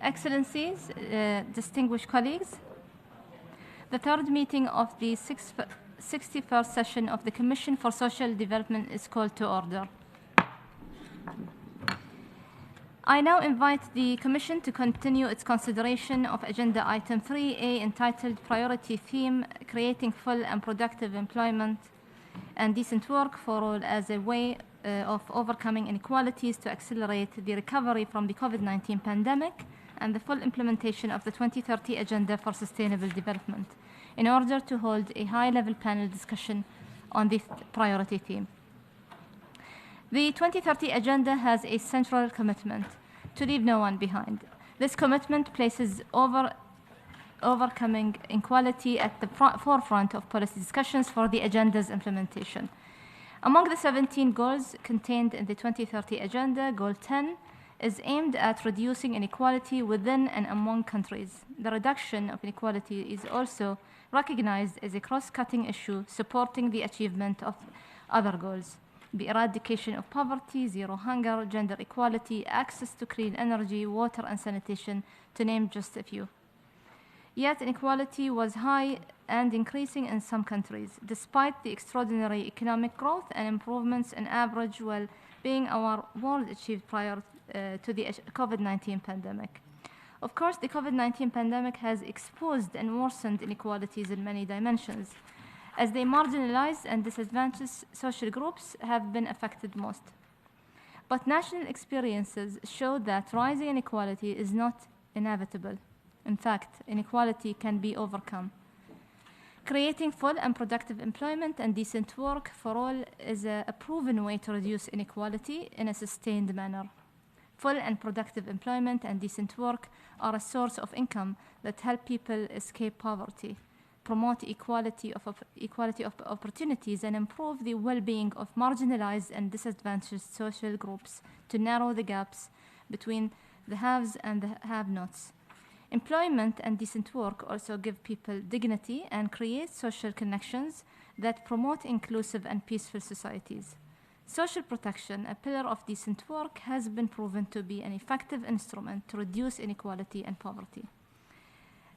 Excellencies, distinguished colleagues, the third meeting of the 61st session of the Commission for Social Development is called to order. I now invite the Commission to continue its consideration of Agenda Item 3A entitled Priority Theme, Creating Full and Productive Employment and Decent Work for All as a way of overcoming inequalities to accelerate the recovery from the COVID-19 pandemic and the full implementation of the 2030 Agenda for Sustainable Development in order to hold a high-level panel discussion on this priority theme. The 2030 Agenda has a central commitment to leave no one behind. This commitment places overcoming inequality at the forefront of policy discussions for the Agenda's implementation. Among the 17 goals contained in the 2030 Agenda, Goal 10 is aimed at reducing inequality within and among countries. The reduction of inequality is also recognized as a cross-cutting issue supporting the achievement of other goals: the eradication of poverty, zero hunger, gender equality, access to clean energy, water and sanitation, to name just a few. Yet inequality was high and increasing in some countries, despite the extraordinary economic growth and improvements in average well-being our world achieved prior to the COVID-19 pandemic. Of course, the COVID-19 pandemic has exposed and worsened inequalities in many dimensions, as the marginalized and disadvantaged social groups have been affected most. But national experiences show that rising inequality is not inevitable. In fact, inequality can be overcome. Creating full and productive employment and decent work for all is a proven way to reduce inequality in a sustained manner. Full and productive employment and decent work are a source of income that help people escape poverty, promote equality of opportunities, and improve the well-being of marginalized and disadvantaged social groups to narrow the gaps between the haves and the have-nots. Employment and decent work also give people dignity and create social connections that promote inclusive and peaceful societies. Social protection, a pillar of decent work, has been proven to be an effective instrument to reduce inequality and poverty.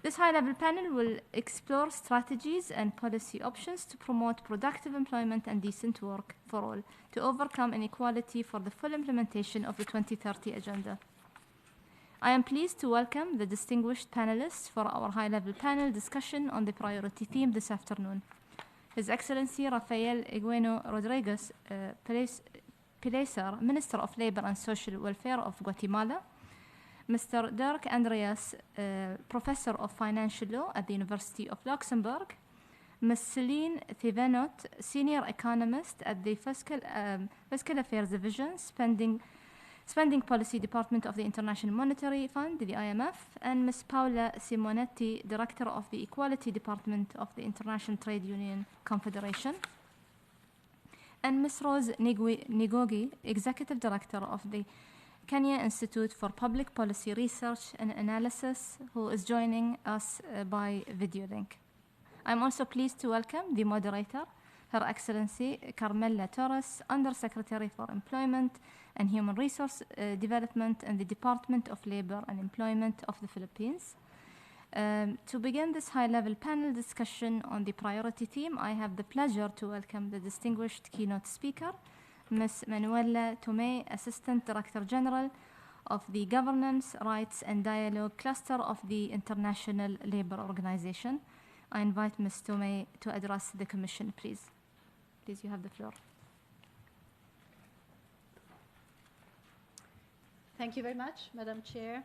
This high-level panel will explore strategies and policy options to promote productive employment and decent work for all, to overcome inequality for the full implementation of the 2030 Agenda. I am pleased to welcome the distinguished panelists for our high-level panel discussion on the priority theme this afternoon. His Excellency Rafael Egueno Rodriguez Pileser, Minister of Labor and Social Welfare of Guatemala, Mr. Dirk Andreas, Professor of Financial Law at the University of Luxembourg, Ms. Celine Thivenot, Senior Economist at the Fiscal Affairs Division, Spending Policy Department of the International Monetary Fund, the IMF, and Ms. Paola Simonetti, Director of the Equality Department of the International Trade Union Confederation, and Ms. Rose Nigogi, Executive Director of the Kenya Institute for Public Policy Research and Analysis, who is joining us by video link. I'm also pleased to welcome the moderator, Her Excellency Carmela Torres, Undersecretary for Employment and Human Resource Development in the Department of Labor and Employment of the Philippines. To begin this high-level panel discussion on the priority theme, I have the pleasure to welcome the distinguished keynote speaker, Ms. Manuela Tomei, Assistant Director General of the Governance, Rights and Dialogue Cluster of the International Labour Organization. I invite Ms. Tomei to address the Commission, please. Please, you have the floor. Thank you very much, Madam Chair,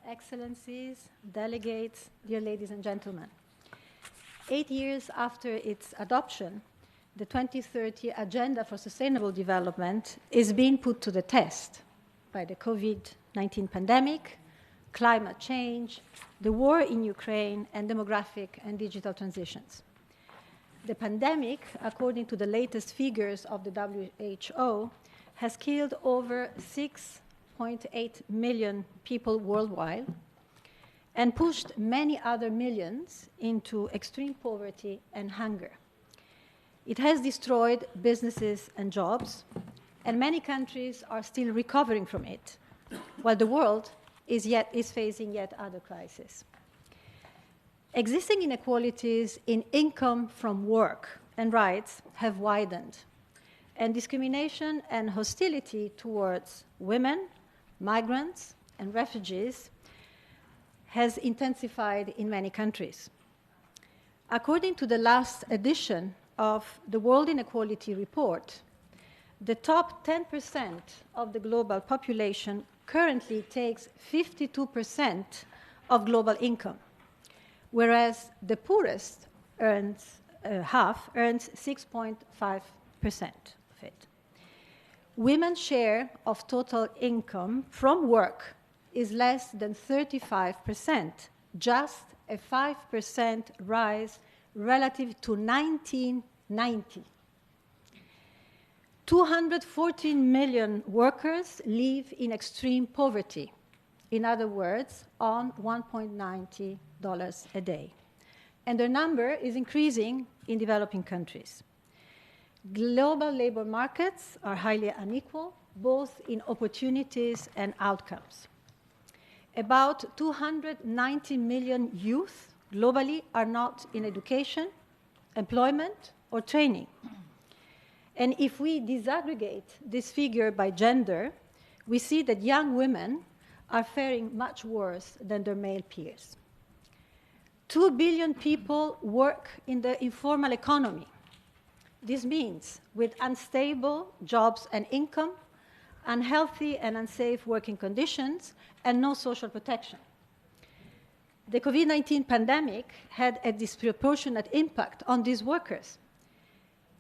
Excellencies, delegates, dear ladies and gentlemen. 8 years after its adoption, the 2030 Agenda for Sustainable Development is being put to the test by the COVID-19 pandemic, climate change, the war in Ukraine, and demographic and digital transitions. The pandemic, according to the latest figures of the WHO, has killed over 6.8 million people worldwide and pushed many other millions into extreme poverty and hunger. It has destroyed businesses and jobs, and many countries are still recovering from it, while the world is facing yet other crises. Existing inequalities in income from work and rights have widened, and discrimination and hostility towards women, migrants, and refugees has intensified in many countries. According to the last edition of the World Inequality Report, the top 10% of the global population currently takes 52% of global income, whereas the poorest half earns 6.5% of it. Women's share of total income from work is less than 35%, just a 5% rise relative to 1990. 214 million workers live in extreme poverty, in other words, on $1.90 a day. And their number is increasing in developing countries. Global labor markets are highly unequal, both in opportunities and outcomes. About 290 million youth globally are not in education, employment, or training. And if we disaggregate this figure by gender, we see that young women are faring much worse than their male peers. 2 billion people work in the informal economy. This means with unstable jobs and income, unhealthy and unsafe working conditions, and no social protection. The COVID-19 pandemic had a disproportionate impact on these workers.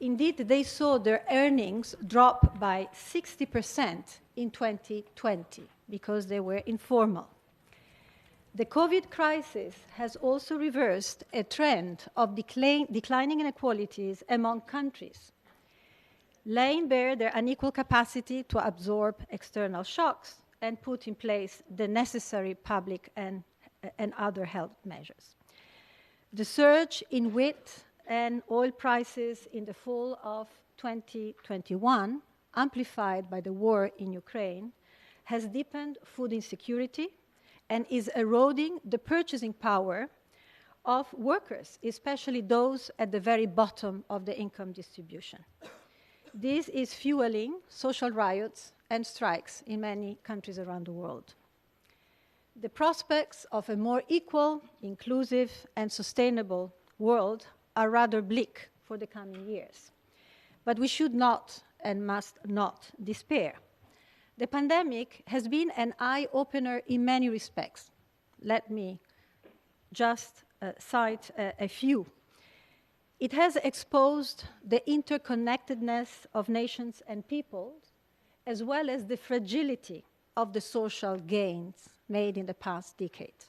Indeed, they saw their earnings drop by 60% in 2020 because they were informal. The COVID crisis has also reversed a trend of declining inequalities among countries, laying bare their unequal capacity to absorb external shocks and put in place the necessary public and other health measures. The surge in wheat and oil prices in the fall of 2021, amplified by the war in Ukraine, has deepened food insecurity and is eroding the purchasing power of workers, especially those at the very bottom of the income distribution. This is fueling social riots and strikes in many countries around the world. The prospects of a more equal, inclusive, and sustainable world are rather bleak for the coming years. But we should not and must not despair. The pandemic has been an eye-opener in many respects. Let me just cite a few. It has exposed the interconnectedness of nations and peoples, as well as the fragility of the social gains made in the past decade.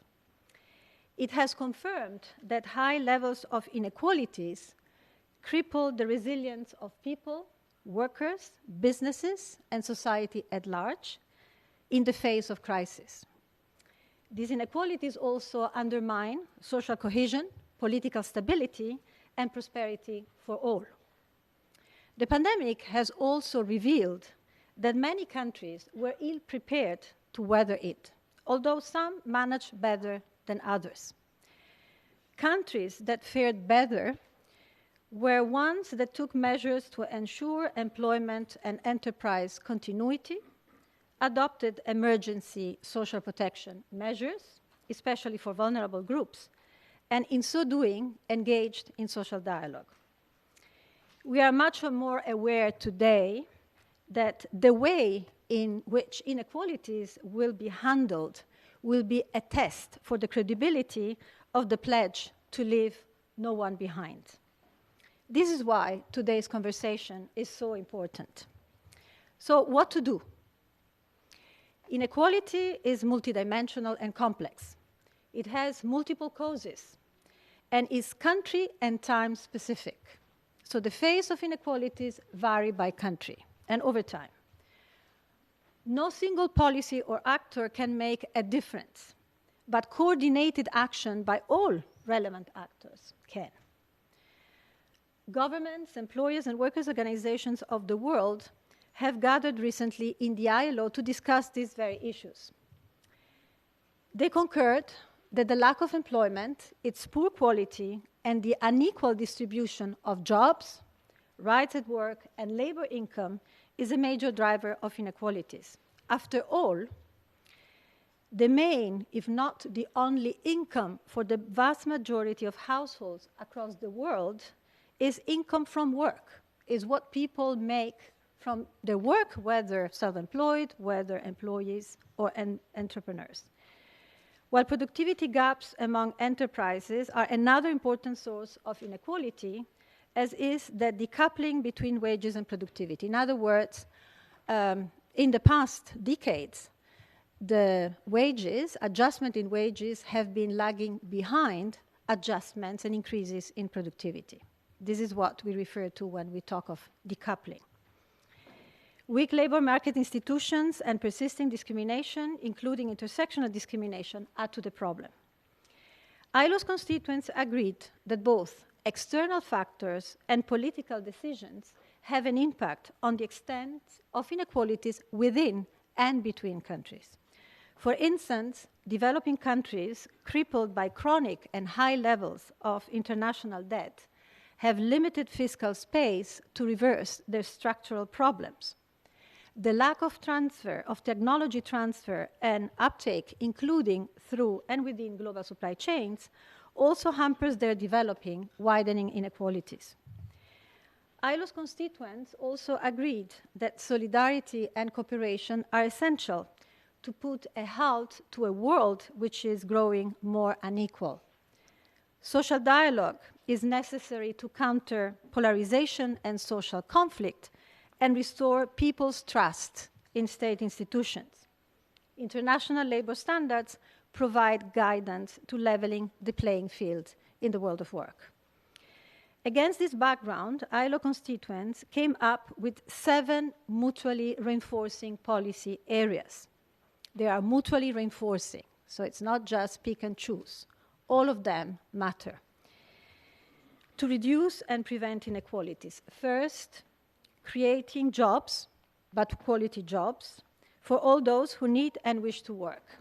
It has confirmed that high levels of inequalities cripple the resilience of people, workers, businesses, and society at large in the face of crisis. These inequalities also undermine social cohesion, political stability, and prosperity for all. The pandemic has also revealed that many countries were ill-prepared to weather it, although some managed better than others. Countries that fared better were ones that took measures to ensure employment and enterprise continuity, adopted emergency social protection measures, especially for vulnerable groups, and in so doing, engaged in social dialogue. We are much more aware today that the way in which inequalities will be handled will be a test for the credibility of the pledge to leave no one behind. This is why today's conversation is so important. So, what to do? Inequality is multidimensional and complex. It has multiple causes and is country and time specific. So the phase of inequalities vary by country and over time. No single policy or actor can make a difference, but coordinated action by all relevant actors can. Governments, employers, and workers' organizations of the world have gathered recently in the ILO to discuss these very issues. They concurred that the lack of employment, its poor quality, and the unequal distribution of jobs, rights at work, and labor income is a major driver of inequalities. After all, the main, if not the only income for the vast majority of households across the world is income from work, is what people make from their work, whether self-employed, whether employees or entrepreneurs. While productivity gaps among enterprises are another important source of inequality, as is the decoupling between wages and productivity. In other words, in the past decades, the wages, adjustment in wages have been lagging behind adjustments and increases in productivity. This is what we refer to when we talk of decoupling. Weak labor market institutions and persisting discrimination, including intersectional discrimination, add to the problem. ILO's constituents agreed that both external factors and political decisions have an impact on the extent of inequalities within and between countries. For instance, developing countries crippled by chronic and high levels of international debt have limited fiscal space to reverse their structural problems. The lack of transfer, of technology transfer and uptake, including through and within global supply chains, also hampers their developing, widening inequalities. ILO's constituents also agreed that solidarity and cooperation are essential to put a halt to a world which is growing more unequal. Social dialogue is necessary to counter polarization and social conflict and restore people's trust in state institutions. International labor standards provide guidance to leveling the playing field in the world of work. Against this background, ILO constituents came up with 7 mutually reinforcing policy areas. They are mutually reinforcing, so it's not just pick and choose. All of them matter. To reduce and prevent inequalities. First, creating jobs, but quality jobs, for all those who need and wish to work.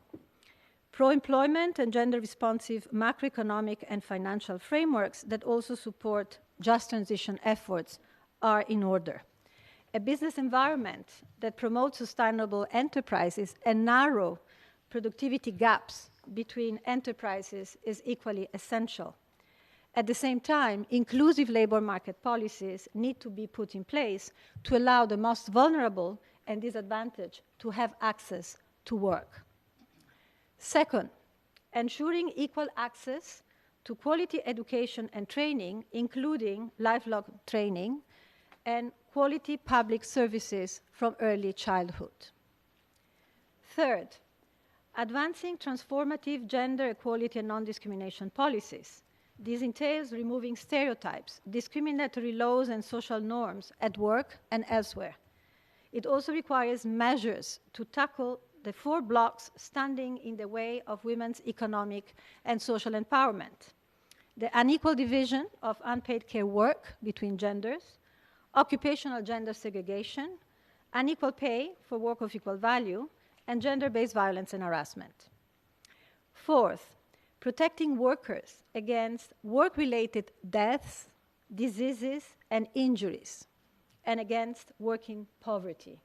Pro-employment and gender-responsive macroeconomic and financial frameworks that also support just transition efforts are in order. A business environment that promotes sustainable enterprises and narrow productivity gaps between enterprises is equally essential. At the same time, inclusive labor market policies need to be put in place to allow the most vulnerable and disadvantaged to have access to work. Second, ensuring equal access to quality education and training, including lifelong training, and quality public services from early childhood. Third, advancing transformative gender equality and non-discrimination policies. This entails removing stereotypes, discriminatory laws and social norms at work and elsewhere. It also requires measures to tackle the 4 blocks standing in the way of women's economic and social empowerment: the unequal division of unpaid care work between genders, occupational gender segregation, unequal pay for work of equal value, and gender-based violence and harassment. Fourth, protecting workers against work-related deaths, diseases, and injuries, and against working poverty.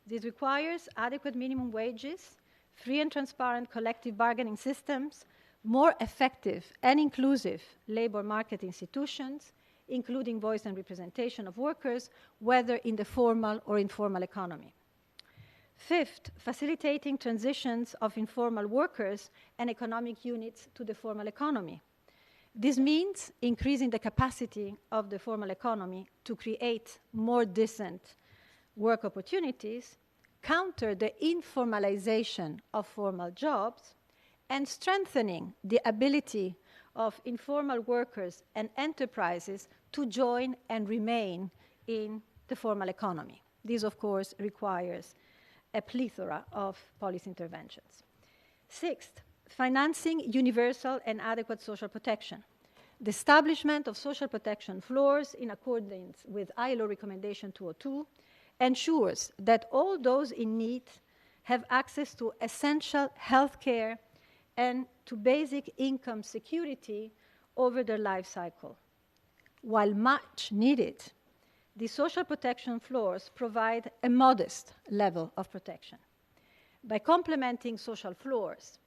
This requires adequate minimum wages, free and transparent collective bargaining systems, more effective and inclusive labor market institutions, including voice and representation of workers, whether in the formal or informal economy. Fifth, facilitating transitions of informal workers and economic units to the formal economy. This means increasing the capacity of the formal economy to create more decent work opportunities, counter the informalization of formal jobs, and strengthening the ability of informal workers and enterprises to join and remain in the formal economy. This, of course, requires a plethora of policy interventions. Sixth, financing universal and adequate social protection. The establishment of social protection floors in accordance with ILO Recommendation 202 ensures that all those in need have access to essential health care, and to basic income security over their life cycle. While much needed, the social protection floors provide a modest level of protection. By complementing social floors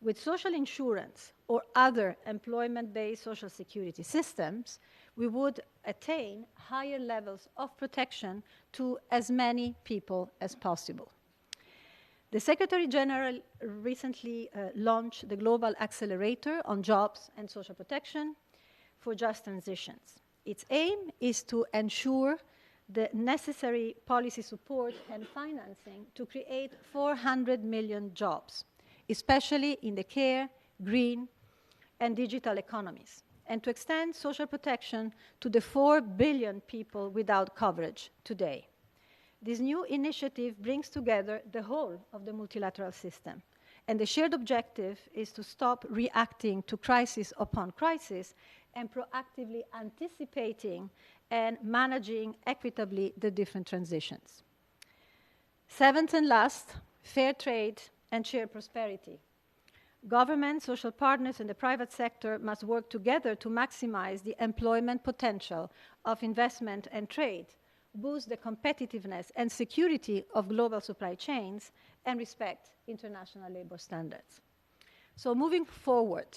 with social insurance or other employment-based social security systems, we would attain higher levels of protection to as many people as possible. The Secretary General recently launched the Global Accelerator on Jobs and Social Protection for Just Transitions. Its aim is to ensure the necessary policy support and financing to create 400 million jobs, especially in the care, green, and digital economies, and to extend social protection to the 4 billion people without coverage today. This new initiative brings together the whole of the multilateral system, and the shared objective is to stop reacting to crisis upon crisis and proactively anticipating and managing equitably the different transitions. Seventh and last, fair trade and shared prosperity. Government, social partners, and the private sector must work together to maximize the employment potential of investment and trade, boost the competitiveness and security of global supply chains, and respect international labor standards. So moving forward,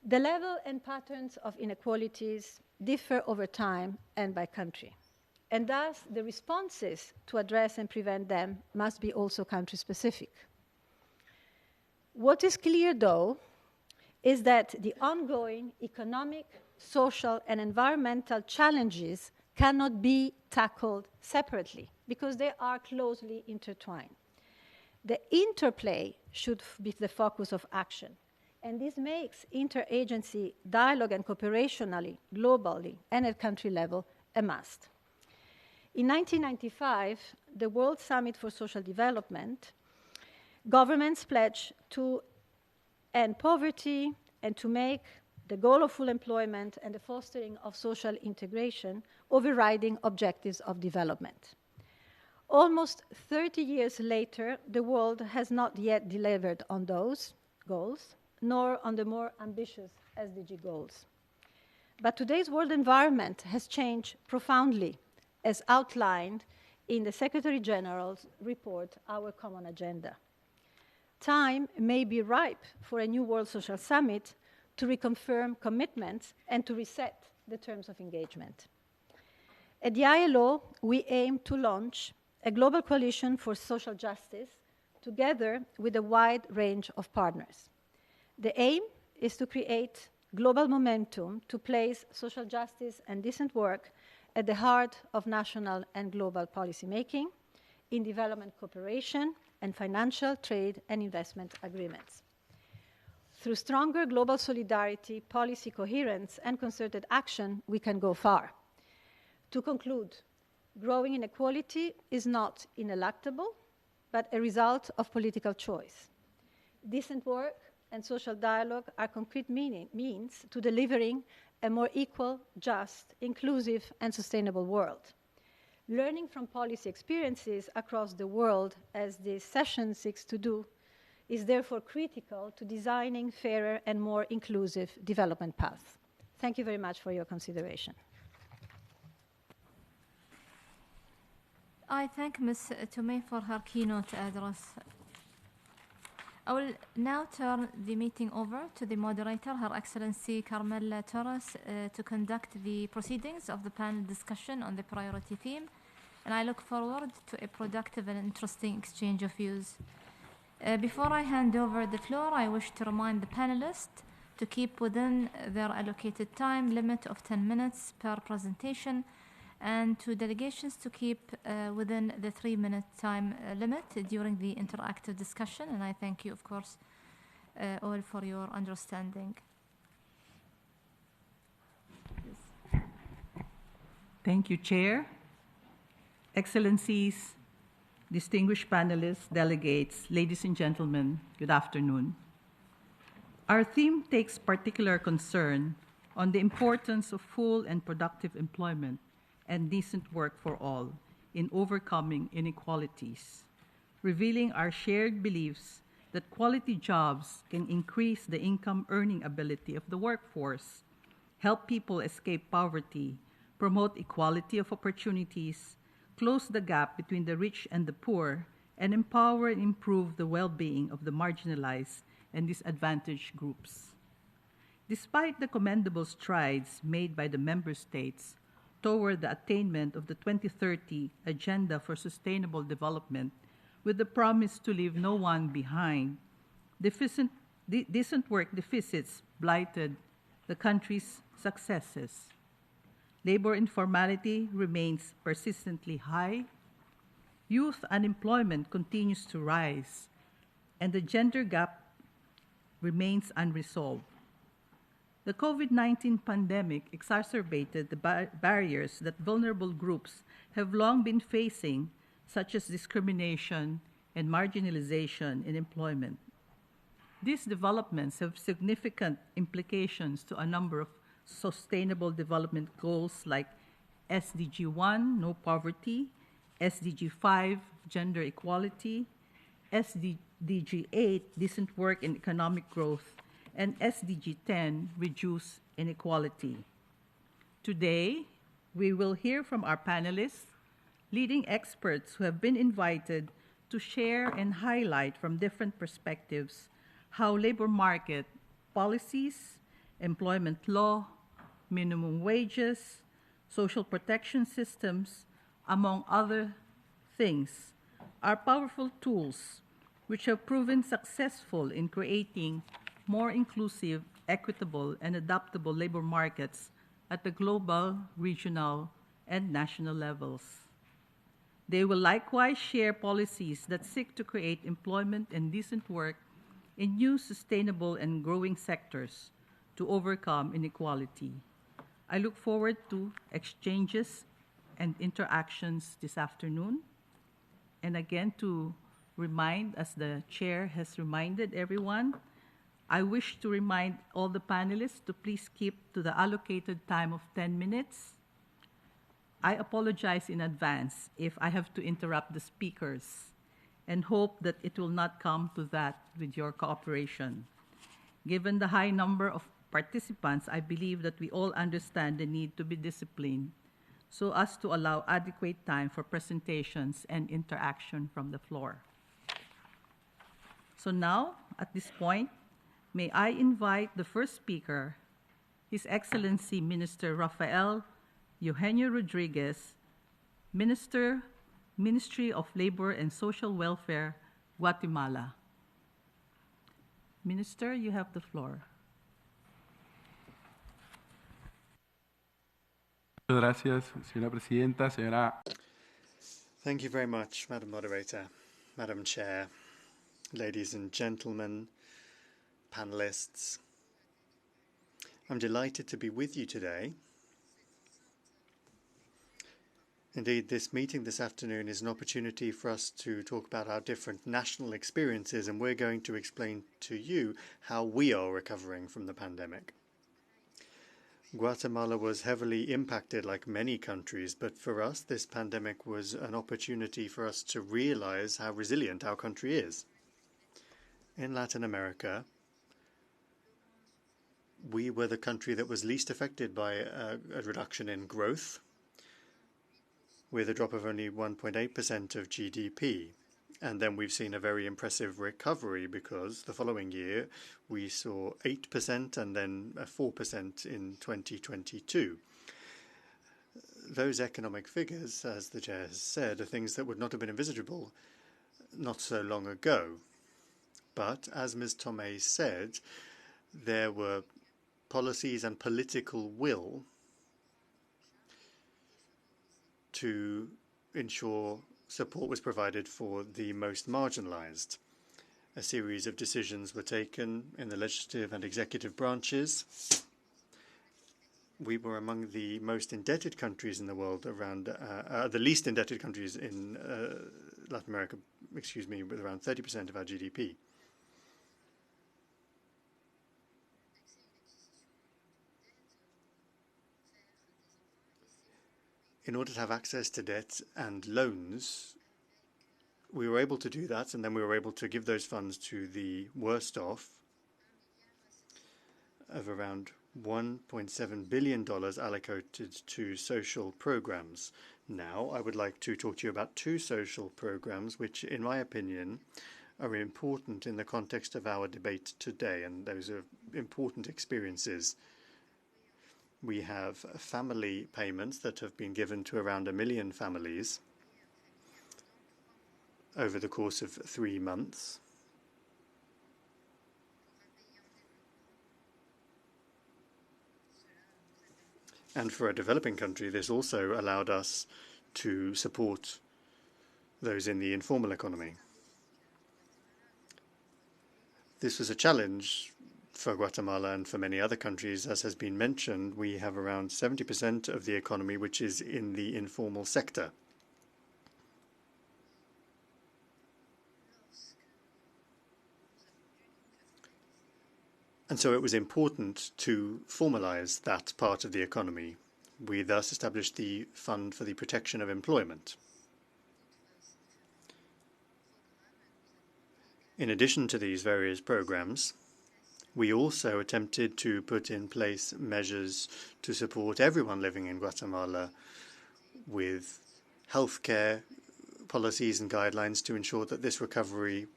the level and patterns of inequalities differ over time and by country. And thus, the responses to address and prevent them must be also country-specific. What is clear, though, is that the ongoing economic, social, and environmental challenges cannot be tackled separately because they are closely intertwined. The interplay should be the focus of action, and this makes interagency dialogue and cooperationally, globally, and at country level a must. In 1995, the World Summit for Social Development, governments pledged to end poverty and to make the goal of full employment and the fostering of social integration overriding objectives of development. Almost 30 years later, the world has not yet delivered on those goals, nor on the more ambitious SDG goals. But today's world environment has changed profoundly, as outlined in the Secretary General's report, Our Common Agenda. Time may be ripe for a new World Social Summit to reconfirm commitments and to reset the terms of engagement. At the ILO, we aim to launch a global coalition for social justice together with a wide range of partners. The aim is to create global momentum to place social justice and decent work at the heart of national and global policymaking, in development cooperation, and financial, trade, and investment agreements. Through stronger global solidarity, policy coherence, and concerted action, we can go far. To conclude, growing inequality is not ineluctable, but a result of political choice. Decent work and social dialogue are concrete means to delivering a more equal, just, inclusive, and sustainable world. Learning from policy experiences across the world, as this session seeks to do, is therefore critical to designing fairer and more inclusive development paths. Thank you very much for your consideration. I thank Ms. Tomei for her keynote address. I will now turn the meeting over to the moderator, Her Excellency Carmela Torres, to conduct the proceedings of the panel discussion on the priority theme, and I look forward to a productive and interesting exchange of views. Before I hand over the floor, I wish to remind the panelists to keep within their allocated time limit of 10 minutes per presentation, and to delegations to keep within the 3-minute time limit during the interactive discussion. And I thank you, of course, all for your understanding. Thank you, Chair. Excellencies, distinguished panelists, delegates, ladies and gentlemen, good afternoon. Our theme takes particular concern on the importance of full and productive employment and decent work for all in overcoming inequalities, revealing our shared beliefs that quality jobs can increase the income earning ability of the workforce, help people escape poverty, promote equality of opportunities, close the gap between the rich and the poor, and empower and improve the well-being of the marginalized and disadvantaged groups. Despite the commendable strides made by the member states toward the attainment of the 2030 Agenda for Sustainable Development, with the promise to leave no one behind, decent work deficits blighted the country's successes. Labor informality remains persistently high, youth unemployment continues to rise, and the gender gap remains unresolved. The COVID-19 pandemic exacerbated the barriers that vulnerable groups have long been facing, such as discrimination and marginalization in employment. These developments have significant implications to a number of sustainable development goals like SDG 1, no poverty, SDG 5, gender equality, SDG 8, decent work and economic growth, and SDG 10, reduce inequality. Today, we will hear from our panelists, leading experts who have been invited to share and highlight from different perspectives how labor market policies, employment law, minimum wages, social protection systems, among other things, are powerful tools which have proven successful in creating more inclusive, equitable, and adaptable labor markets at the global, regional, and national levels. They will likewise share policies that seek to create employment and decent work in new, sustainable, and growing sectors to overcome inequality. I look forward to exchanges and interactions this afternoon. And again, to remind, as the chair has reminded everyone, I wish to remind all the panelists to please keep to the allocated time of 10 minutes. I apologize in advance if I have to interrupt the speakers and hope that it will not come to that with your cooperation. Given the high number of participants, I believe that we all understand the need to be disciplined so as to allow adequate time for presentations and interaction from the floor. So now, at this point, may I invite the first speaker, His Excellency Minister Rafael Eugenio Rodriguez, Ministry of Labor and Social Welfare, Guatemala. Minister, you have the floor. Gracias, señora presidenta, señora. Thank you very much, Madam Moderator, Madam Chair, ladies and gentlemen, panelists. I'm delighted to be with you today. Indeed, this meeting this afternoon is an opportunity for us to talk about our different national experiences, and we're going to explain to you how we are recovering from the pandemic. Guatemala was heavily impacted like many countries, but for us, this pandemic was an opportunity for us to realize how resilient our country is. In Latin America, we were the country that was least affected by a reduction in growth, with a drop of only 1.8% of GDP. And then we've seen a very impressive recovery because the following year we saw 8% and then 4% in 2022. Those economic figures, as the chair has said, are things that would not have been envisageable not so long ago. But as Ms. Tomei said, there were policies and political will to ensure support was provided for the most marginalized. A series of decisions were taken in the legislative and executive branches. We were among the most indebted countries in the world, around the least indebted countries in Latin America, with around 30% of our GDP. In order to have access to debt and loans, we were able to do that, and then we were able to give those funds to the worst off of around $1.7 billion allocated to social programs. Now, I would like to talk to you about two social programs which, in my opinion, are important in the context of our debate today, and those are important experiences. We have family payments that have been given to around 1 million families over the course of 3 months. And for a developing country, this also allowed us to support those in the informal economy. This was a challenge for Guatemala and for many other countries. As has been mentioned, we have around 70% of the economy which is in the informal sector. And so it was important to formalize that part of the economy. We thus established the Fund for the Protection of Employment. In addition to these various programs, we also attempted to put in place measures to support everyone living in Guatemala with healthcare policies and guidelines to ensure that this recovery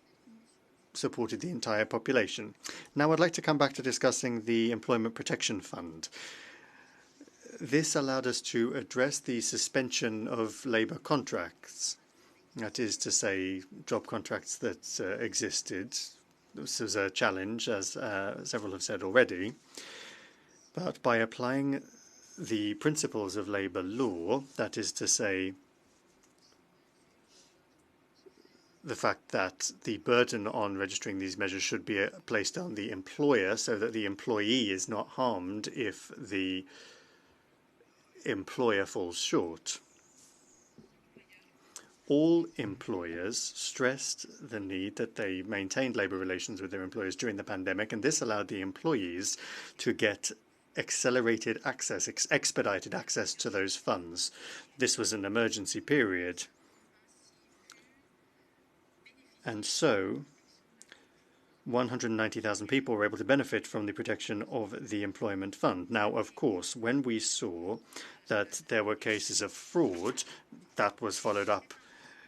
supported the entire population. Now I'd like to come back to discussing the Employment Protection Fund. This allowed us to address the suspension of labor contracts, that is to say, job contracts that existed. This was a challenge, as several have said already. But by applying the principles of labor law, that is to say, the fact that the burden on registering these measures should be placed on the employer so that the employee is not harmed if the employer falls short. All employers stressed the need that they maintained labor relations with their employers during the pandemic, and this allowed the employees to get accelerated access, expedited access to those funds. This was an emergency period. And so 190,000 people were able to benefit from the protection of the employment fund. Now, of course, when we saw that there were cases of fraud, that was followed up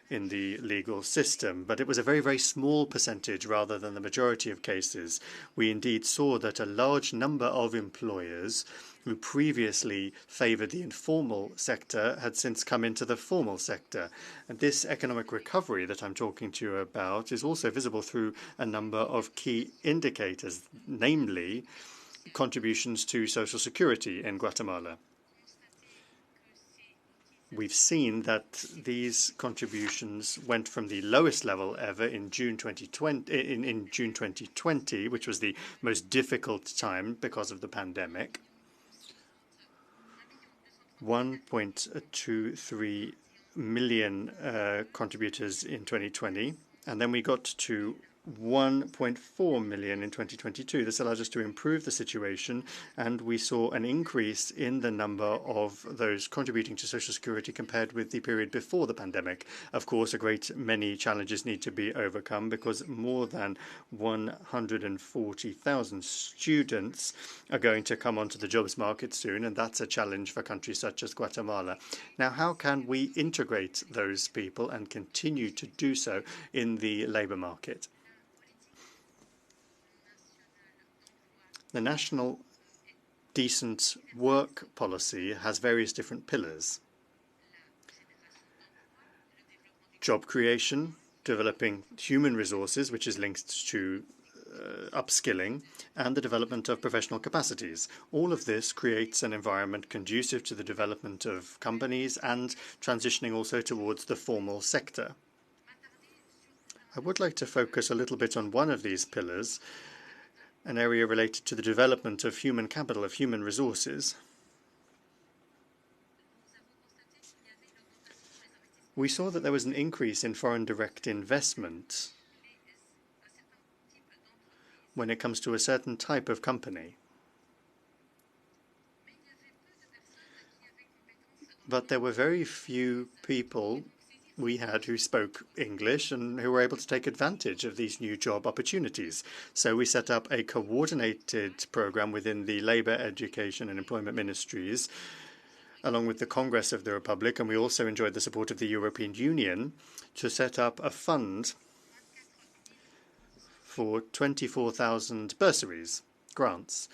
in the legal system, but it was a very, very small percentage rather than the majority of cases. We indeed saw that a large number of employers who previously favored the informal sector had since come into the formal sector. And this economic recovery that I'm talking to you about is also visible through a number of key indicators, namely contributions to Social Security in Guatemala. We've seen that these contributions went from the lowest level ever in June 2020, which was the most difficult time because of the pandemic. 1.23 million contributors in 2020, and then we got to 1.4 million in 2022. This allowed us to improve the situation, and we saw an increase in the number of those contributing to Social Security compared with the period before the pandemic. Of course, a great many challenges need to be overcome because more than 140,000 students are going to come onto the jobs market soon, and that's a challenge for countries such as Guatemala. Now, how can we integrate those people and continue to do so in the labor market? The National Decent Work Policy has various different pillars. Job creation, developing human resources, which is linked to upskilling, and the development of professional capacities. All of this creates an environment conducive to the development of companies and transitioning also towards the formal sector. I would like to focus a little bit on one of these pillars, an area related to the development of human capital, of human resources. We saw that there was an increase in foreign direct investment when it comes to a certain type of company. But there were very few people we had who spoke English and who were able to take advantage of these new job opportunities. So we set up a coordinated program within the Labour, Education and Employment Ministries, along with the Congress of the Republic, and we also enjoyed the support of the European Union to set up a fund for 24,000 bursaries, grants.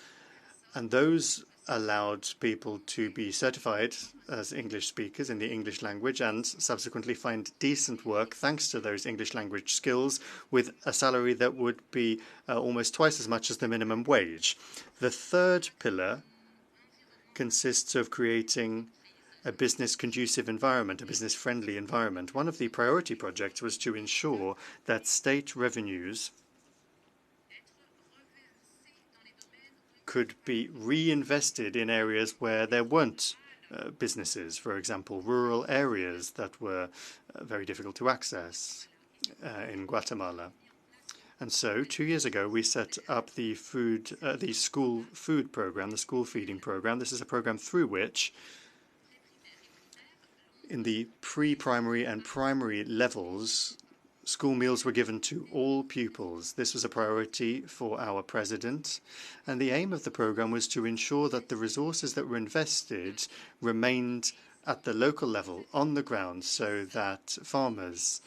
And those allowed people to be certified as English speakers in the English language and subsequently find decent work thanks to those English language skills with a salary that would be almost twice as much as the minimum wage. The third pillar consists of creating a business-conducive environment, a business-friendly environment. One of the priority projects was to ensure that state revenues could be reinvested in areas where there weren't businesses, for example, rural areas that were very difficult to access in Guatemala. And so 2 years ago, we set up the school food program, the school feeding program. This is a program through which, in the pre-primary and primary levels, school meals were given to all pupils. This was a priority for our president, and the aim of the program was to ensure that the resources that were invested remained at the local level, on the ground, so that farmers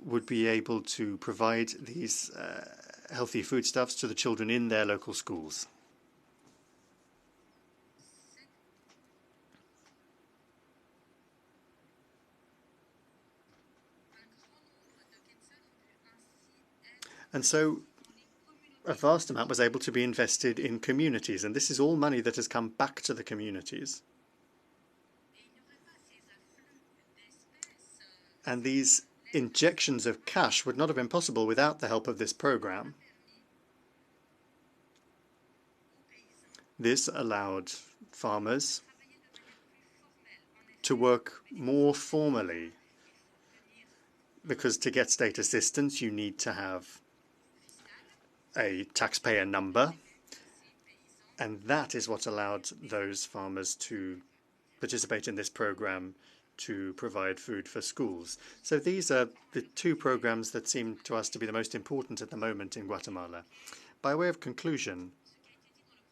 would be able to provide these healthy foodstuffs to the children in their local schools. And so a vast amount was able to be invested in communities, and this is all money that has come back to the communities. And these injections of cash would not have been possible without the help of this program. This allowed farmers to work more formally, because to get state assistance, you need to have a taxpayer number, and that is what allowed those farmers to participate in this program to provide food for schools. So these are the two programs that seem to us to be the most important at the moment in Guatemala. By way of conclusion,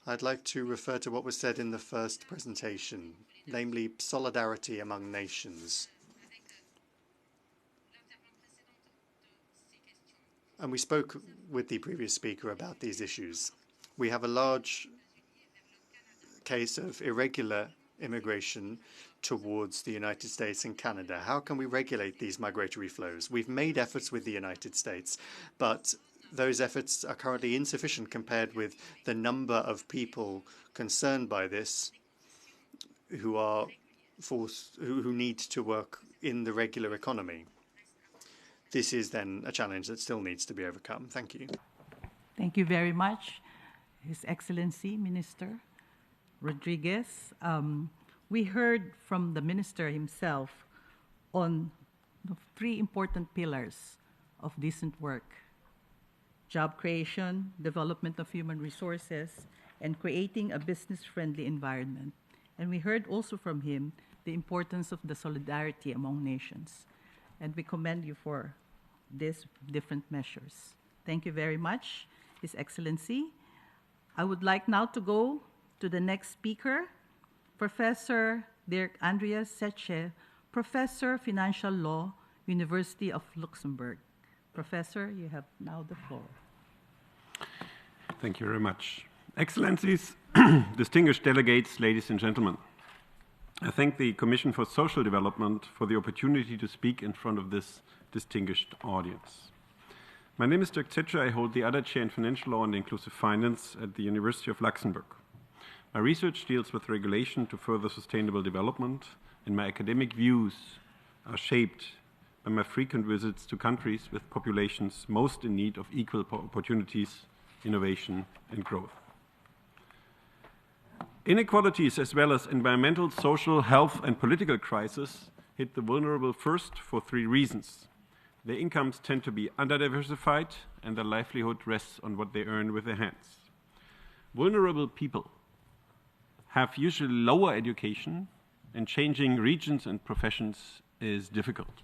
I'd like to refer to what was said in the first presentation, namely solidarity among nations. And we spoke with the previous speaker about these issues. We have a large case of irregular immigration towards the United States and Canada. How can we regulate these migratory flows? We've made efforts with the United States, but those efforts are currently insufficient compared with the number of people concerned by this who need to work in the regular economy. This is then a challenge that still needs to be overcome. Thank you. Thank you very much, His Excellency, Minister Rodriguez. We heard from the Minister himself on the three important pillars of decent work: job creation, development of human resources, and creating a business-friendly environment. And we heard also from him the importance of the solidarity among nations. And we commend you for these different measures. Thank you very much, His Excellency. I would like now to go to the next speaker, Professor Dirk Andreas Seche, Professor Financial Law, University of Luxembourg. Professor, you have now the floor. Thank you very much. Excellencies, distinguished delegates, ladies and gentlemen. I thank the Commission for Social Development for the opportunity to speak in front of this distinguished audience. My name is Dirk Zetsche. I hold the other chair in Financial Law and Inclusive Finance at the University of Luxembourg. My research deals with regulation to further sustainable development, and my academic views are shaped by my frequent visits to countries with populations most in need of equal opportunities, innovation, and growth. Inequalities, as well as environmental, social, health, and political crises, hit the vulnerable first for three reasons. Their incomes tend to be under-diversified, and their livelihood rests on what they earn with their hands. Vulnerable people have usually lower education, and changing regions and professions is difficult.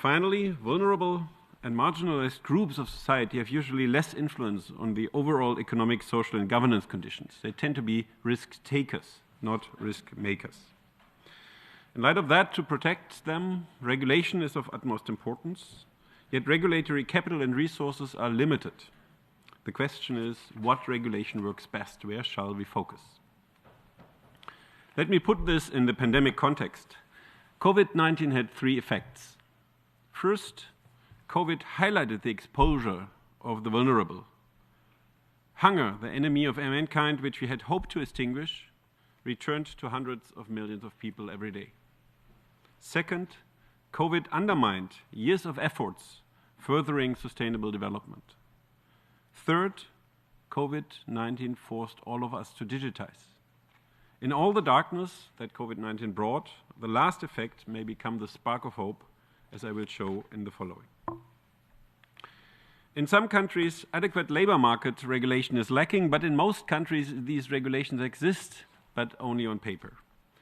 Finally, vulnerable and marginalized groups of society have usually less influence on the overall economic, social, and governance conditions. They tend to be risk takers, not risk makers. In light of that, to protect them, regulation is of utmost importance, yet regulatory capital and resources are limited. The question is, what regulation works best? Where shall we focus? Let me put this in the pandemic context. COVID-19 had three effects. First, COVID highlighted the exposure of the vulnerable. Hunger, the enemy of mankind, which we had hoped to extinguish, returned to hundreds of millions of people every day. Second, COVID undermined years of efforts furthering sustainable development. Third, COVID-19 forced all of us to digitize. In all the darkness that COVID-19 brought, the last effect may become the spark of hope, as I will show in the following. In some countries, adequate labor market regulation is lacking, but in most countries, these regulations exist, but only on paper.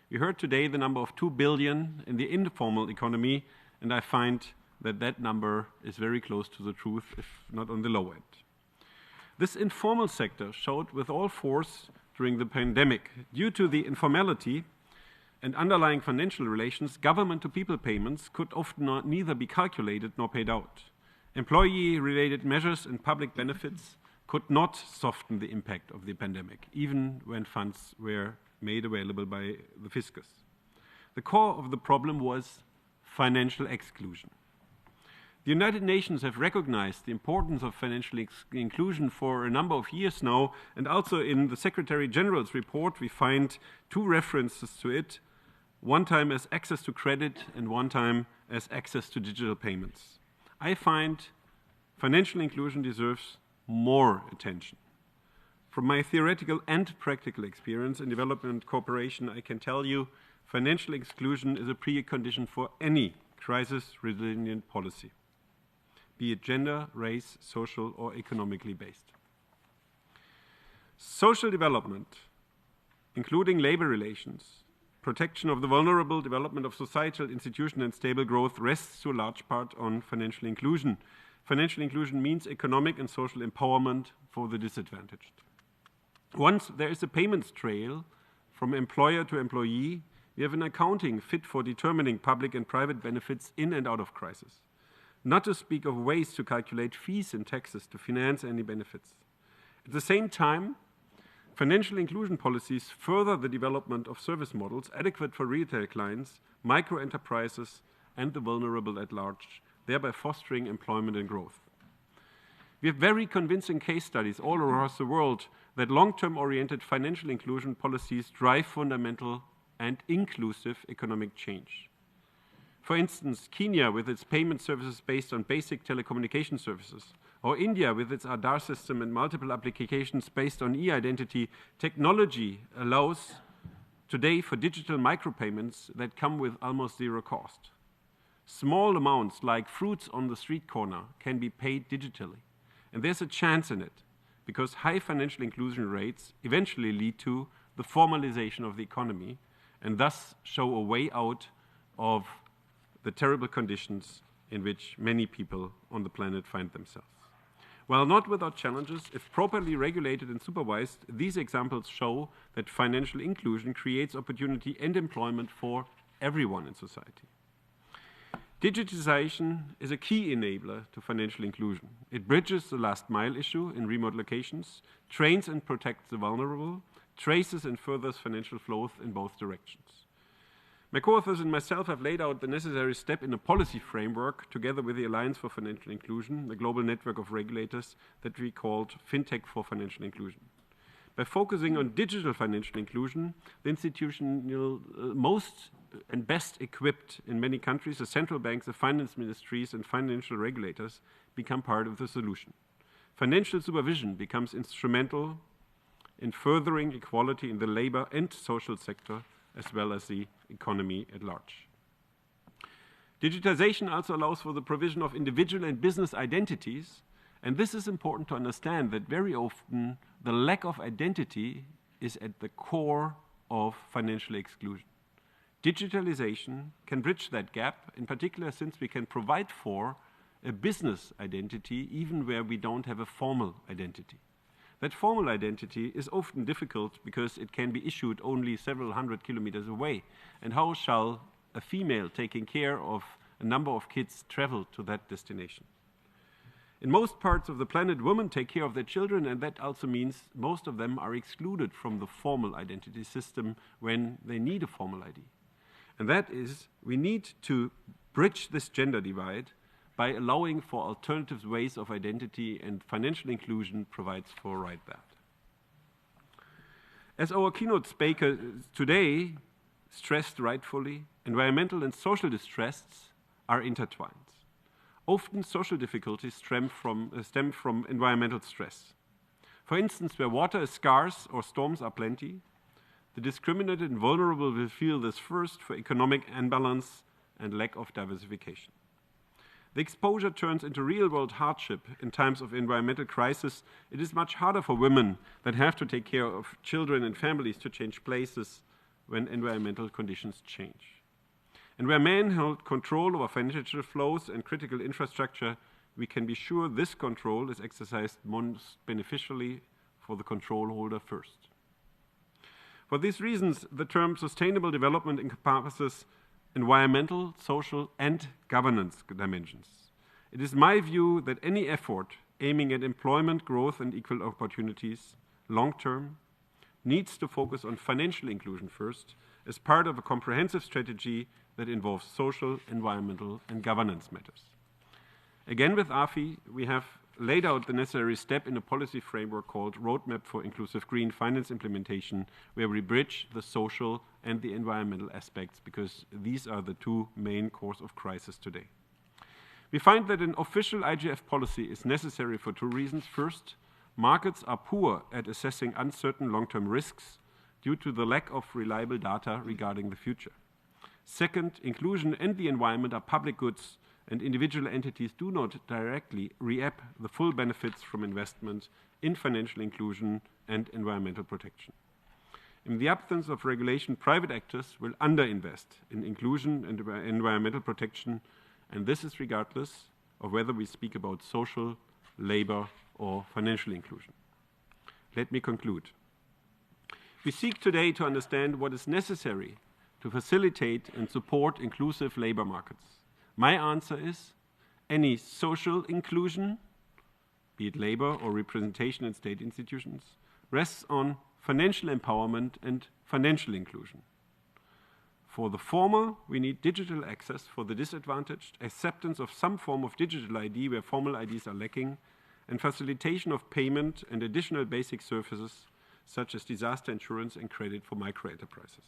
We heard today the number of 2 billion in the informal economy, and I find that that number is very close to the truth, if not on the low end. This informal sector showed with all force during the pandemic. Due to the informality and underlying financial relations, government-to-people payments could often neither be calculated nor paid out. Employee-related measures and public benefits could not soften the impact of the pandemic, even when funds were made available by the fiscus. The core of the problem was financial exclusion. The United Nations have recognized the importance of financial inclusion for a number of years now, and also in the Secretary General's report we find two references to it, one time as access to credit and one time as access to digital payments. I find financial inclusion deserves more attention. From my theoretical and practical experience in development cooperation, I can tell you financial exclusion is a precondition for any crisis-resilient policy, be it gender, race, social, or economically based. Social development, including labor relations, protection of the vulnerable, development of societal institutions, and stable growth rests to a large part on financial inclusion. Financial inclusion means economic and social empowerment for the disadvantaged. Once there is a payments trail from employer to employee, we have an accounting fit for determining public and private benefits in and out of crisis, not to speak of ways to calculate fees and taxes to finance any benefits. At the same time, financial inclusion policies further the development of service models adequate for retail clients, micro-enterprises, and the vulnerable at large, thereby fostering employment and growth. We have very convincing case studies all across the world that long-term oriented financial inclusion policies drive fundamental and inclusive economic change. For instance, Kenya with its payment services based on basic telecommunication services, or India with its Aadhaar system and multiple applications based on e-identity, technology allows today for digital micropayments that come with almost zero cost. Small amounts like fruits on the street corner can be paid digitally. And there's a chance in it, because high financial inclusion rates eventually lead to the formalization of the economy and thus show a way out of the terrible conditions in which many people on the planet find themselves. While not without challenges, if properly regulated and supervised, these examples show that financial inclusion creates opportunity and employment for everyone in society. Digitization is a key enabler to financial inclusion. It bridges the last mile issue in remote locations, trains and protects the vulnerable, traces and furthers financial flows in both directions. My co-authors and myself have laid out the necessary step in a policy framework together with the Alliance for Financial Inclusion, the global network of regulators that we called FinTech for Financial Inclusion. By focusing on digital financial inclusion, the institutional most and best equipped in many countries, the central banks, the finance ministries, and financial regulators become part of the solution. Financial supervision becomes instrumental in furthering equality in the labor and social sector, as well as the economy at large. Digitization also allows for the provision of individual and business identities, and this is important to understand that very often the lack of identity is at the core of financial exclusion. Digitalization can bridge that gap, in particular since we can provide for a business identity even where we don't have a formal identity. That formal identity is often difficult because it can be issued only several hundred kilometers away. And how shall a female taking care of a number of kids travel to that destination? In most parts of the planet, women take care of their children, and that also means most of them are excluded from the formal identity system when they need a formal ID. And that is, we need to bridge this gender divide by allowing for alternative ways of identity, and financial inclusion provides for right that. As our keynote speaker today stressed rightfully, environmental and social distress are intertwined. Often social difficulties stem from environmental stress. For instance, where water is scarce or storms are plenty, the discriminated and vulnerable will feel this first for economic imbalance and lack of diversification. The exposure turns into real-world hardship in times of environmental crisis. It is much harder for women that have to take care of children and families to change places when environmental conditions change. And where men hold control over financial flows and critical infrastructure, we can be sure this control is exercised most beneficially for the control holder first. For these reasons, the term sustainable development encompasses environmental, social, and governance dimensions. It is my view that any effort aiming at employment growth and equal opportunities long-term needs to focus on financial inclusion first as part of a comprehensive strategy that involves social, environmental, and governance matters. Again, with AFI, we have laid out the necessary step in a policy framework called Roadmap for Inclusive Green Finance Implementation, where we bridge the social and the environmental aspects, because these are the two main causes of crisis today. We find that an official IGF policy is necessary for two reasons. First, markets are poor at assessing uncertain long-term risks due to the lack of reliable data regarding the future. Second, inclusion and the environment are public goods, and individual entities do not directly reap the full benefits from investment in financial inclusion and environmental protection. In the absence of regulation, private actors will underinvest in inclusion and environmental protection, and this is regardless of whether we speak about social, labor, or financial inclusion. Let me conclude. We seek today to understand what is necessary to facilitate and support inclusive labor markets. My answer is any social inclusion, be it labor or representation in state institutions, rests on financial empowerment and financial inclusion. For the former, we need digital access for the disadvantaged, acceptance of some form of digital ID where formal IDs are lacking, and facilitation of payment and additional basic services such as disaster insurance and credit for micro-enterprises.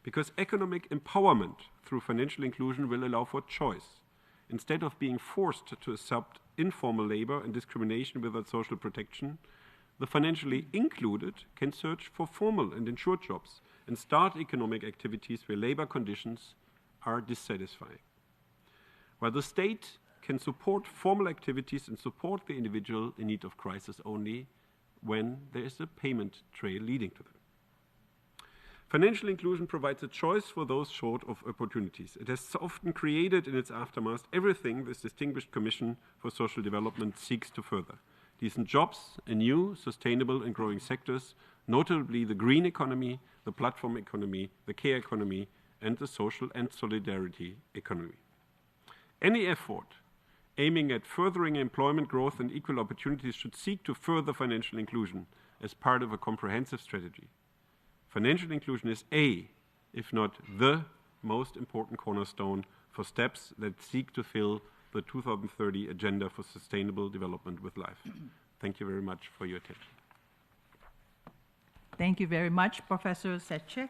Because economic empowerment through financial inclusion will allow for choice. Instead of being forced to accept informal labor and discrimination without social protection, the financially included can search for formal and insured jobs and start economic activities where labor conditions are dissatisfying. While the state can support formal activities and support the individual in need of crisis only when there is a payment trail leading to them. Financial inclusion provides a choice for those short of opportunities. It has often created in its aftermath everything this distinguished Commission for Social Development seeks to further. Decent jobs in new, sustainable and growing sectors, notably the green economy, the platform economy, the care economy, and the social and solidarity economy. Any effort aiming at furthering employment growth and equal opportunities should seek to further financial inclusion as part of a comprehensive strategy. Financial inclusion is a, if not the, most important cornerstone for steps that seek to fill the 2030 Agenda for Sustainable Development with life. Thank you very much for your attention. Thank you very much, Professor Seche.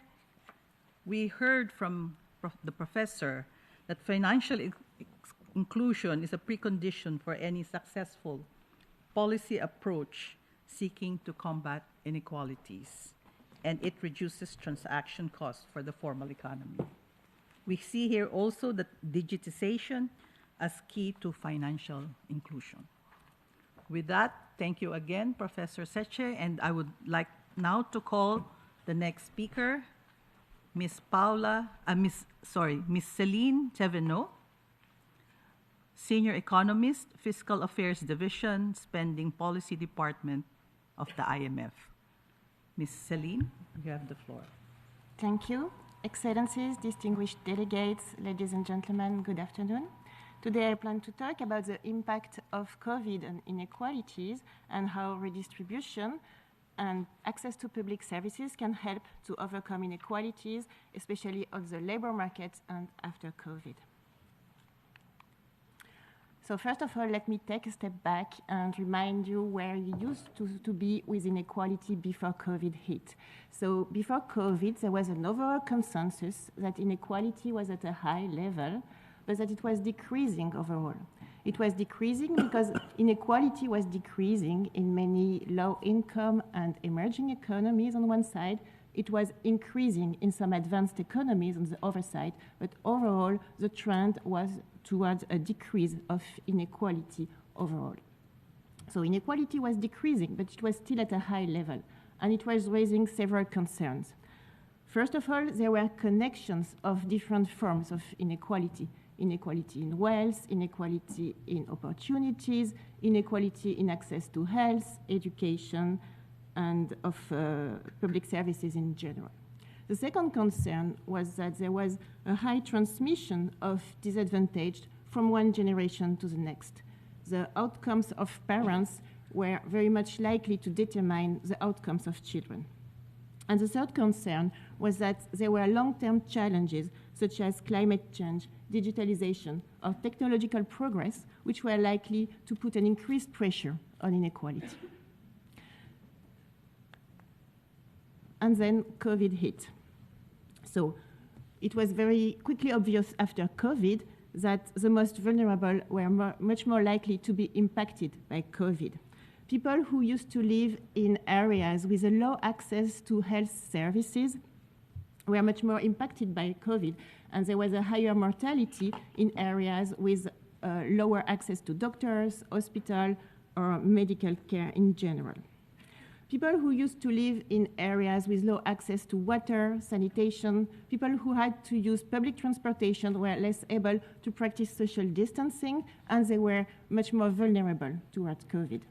We heard from the professor that financial inclusion is a precondition for any successful policy approach seeking to combat inequalities, and it reduces transaction costs for the formal economy. We see here also that digitization as key to financial inclusion. With that, thank you again, Professor Seche, and I would like now to call the next speaker, Miss Celine Chevenot, Senior Economist, Fiscal Affairs Division, Spending Policy Department of the IMF. Ms. Celine, you have the floor. Thank you. Excellencies, distinguished delegates, ladies and gentlemen, good afternoon. Today I plan to talk about the impact of COVID on inequalities and how redistribution and access to public services can help to overcome inequalities, especially on the labor market and after COVID. So first of all, let me take a step back and remind you where you used to be with inequality before COVID hit. So before COVID, there was an overall consensus that inequality was at a high level, but that it was decreasing overall. It was decreasing because inequality was decreasing in many low-income and emerging economies on one side. It was increasing in some advanced economies on the other side, but overall, the trend was towards a decrease of inequality overall. So inequality was decreasing, but it was still at a high level, and it was raising several concerns. First of all, there were connections of different forms of inequality. Inequality in wealth, inequality in opportunities, inequality in access to health, education, and of public services in general. The second concern was that there was a high transmission of disadvantage from one generation to the next. The outcomes of parents were very much likely to determine the outcomes of children. And the third concern was that there were long-term challenges such as climate change, digitalization, or technological progress, which were likely to put an increased pressure on inequality. And then COVID hit. So it was very quickly obvious after COVID that the most vulnerable were much more likely to be impacted by COVID. People who used to live in areas with a low access to health services were much more impacted by COVID, and there was a higher mortality in areas with lower access to doctors, hospital, or medical care in general. People who used to live in areas with low access to water, sanitation, people who had to use public transportation were less able to practice social distancing, and they were much more vulnerable towards COVID.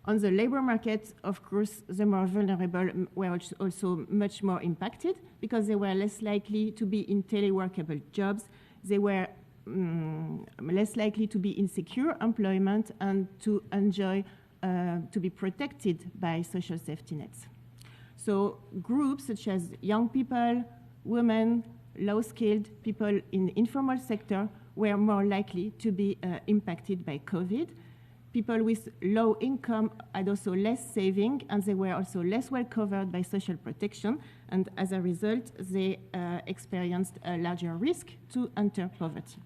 On the labor market, of course, the more vulnerable were also much more impacted because they were less likely to be in teleworkable jobs. They were less likely to be in secure employment and to enjoy to be protected by social safety nets. So groups such as young people, women, low-skilled people in the informal sector were more likely to be impacted by COVID. People with low income had also less saving, and they were also less well covered by social protection, and as a result, they experienced a larger risk to enter poverty.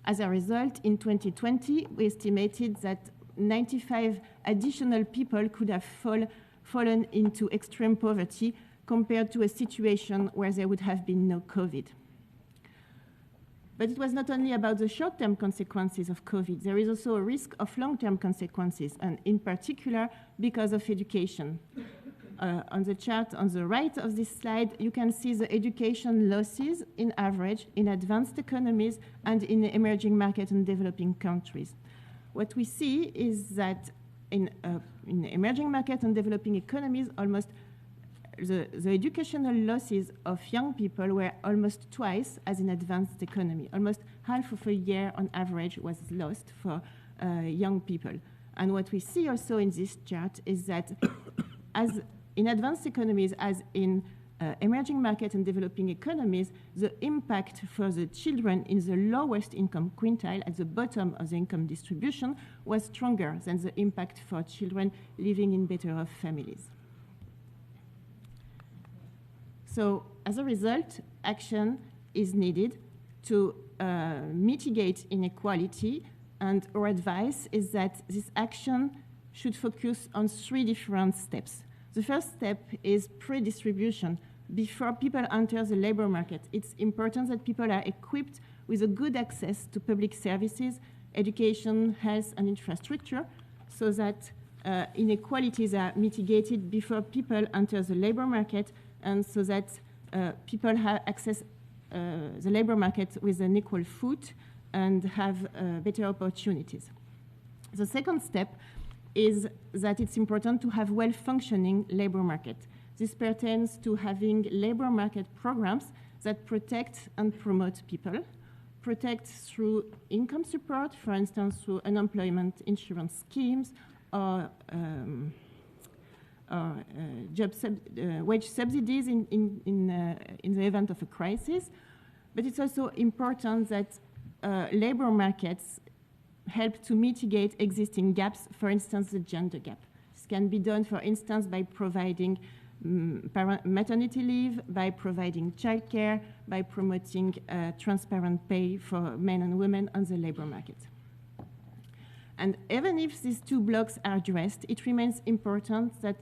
As a result, in 2020, we estimated that 95 additional people could have fallen into extreme poverty compared to a situation where there would have been no COVID. But it was not only about the short-term consequences of COVID. There is also a risk of long-term consequences, and in particular, because of education. On the chart on the right of this slide, you can see the education losses in average in advanced economies and in emerging market and developing countries. What we see is that in emerging market and developing economies, almost the educational losses of young people were almost twice as in advanced economy. Almost half of a year on average was lost for young people. And what we see also in this chart is that as in advanced economies, as in emerging market and developing economies, the impact for the children in the lowest income quintile, at the bottom of the income distribution, was stronger than the impact for children living in better off families. So as a result, action is needed to mitigate inequality, and our advice is that this action should focus on 3 different steps. The first step is pre-distribution. Before people enter the labor market, it's important that people are equipped with a good access to public services, education, health, and infrastructure, so that inequalities are mitigated before people enter the labor market and so that people have access the labor market with an equal foot and have better opportunities. The second step is that it's important to have well-functioning labor market. This pertains to having labor market programs that protect and promote people, protect through income support, for instance, through unemployment insurance schemes or wage subsidies in the event of a crisis. But it's also important that labor markets help to mitigate existing gaps, for instance, the gender gap. This can be done, for instance, by providing maternity leave, by providing childcare, by promoting transparent pay for men and women on the labor market. And even if these two blocks are addressed, it remains important that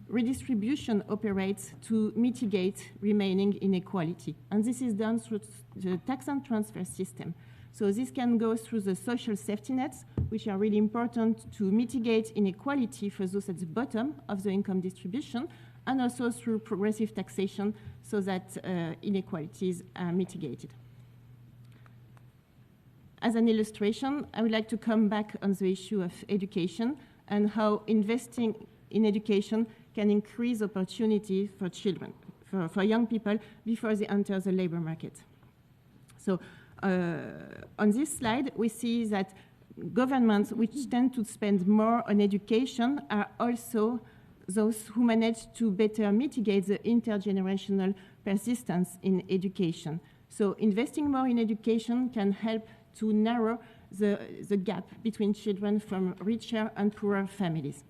redistribution operates to mitigate remaining inequality. And this is done through the tax and transfer system. So this can go through the social safety nets, which are really important to mitigate inequality for those at the bottom of the income distribution, and also through progressive taxation so that inequalities are mitigated. As an illustration, I would like to come back on the issue of education and how investing in education can increase opportunity for children, for young people before they enter the labor market. So on this slide, we see that governments which tend to spend more on education are also those who manage to better mitigate the intergenerational persistence in education. So investing more in education can help to narrow the gap between children from richer and poorer families.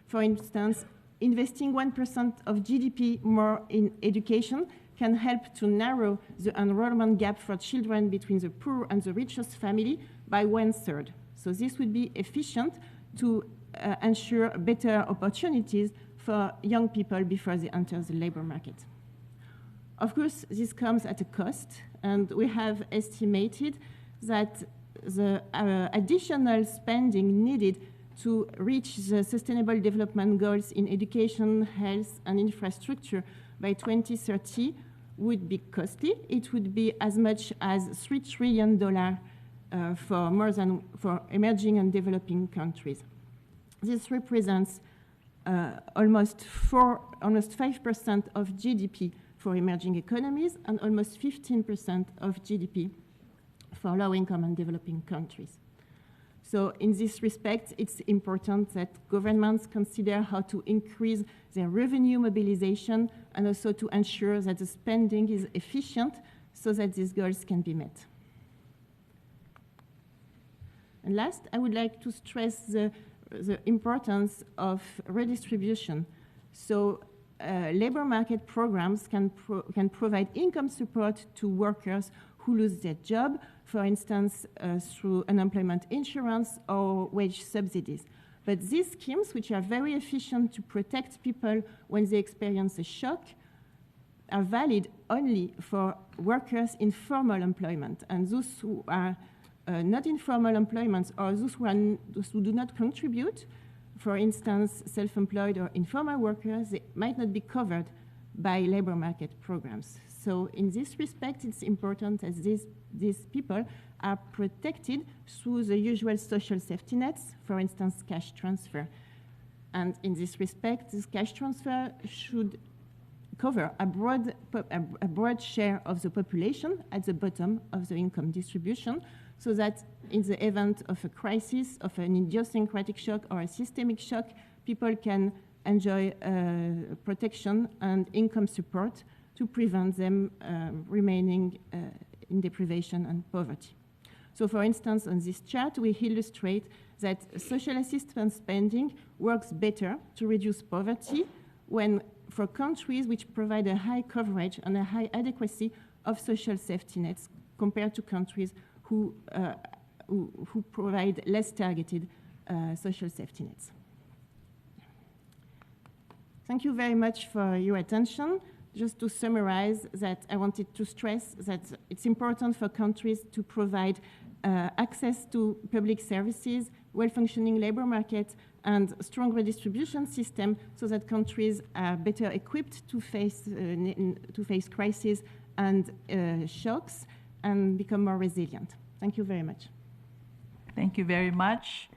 For instance, investing 1% of GDP more in education can help to narrow the enrollment gap for children between the poor and the richest family by 1/3. So this would be efficient to ensure better opportunities for young people before they enter the labor market. Of course, this comes at a cost, and we have estimated that the additional spending needed to reach the Sustainable Development Goals in education, health, and infrastructure by 2030 would be costly. It would be as much as $3 trillion for emerging and developing countries. This represents almost 5% of GDP for emerging economies and almost 15% of GDP for low-income and developing countries. So in this respect, it's important that governments consider how to increase their revenue mobilization and also to ensure that the spending is efficient so that these goals can be met. And last, I would like to stress the importance of redistribution. So labor market programs can provide income support to workers who lose their job, for instance, through unemployment insurance or wage subsidies. But these schemes, which are very efficient to protect people when they experience a shock, are valid only for workers in formal employment. And those who are not in formal employment or those who do not contribute, for instance, self-employed or informal workers, they might not be covered by labor market programs. So in this respect, it's important that these people are protected through the usual social safety nets, for instance, cash transfer. And in this respect, this cash transfer should cover a broad share of the population at the bottom of the income distribution, so that in the event of a crisis, of an idiosyncratic shock or a systemic shock, people can enjoy protection and income support to prevent them remaining in deprivation and poverty. So for instance, on this chart, we illustrate that social assistance spending works better to reduce poverty when for countries which provide a high coverage and a high adequacy of social safety nets compared to countries who provide less targeted social safety nets. Thank you very much for your attention. Just to summarize that, I wanted to stress that it's important for countries to provide access to public services well-functioning labor market, and a strong redistribution system so that countries are better equipped to face crises and shocks and become more resilient. Thank you very much. Thank you very much,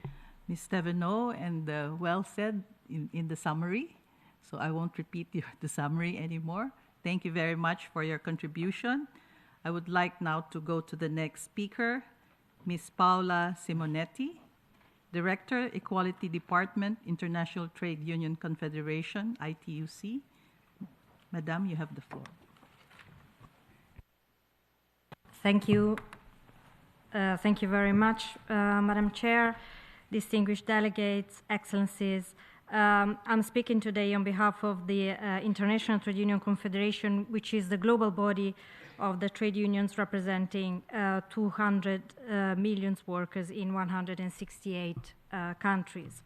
Ms. Stevenot, and well said in the summary. So I won't repeat the summary anymore. Thank you very much for your contribution. I would like now to go to the next speaker, Ms. Paola Simonetti, Director, Equality Department, International Trade Union Confederation, ITUC. Madam, you have the floor. Thank you. Thank you very much, Madam Chair, distinguished delegates, excellencies. I'm speaking today on behalf of the International Trade Union Confederation, which is the global body of the trade unions representing 200 million workers in 168 countries.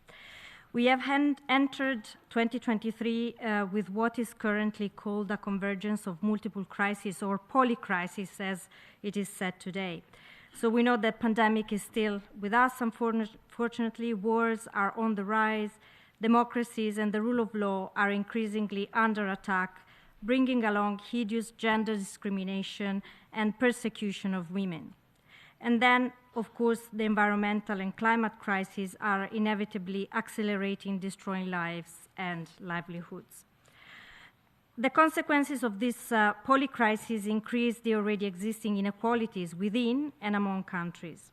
We have entered 2023 with what is currently called a convergence of multiple crises, or polycrisis as it is said today. So we know that pandemic is still with us, unfortunately. Wars are on the rise, democracies and the rule of law are increasingly under attack, bringing along hideous gender discrimination and persecution of women. And then, of course, the environmental and climate crises are inevitably accelerating, destroying lives and livelihoods. The consequences of this polycrisis increase the already existing inequalities within and among countries.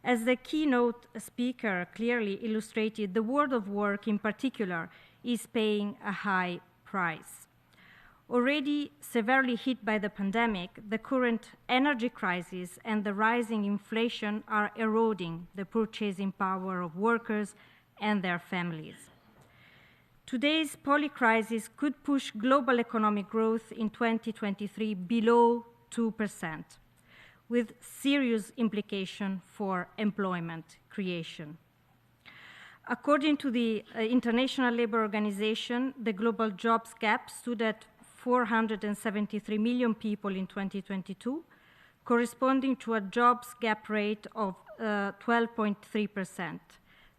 As the keynote speaker clearly illustrated, the world of work in particular is paying a high price. Already severely hit by the pandemic, the current energy crisis and the rising inflation are eroding the purchasing power of workers and their families. Today's polycrisis could push global economic growth in 2023 below 2%, with serious implication for employment creation. According to the International Labour Organization, the global jobs gap stood at 473 million people in 2022, corresponding to a jobs gap rate of 12.3%.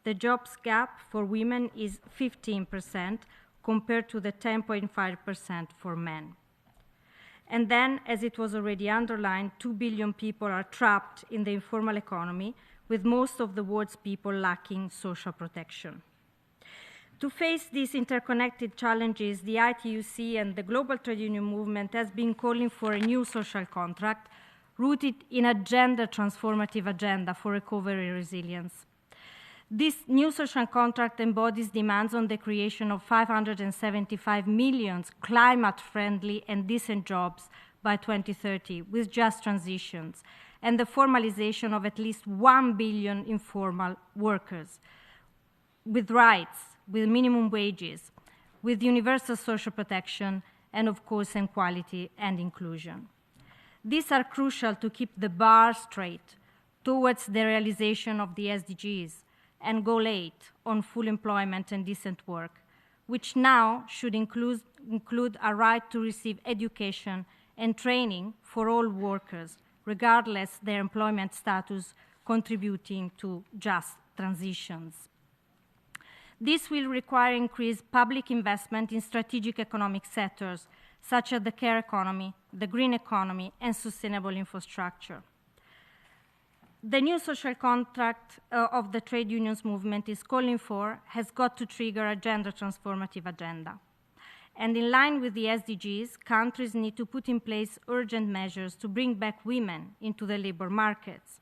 The jobs gap for women is 15% compared to the 10.5% for men. And then, as it was already underlined, 2 billion people are trapped in the informal economy, with most of the world's people lacking social protection. To face these interconnected challenges, the ITUC and the global trade union movement has been calling for a new social contract rooted in a gender transformative agenda for recovery and resilience. This new social contract embodies demands on the creation of 575 million climate-friendly and decent jobs by 2030 with just transitions, and the formalization of at least 1 billion informal workers with rights, with minimum wages, with universal social protection, and of course, equality and inclusion. These are crucial to keep the bar straight towards the realization of the SDGs and Goal 8 on full employment and decent work, which now should include a right to receive education and training for all workers, regardless their employment status, contributing to just transitions. This will require increased public investment in strategic economic sectors, such as the care economy, the green economy, and sustainable infrastructure. The new social contract of the trade unions movement is calling for has got to trigger a gender transformative agenda. And in line with the SDGs, countries need to put in place urgent measures to bring back women into the labor markets.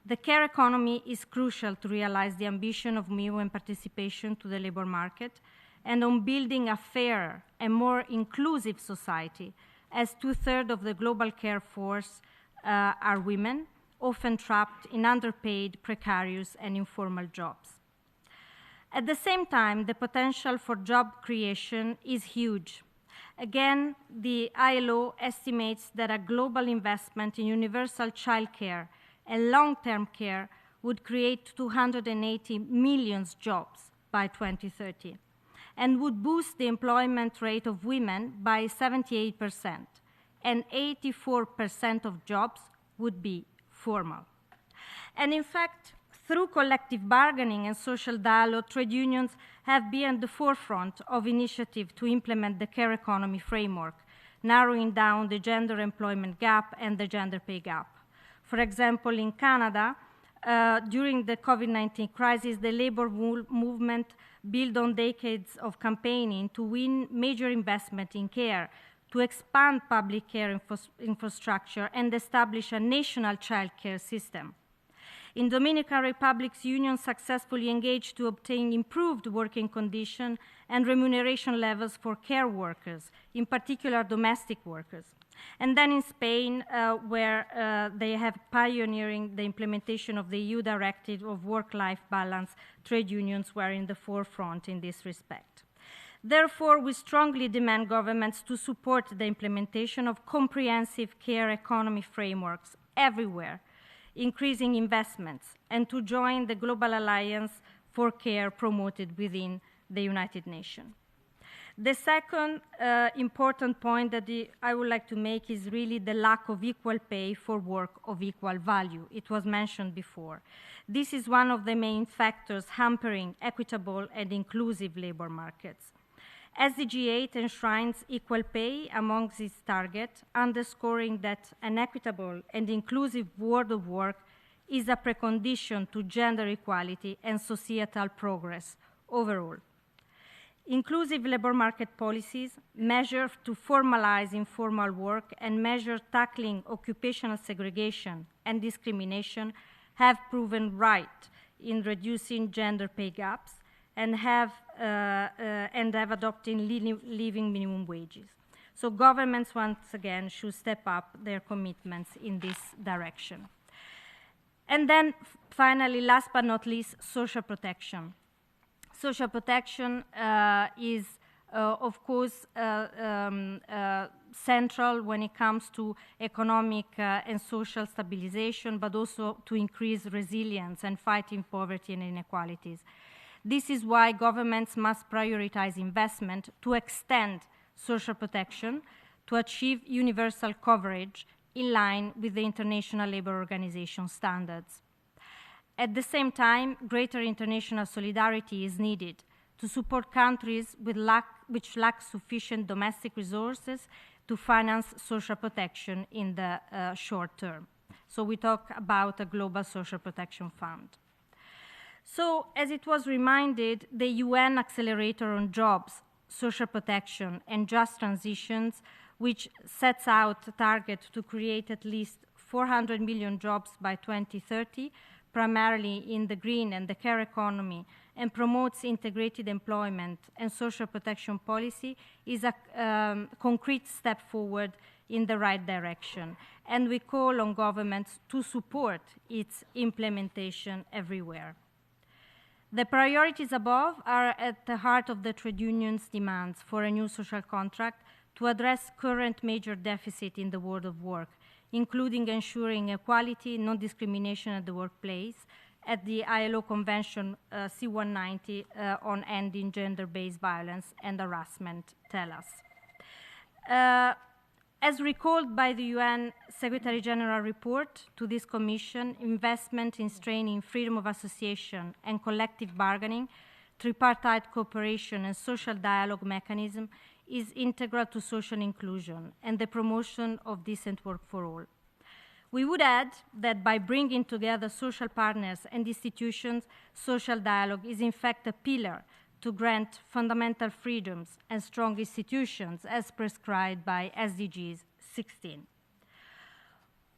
The care economy is crucial to realize the ambition of women participation to the labor market and on building a fairer and more inclusive society, as 2/3 of the global care force are women, often trapped in underpaid, precarious, and informal jobs. At the same time, the potential for job creation is huge. Again, the ILO estimates that a global investment in universal childcare and long-term care would create 280 million jobs by 2030 and would boost the employment rate of women by 78%, and 84% of jobs would be formal. And in fact, Through collective bargaining and social dialogue, trade unions have been at the forefront of initiatives to implement the care economy framework, narrowing down the gender employment gap and the gender pay gap. For example, in Canada, during the COVID-19 crisis, the labor movement built on decades of campaigning to win major investment in care, to expand public care infrastructure, and establish a national child care system. In Dominican Republic, unions successfully engaged to obtain improved working conditions and remuneration levels for care workers, in particular domestic workers. And then in Spain, where they have pioneering the implementation of the EU directive of work-life balance, trade unions were in the forefront in this respect. Therefore, we strongly demand governments to support the implementation of comprehensive care economy frameworks everywhere, increasing investments, and to join the Global Alliance for Care promoted within the United Nations. The second important point that I would like to make is really the lack of equal pay for work of equal value. It was mentioned before. This is one of the main factors hampering equitable and inclusive labor markets. SDG 8 enshrines equal pay amongst its targets, underscoring that an equitable and inclusive world of work is a precondition to gender equality and societal progress overall. Inclusive labor market policies, measures to formalize informal work, and measures tackling occupational segregation and discrimination have proven right in reducing gender pay gaps and have adopted living minimum wages. So governments, once again, should step up their commitments in this direction. And then finally, last but not least, social protection. Social protection is, of course, central when it comes to economic and social stabilization, but also to increase resilience and fighting poverty and inequalities. This is why governments must prioritize investment to extend social protection to achieve universal coverage in line with the International Labour Organization standards. At the same time, greater international solidarity is needed to support countries which lack sufficient domestic resources to finance social protection in the short term. So we talk about a global social protection fund. So, as it was reminded, the UN Accelerator on Jobs, Social Protection and Just Transitions, which sets out a target to create at least 400 million jobs by 2030, primarily in the green and the care economy, and promotes integrated employment and social protection policy, is a concrete step forward in the right direction. And we call on governments to support its implementation everywhere. The priorities above are at the heart of the trade unions' demands for a new social contract to address current major deficit in the world of work, including ensuring equality, non-discrimination at the workplace, at the ILO Convention C190 on ending gender-based violence and harassment tell us. As recalled by the UN Secretary General report to this Commission, investment in strengthening freedom of association and collective bargaining, tripartite cooperation and social dialogue mechanism is integral to social inclusion and the promotion of decent work for all. We would add that by bringing together social partners and institutions, social dialogue is in fact a pillar to grant fundamental freedoms and strong institutions as prescribed by SDGs 16.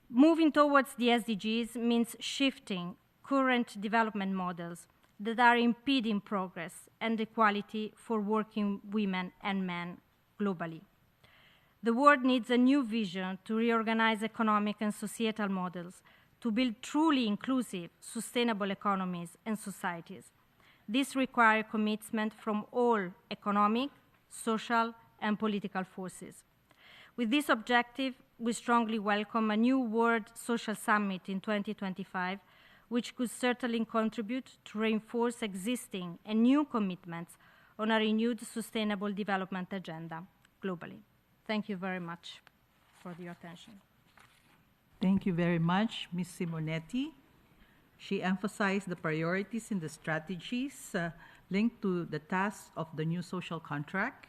Moving towards the SDGs means shifting current development models that are impeding progress and equality for working women and men globally. The world needs a new vision to reorganize economic and societal models to build truly inclusive, sustainable economies and societies. This requires commitment from all economic, social, and political forces. With this objective, we strongly welcome a new World Social Summit in 2025, which could certainly contribute to reinforce existing and new commitments on a renewed sustainable development agenda globally. Thank you very much for your attention. Thank you very much, Ms. Simonetti. She emphasized the priorities in the strategies linked to the tasks of the new social contract,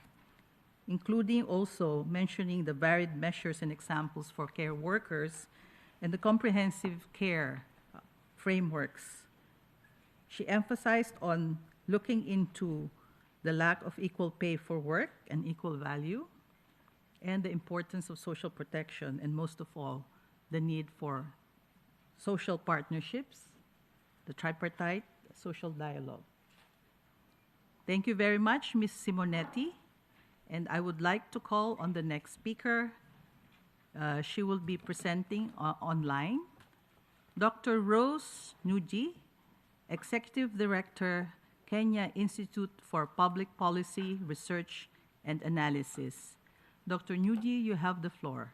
including also mentioning the varied measures and examples for care workers and the comprehensive care frameworks. She emphasized on looking into the lack of equal pay for work and equal value, and the importance of social protection, and most of all, the need for social partnerships, the tripartite social dialogue. Thank you very much, Ms. Simonetti. And I would like to call on the next speaker. She will be presenting online. Dr. Rose Nuji, Executive Director, Kenya Institute for Public Policy, Research and Analysis. Dr. Nuji, you have the floor.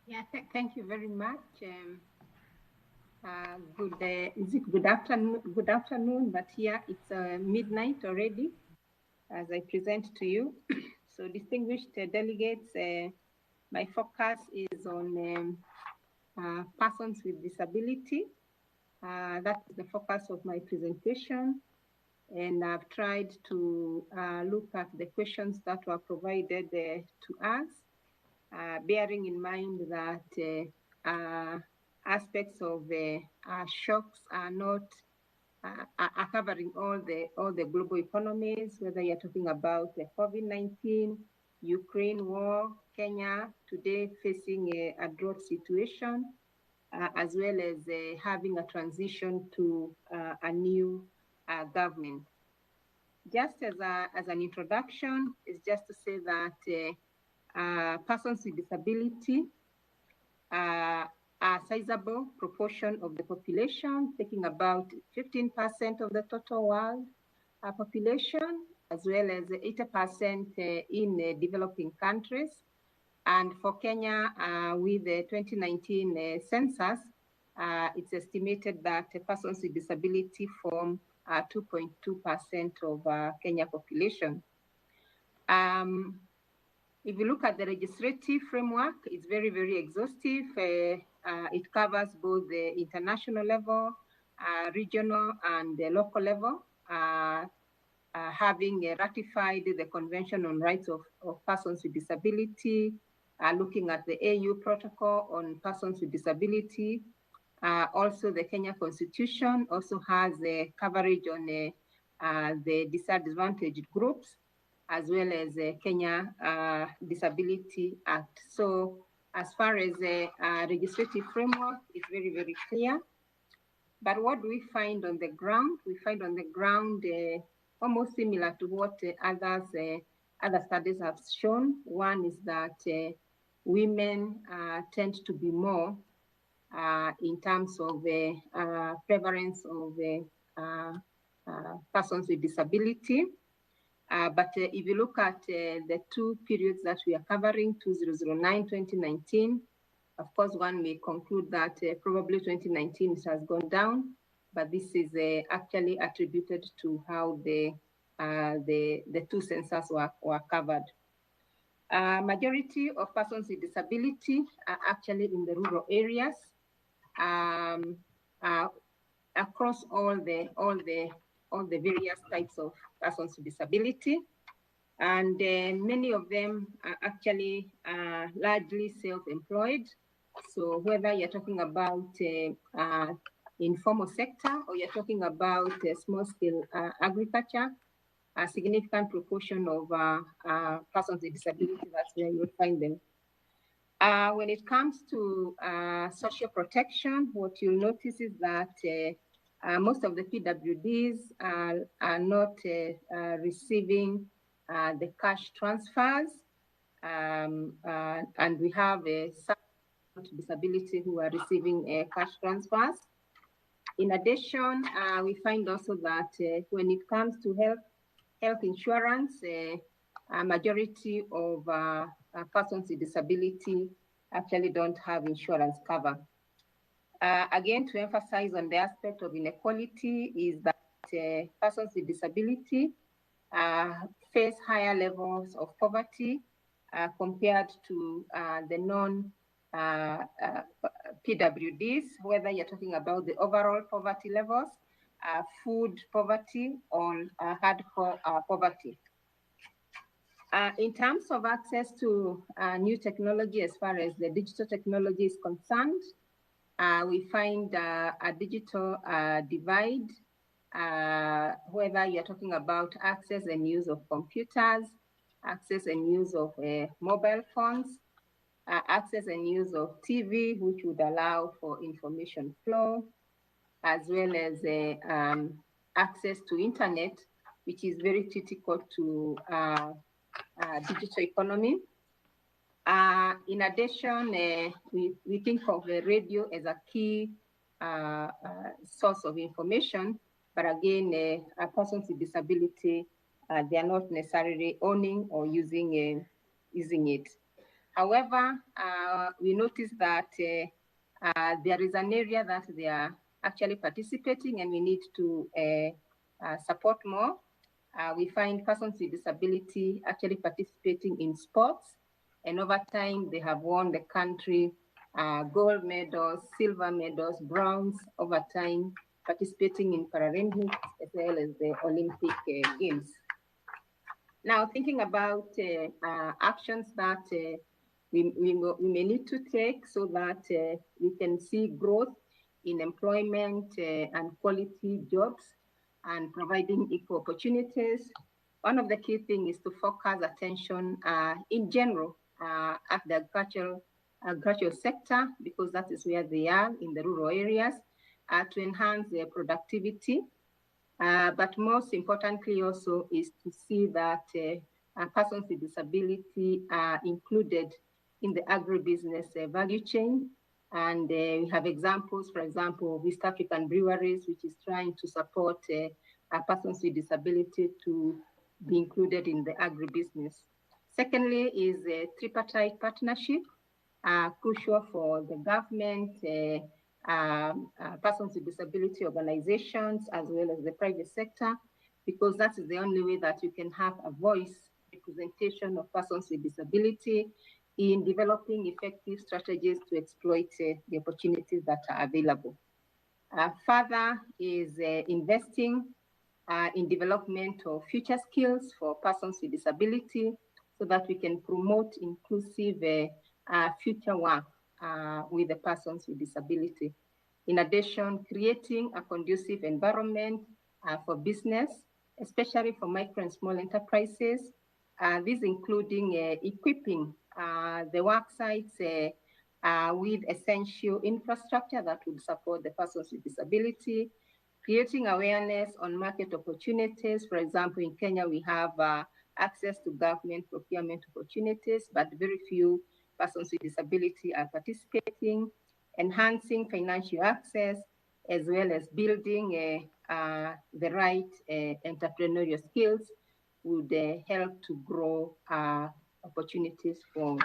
Yeah, thank you very much. Is it good afternoon? Good afternoon, but here it's midnight already as I present to you. So distinguished delegates, my focus is on persons with disability. That's the focus of my presentation. And I've tried to look at the questions that were provided to us, bearing in mind that aspects of shocks are not are covering all the global economies, whether you're talking about the COVID-19, Ukraine war, Kenya today facing a drought situation, as well as having a transition to a new government. Just as an introduction, is just to say that persons with disability are a sizable proportion of the population, taking about 15% of the total world population, as well as 80% in developing countries. And for Kenya, with the 2019 census, it's estimated that persons with disability form 2.2% of Kenya population. If you look at the legislative framework, it's very, very exhaustive. It covers both the international level, regional, and the local level, having ratified the Convention on Rights of Persons with Disability, looking at the AU Protocol on Persons with Disability. Also, the Kenya Constitution also has coverage on the disadvantaged groups, as well as the Kenya Disability Act. So as far as the legislative framework, it's very, very clear. But what do we find on the ground? We find on the ground almost similar to what other studies have shown. One is that women tend to be more in terms of the prevalence of persons with disability. But if you look at the two periods that we are covering, 2009, 2019, of course, one may conclude that probably 2019 it has gone down, but this is actually attributed to how the two census were covered. Majority of persons with disability are actually in the rural areas, across all the various types of persons with disability, and many of them are actually largely self-employed. So whether you're talking about informal sector or you're talking about small-scale agriculture, a significant proportion of persons with disability, that's where you'll find them. When it comes to social protection, what you'll notice is that most of the PWDs are not receiving the cash transfers, and we have some disability who are receiving cash transfers. In addition, we find also that when it comes to health insurance, a majority of persons with disability actually don't have insurance cover. Again, to emphasize on the aspect of inequality is that persons with disability face higher levels of poverty compared to the PWDs, whether you're talking about the overall poverty levels, food poverty, or hardcore poverty. In terms of access to new technology, as far as the digital technology is concerned, we find a digital divide, whether you're talking about access and use of computers, access and use of mobile phones, access and use of TV, which would allow for information flow, as well as access to internet, which is very critical to digital economy. In addition, we think of the radio as a key source of information, but again, persons with disability, they are not necessarily owning or using it. However, we notice that there is an area that they are actually participating, and we need to support more. We find persons with disability actually participating in sports, and over time they have won the country gold medals, silver medals, bronze over time, participating in Paralympics as well as the Olympic Games. Now, thinking about actions that we may need to take so that we can see growth in employment and quality jobs and providing equal opportunities. One of the key things is to focus attention in general at the agricultural sector, because that is where they are in the rural areas, to enhance their productivity. But most importantly also is to see that persons with disability are included in the agribusiness value chain. And we have examples, for example, of East African breweries, which is trying to support persons with disability to be included in the agribusiness. Secondly is a tripartite partnership, crucial for the government, persons with disability organizations, as well as the private sector, because that is the only way that you can have a voice representation of persons with disability in developing effective strategies to exploit the opportunities that are available. Further is investing in development of future skills for persons with disability so that we can promote inclusive future work with the persons with disability. In addition, creating a conducive environment for business, especially for micro and small enterprises, this including equipping the work sites with essential infrastructure that would support the persons with disability, creating awareness on market opportunities. For example, in Kenya, we have access to government procurement opportunities, but very few persons with disability are participating, enhancing financial access, as well as building the right entrepreneurial skills would help to grow opportunities for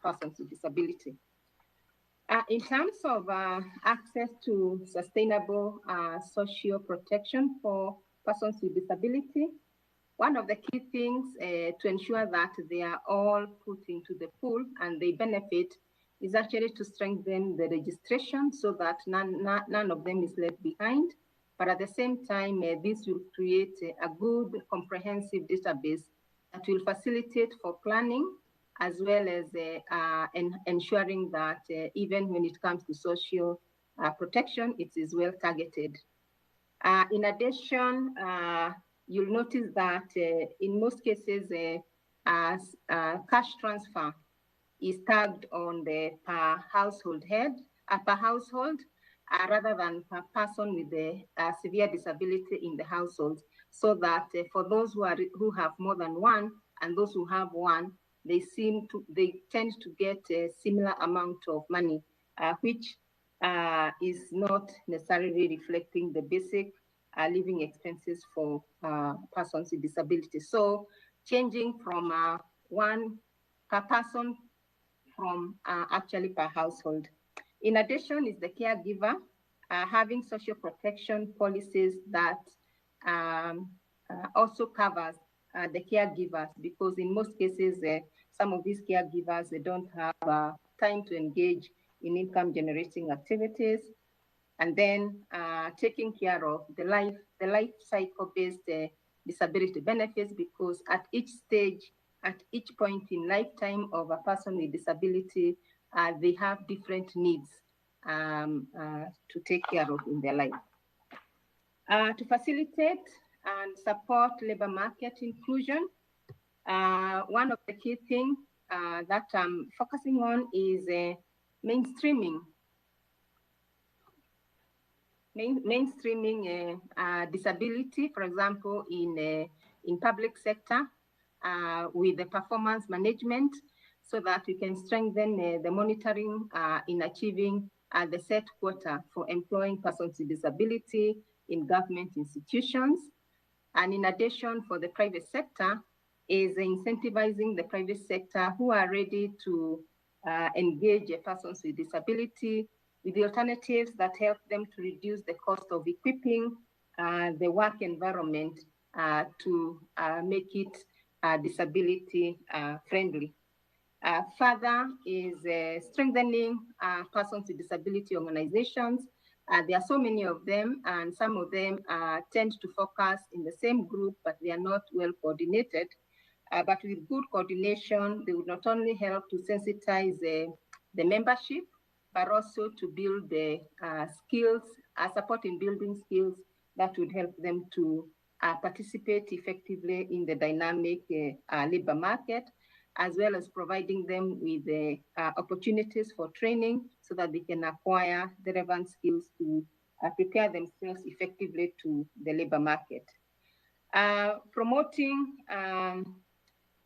persons with disability. In terms of access to sustainable social protection for persons with disability, one of the key things to ensure that they are all put into the pool and they benefit is actually to strengthen the registration so that none of them is left behind. But at the same time, this will create a good comprehensive database that will facilitate for planning, as well as ensuring that even when it comes to social protection, it is well targeted. In addition, you'll notice that in most cases, cash transfer is tagged on the per household head, per household, rather than per person with a severe disability in the household, so that for those who have more than one and those who have one, they tend to get a similar amount of money, which is not necessarily reflecting the basic living expenses for persons with disabilities. So changing from one per person from actually per household. In addition is the caregiver, having social protection policies that also covers the caregivers, because in most cases, some of these caregivers, they don't have time to engage in income-generating activities, and then taking care of the life cycle-based disability benefits, because at each stage, at each point in lifetime of a person with disability, they have different needs to take care of in their life. To facilitate and support labor market inclusion, one of the key things that I'm focusing on is mainstreaming disability, for example, in public sector with the performance management, so that we can strengthen the monitoring in achieving the set quota for employing persons with disability in government institutions. And in addition, for the private sector, is incentivizing the private sector who are ready to engage persons with disability with the alternatives that help them to reduce the cost of equipping the work environment to make it disability friendly. Further is strengthening persons with disability organizations. There are so many of them, and some of them tend to focus in the same group, but they are not well coordinated. But with good coordination, they would not only help to sensitize the membership, but also to build the skills, support in building skills that would help them to participate effectively in the dynamic labor market, as well as providing them with opportunities for training so that they can acquire the relevant skills to prepare themselves effectively to the labor market. Promoting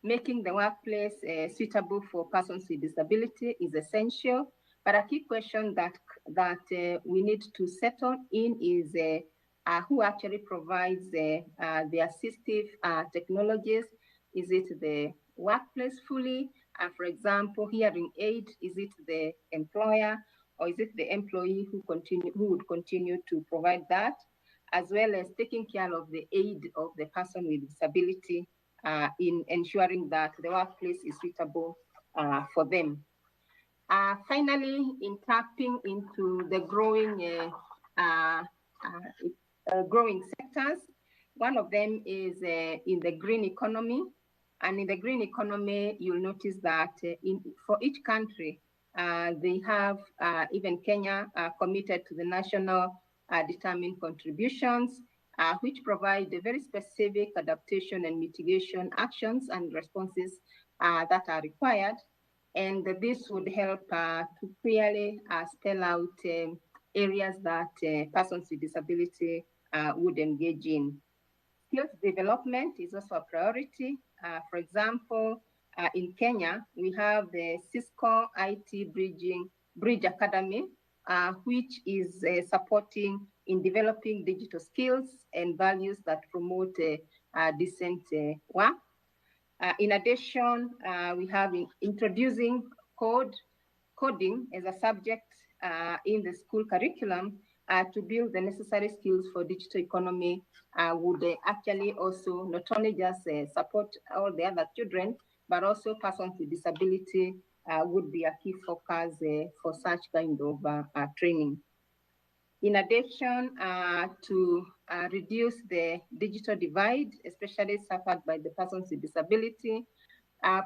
making the workplace suitable for persons with disability is essential, but a key question that we need to settle in is who actually provides the assistive technologies. Is it the workplace fully? For example, hearing aid, is it the employer, or is it the employee who would continue to provide that, as well as taking care of the aid of the person with disability in ensuring that the workplace is suitable for them. Finally, in tapping into the growing sectors, one of them is in the green economy. And in the green economy, you'll notice that for each country, they have, even Kenya, committed to the national determined contributions, which provide a very specific adaptation and mitigation actions and responses that are required. And this would help to clearly spell out areas that persons with disability would engage in. Skills development is also a priority. For example, in Kenya, we have the Cisco IT Bridge Academy, which is supporting in developing digital skills and values that promote decent work. In addition, we have introducing coding as a subject in the school curriculum to build the necessary skills for digital economy would actually also not only just support all the other children, but also persons with disability would be a key focus for such kind of training. In addition to reduce the digital divide, especially suffered by the persons with disability,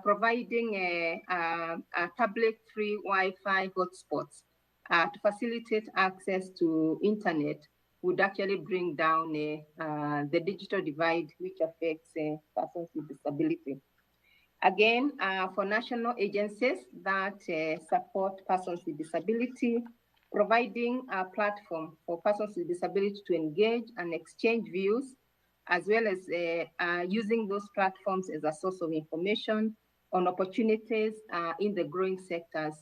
providing a public free Wi-Fi hotspots to facilitate access to internet would actually bring down the digital divide, which affects persons with disability. Again, for national agencies that support persons with disability, providing a platform for persons with disability to engage and exchange views, as well as using those platforms as a source of information on opportunities in the growing sectors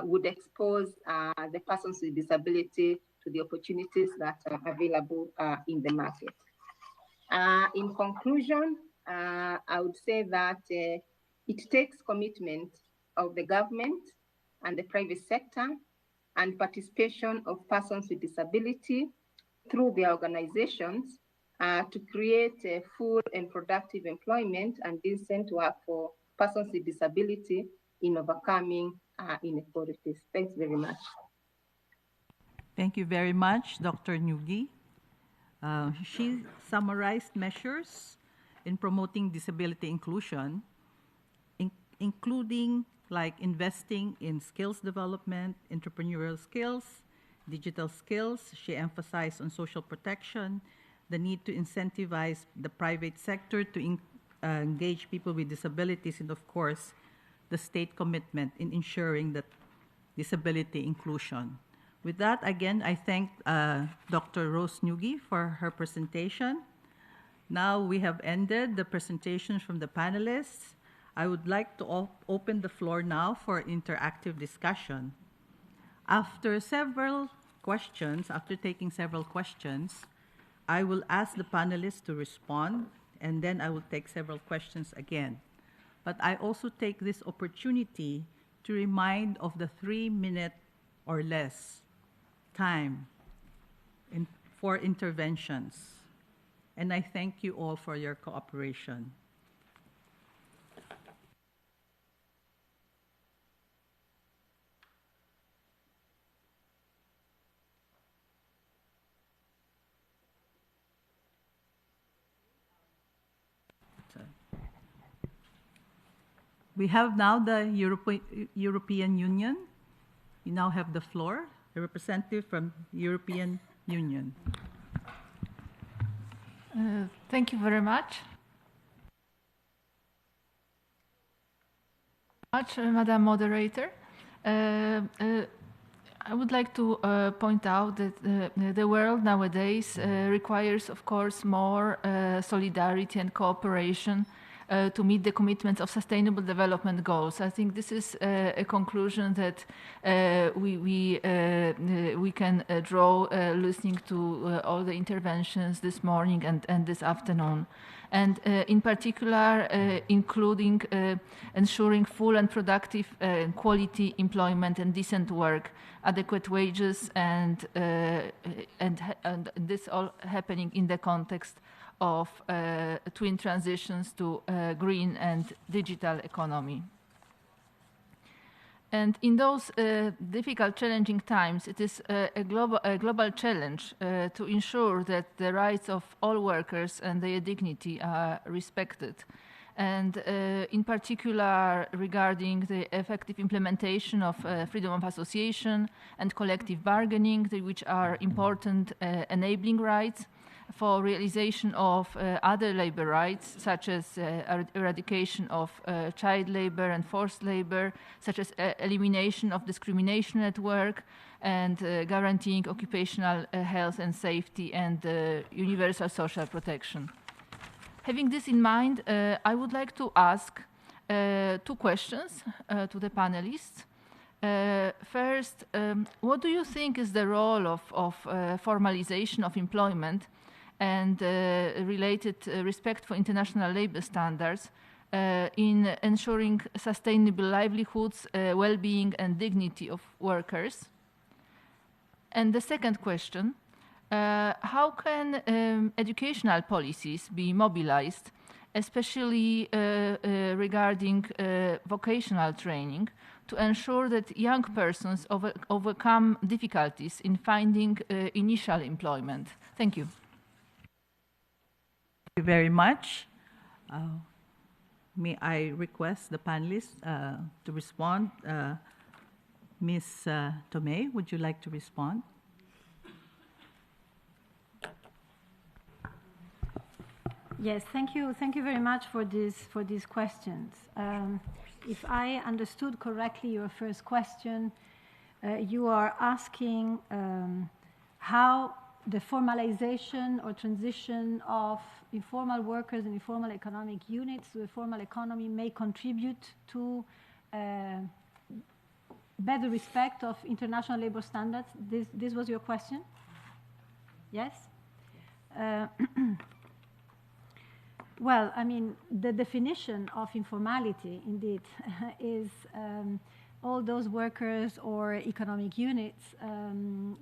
would expose the persons with disability to the opportunities that are available in the market. In conclusion, I would say that it takes commitment of the government and the private sector and participation of persons with disability through their organizations to create a full and productive employment and decent work for persons with disability in overcoming inequalities. Thanks very much. Thank you very much, Dr. Ngugi. She summarized measures in promoting disability inclusion, including like investing in skills development, entrepreneurial skills, digital skills. She emphasized on social protection, the need to incentivize the private sector to engage people with disabilities, and of course, the state commitment in ensuring that disability inclusion. With that, again, I thank Dr. Rose Ngugi for her presentation. Now we have ended the presentations from the panelists. I would like to open the floor now for interactive discussion. After taking several questions, I will ask the panelists to respond, and then I will take several questions again. But I also take this opportunity to remind of the 3-minute or less time for interventions. And I thank you all for your cooperation. We have now the European Union. You now have the floor. A representative from European Union. Thank you very much. Madam Moderator. I would like to point out that the world nowadays requires, of course, more solidarity and cooperation to meet the commitments of Sustainable Development Goals. I think this is a conclusion that we can draw listening to all the interventions this morning and this afternoon. And in particular, including ensuring full and productive quality employment and decent work, adequate wages, and this all happening in the context of twin transitions to green and digital economy. And in those difficult, challenging times, it is a global challenge to ensure that the rights of all workers and their dignity are respected. And in particular, regarding the effective implementation of freedom of association and collective bargaining, which are important enabling rights for realization of other labor rights, such as eradication of child labor and forced labor, such as elimination of discrimination at work, and guaranteeing occupational health and safety and universal social protection. Having this in mind, I would like to ask 2 questions to the panelists. First, what do you think is the role of formalization of employment and related respect for international labor standards in ensuring sustainable livelihoods, well-being and dignity of workers? And the second question, how can educational policies be mobilized, especially regarding vocational training, to ensure that young persons overcome difficulties in finding initial employment? Thank you. Thank you very much. May I request the panelists to respond? Ms. Tomei, would you like to respond? Yes, thank you. Thank you very much for these questions. If I understood correctly your first question, you are asking how the formalization or transition of informal workers and informal economic units to the formal economy may contribute to better respect of international labor standards. This was your question? Yes? Well, I mean, the definition of informality, indeed, is all those workers or economic units,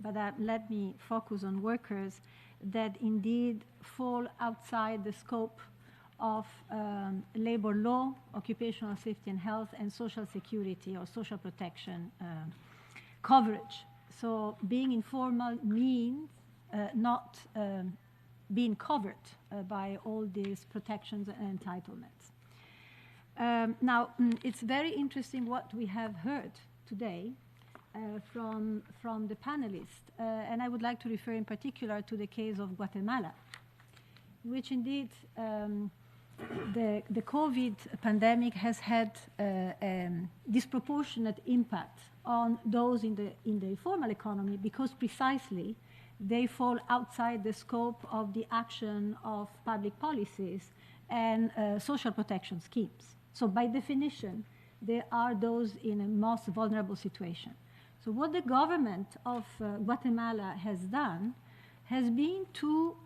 but let me focus on workers that indeed fall outside the scope of labor law, occupational safety and health, and social security or social protection coverage. So being informal means not being covered by all these protections and entitlements. Now, it's very interesting what we have heard today from the panelists, and I would like to refer in particular to the case of Guatemala, which indeed the COVID pandemic has had disproportionate impact on those in the informal economy because precisely they fall outside the scope of the action of public policies and social protection schemes. So by definition, they are those in a most vulnerable situation. So what the government of Guatemala has done has been to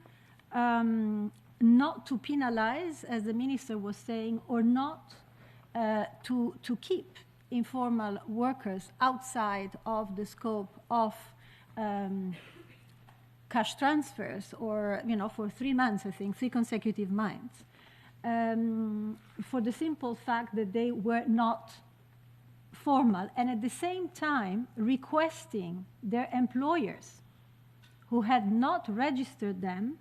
not to penalize, as the minister was saying, or not to keep informal workers outside of the scope of cash transfers, or for 3 months, I think, 3 consecutive months, for the simple fact that they were not formal, and at the same time requesting their employers who had not registered them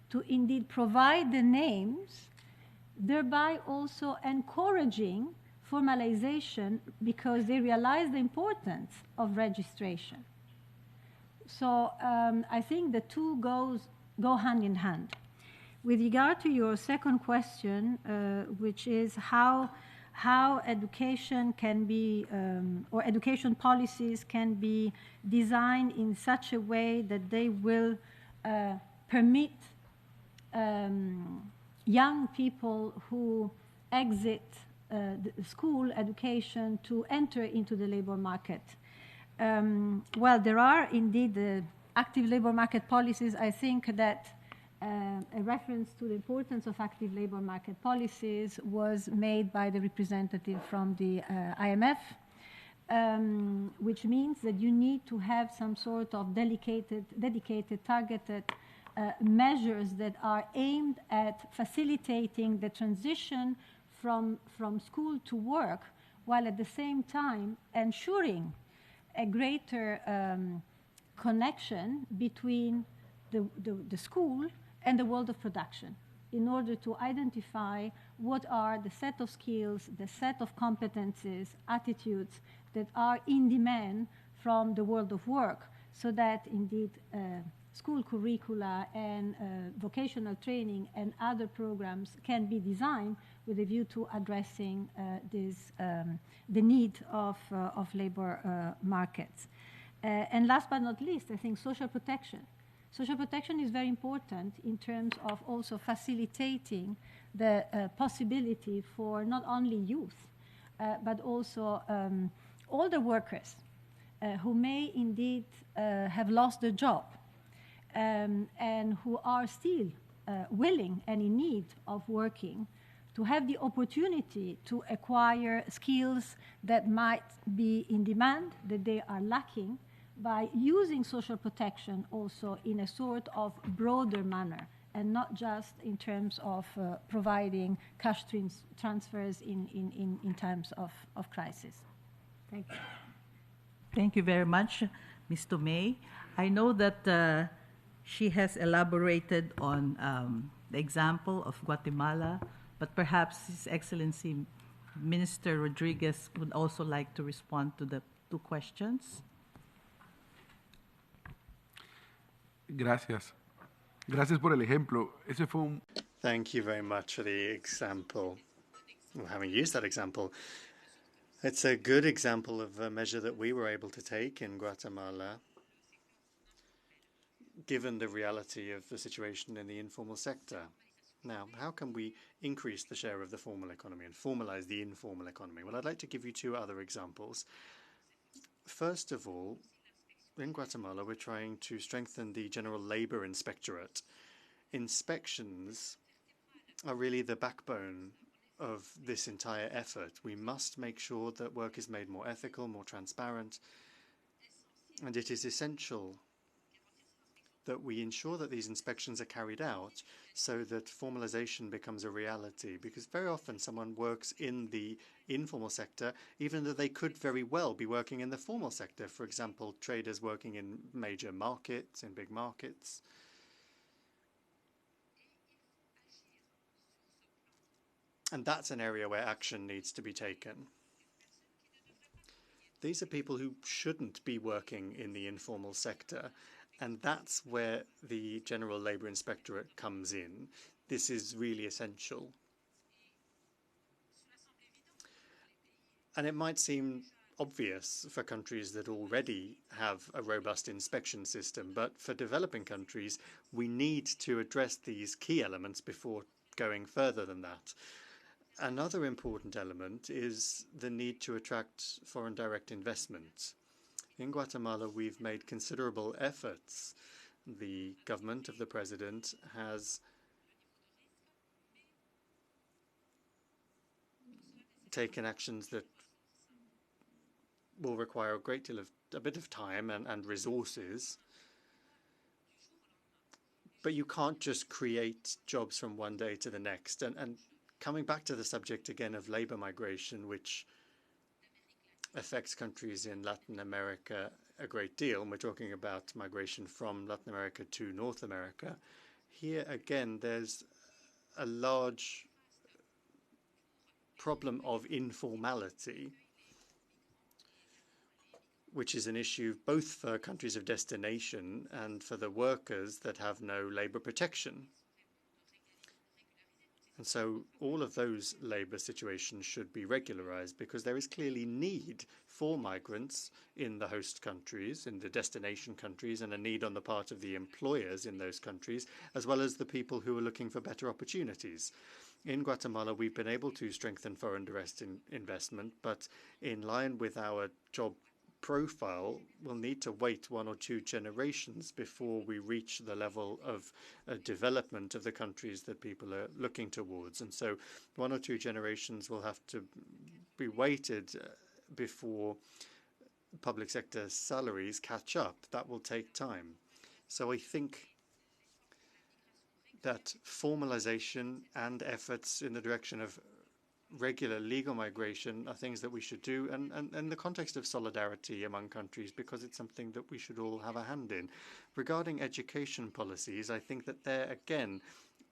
to indeed provide the names, thereby also encouraging formalization because they realize the importance of registration. So I think the two go hand in hand. With regard to your second question, which is how education can be, or education policies can be designed in such a way that they will permit young people who exit the school education to enter into the labor market. Well, there are indeed the active labor market policies. I think that a reference to the importance of active labor market policies was made by the representative from the IMF, which means that you need to have some sort of dedicated, targeted measures that are aimed at facilitating the transition from school to work, while at the same time ensuring a greater connection between the school and the world of production, in order to identify what are the set of skills, the set of competencies, attitudes that are in demand from the world of work, so that indeed school curricula and vocational training and other programs can be designed with a view to addressing the need of labor markets. And last but not least, I think social protection. Social protection is very important in terms of also facilitating the possibility for not only youth, but also older workers who may indeed have lost their job and who are still willing and in need of working, to have the opportunity to acquire skills that might be in demand, that they are lacking, by using social protection also in a sort of broader manner, and not just in terms of providing cash transfers in times of crisis. Thank you. Thank you very much, Ms. Tomei. I know that she has elaborated on the example of Guatemala, but perhaps His Excellency Minister Rodriguez would also like to respond to the 2 questions. Gracias. Gracias por el ejemplo. Ese fue un... Thank you very much for the example. Well, having used that example, it's a good example of a measure that we were able to take in Guatemala, given the reality of the situation in the informal sector. Now, how can we increase the share of the formal economy and formalize the informal economy? Well, I'd like to give you 2 other examples. First of all, in Guatemala, we're trying to strengthen the General Labor Inspectorate. Inspections are really the backbone of this entire effort. We must make sure that work is made more ethical, more transparent, and it is essential that we ensure that these inspections are carried out so that formalization becomes a reality, because very often someone works in the informal sector even though they could very well be working in the formal sector. For example, traders working in major markets, in big markets. And that's an area where action needs to be taken. These are people who shouldn't be working in the informal sector, and that's where the General Labour Inspectorate comes in. This is really essential. And it might seem obvious for countries that already have a robust inspection system, but for developing countries, we need to address these key elements before going further than that. Another important element is the need to attract foreign direct investment. In Guatemala, we've made considerable efforts. The government of the president has taken actions that will require a bit of time and resources. But you can't just create jobs from one day to the next. And coming back to the subject again of labor migration, which affects countries in Latin America a great deal, and we're talking about migration from Latin America to North America, here again there's a large problem of informality, which is an issue both for countries of destination and for the workers that have no labor protection. And so all of those labor situations should be regularized, because there is clearly need for migrants in the host countries, in the destination countries, and a need on the part of the employers in those countries, as well as the people who are looking for better opportunities. In Guatemala, we've been able to strengthen foreign direct investment, but in line with our job profile, we'll need to wait 1 or 2 generations before we reach the level of development of the countries that people are looking towards. And so 1 or 2 generations will have to be waited before public sector salaries catch up. That will take time. So I think that formalization and efforts in the direction of regular legal migration are things that we should do, and in the context of solidarity among countries, because it's something that we should all have a hand in. Regarding education policies, I think that there, again,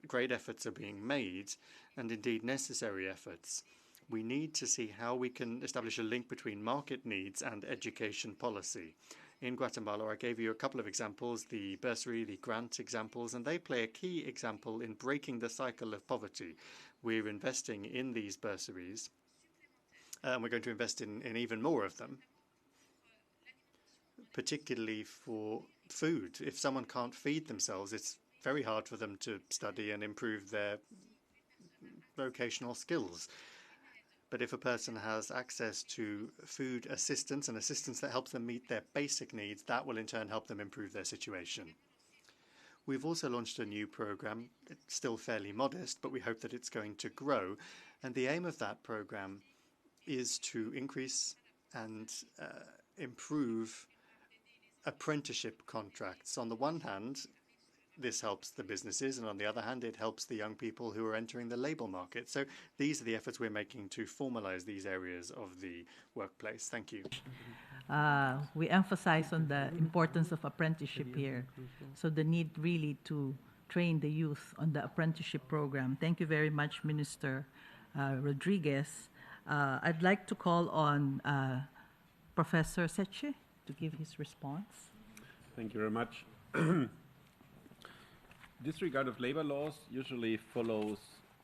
great efforts are being made, and indeed necessary efforts. We need to see how we can establish a link between market needs and education policy. In Guatemala, I gave you a couple of examples, the bursary, the grant examples, and they play a key example in breaking the cycle of poverty. We're investing in these bursaries, and we're going to invest in even more of them, particularly for food. If someone can't feed themselves, it's very hard for them to study and improve their vocational skills. But if a person has access to food assistance and assistance that helps them meet their basic needs, that will in turn help them improve their situation. We've also launched a new program. It's still fairly modest, but we hope that it's going to grow. And the aim of that program is to increase and improve apprenticeship contracts. On the one hand, this helps the businesses, and on the other hand, it helps the young people who are entering the labor market. So these are the efforts we're making to formalize these areas of the workplace. Thank you. We emphasize on the importance of apprenticeship here. So the need really to train the youth on the apprenticeship program. Thank you very much, Minister Rodriguez. I'd like to call on Professor Seche to give his response. Thank you very much. Disregard of labor laws usually follows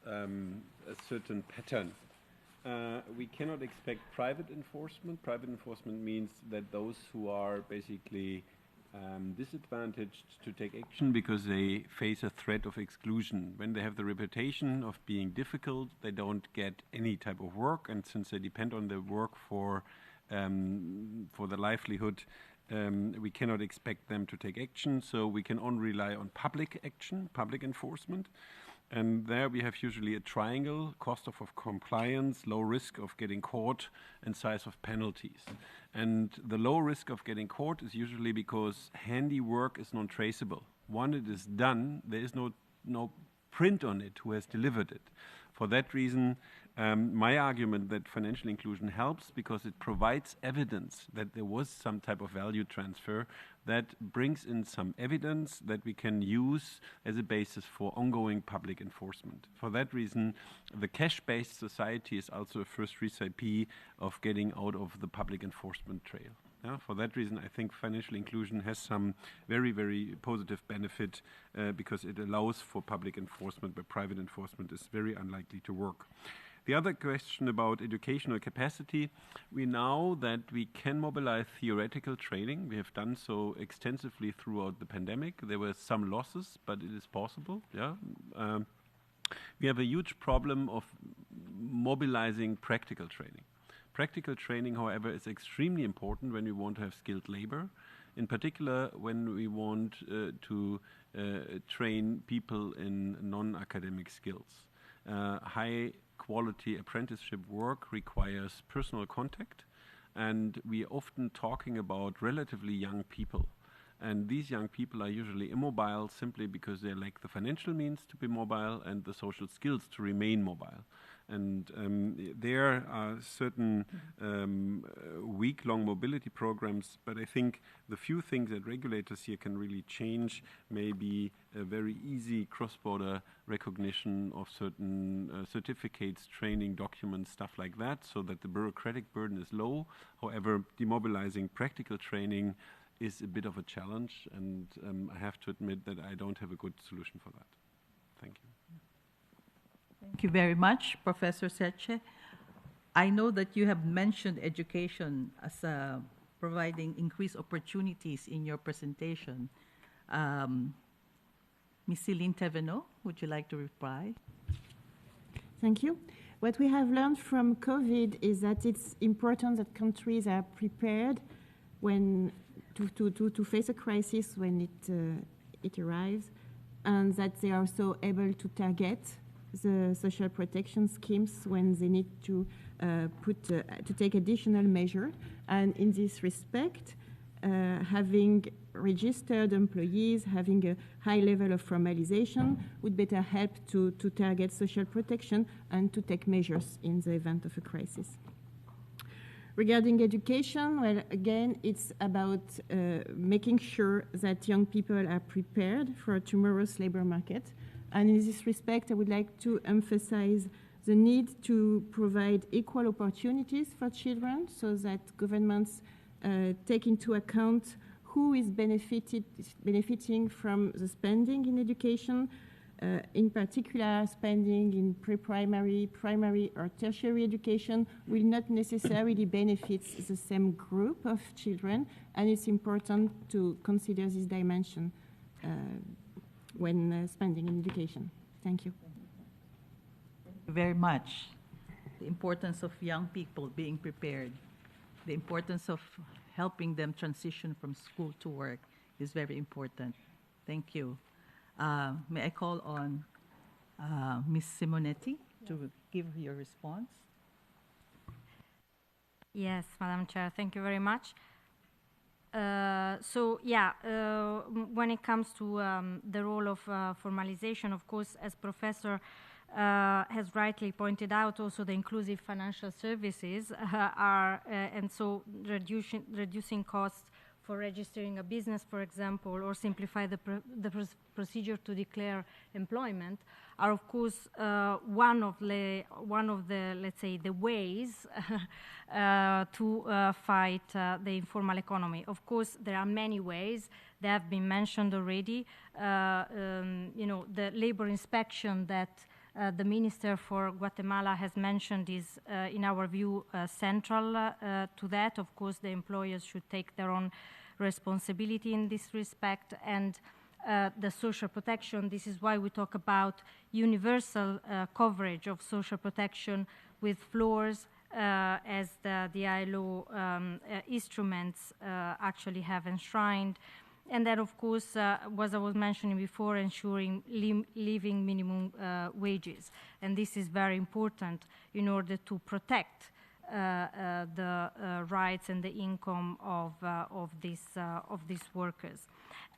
a certain pattern. We cannot expect private enforcement. Private enforcement means that those who are basically disadvantaged to take action because they face a threat of exclusion. When they have the reputation of being difficult, they don't get any type of work, and since they depend on the work for the livelihood, we cannot expect them to take action, so we can only rely on public action, public enforcement. And there we have usually a triangle: cost of compliance, low risk of getting caught, and size of penalties. And the low risk of getting caught is usually because handiwork is non-traceable. once it is done, there is no print on it who has delivered it. For that reason, my argument that financial inclusion helps because it provides evidence that there was some type of value transfer that brings in some evidence that we can use as a basis for ongoing public enforcement. For that reason, the cash-based society is also a first recipe of getting out of the public enforcement trail. Yeah, for that reason, I think financial inclusion has some very, very positive benefit because it allows for public enforcement, but private enforcement is very unlikely to work. The other question about educational capacity, we know that we can mobilize theoretical training. We have done so extensively throughout the pandemic. There were some losses, but it is possible. Yeah. We have a huge problem of mobilizing practical training. Practical training, however, is extremely important when we want to have skilled labor, in particular when we want to train people in non-academic skills. High-quality apprenticeship work requires personal contact, and we are often talking about relatively young people. And these young people are usually immobile simply because they lack the financial means to be mobile and the social skills to remain mobile. And there are certain week-long mobility programs, but I think the few things that regulators here can really change may be a very easy cross-border recognition of certain certificates, training documents, stuff like that, so that the bureaucratic burden is low. However, demobilizing practical training is a bit of a challenge, and I have to admit that I don't have a good solution for that. Thank you. Thank you very much, Professor Seche. I know that you have mentioned education as providing increased opportunities in your presentation. Ms. Celine Thévenot, would you like to reply? Thank you. What we have learned from COVID is that it's important that countries are prepared when to face a crisis when it arrives, and that they are also able to target the social protection schemes when they need to take additional measures. And in this respect, having registered employees, having a high level of formalization would better help to target social protection and to take measures in the event of a crisis. Regarding education, well, again, it's about making sure that young people are prepared for tomorrow's labor market. And in this respect, I would like to emphasize the need to provide equal opportunities for children so that governments take into account who is benefiting from the spending in education, in particular spending in pre-primary, primary or tertiary education will not necessarily benefit the same group of children, and it's important to consider this dimension when spending in education. Thank you. Thank you very much. The importance of young people being prepared, the importance of helping them transition from school to work is very important. Thank you. May I call on Ms. Simonetti to give your response? Yes, Madam Chair, thank you very much. When it comes to the role of formalization, of course, as Professor has rightly pointed out, also the inclusive financial services are, and so reducing costs for registering a business, for example, or simplify the procedure to declare employment, are of course one of the let's say the ways to fight the informal economy. Of course, there are many ways. They have been mentioned already. The labor inspection that the Minister for Guatemala has mentioned is, in our view, central to that. Of course, the employers should take their own responsibility in this respect, and the social protection. This is why we talk about universal coverage of social protection with floors, as the ILO instruments actually have enshrined. And then, of course, as I was mentioning before, ensuring living minimum wages. And this is very important in order to protect the rights and the income of these workers.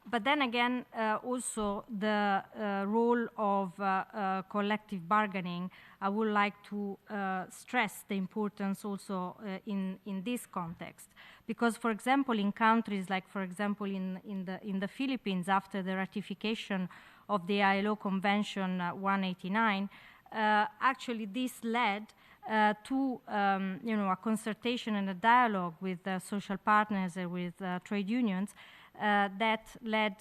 But then again, also the role of collective bargaining, I would like to stress the importance also in this context. Because, for example, in countries like, for example, in the Philippines, after the ratification of the ILO Convention 189, actually this led to a consultation and a dialogue with social partners and with trade unions that led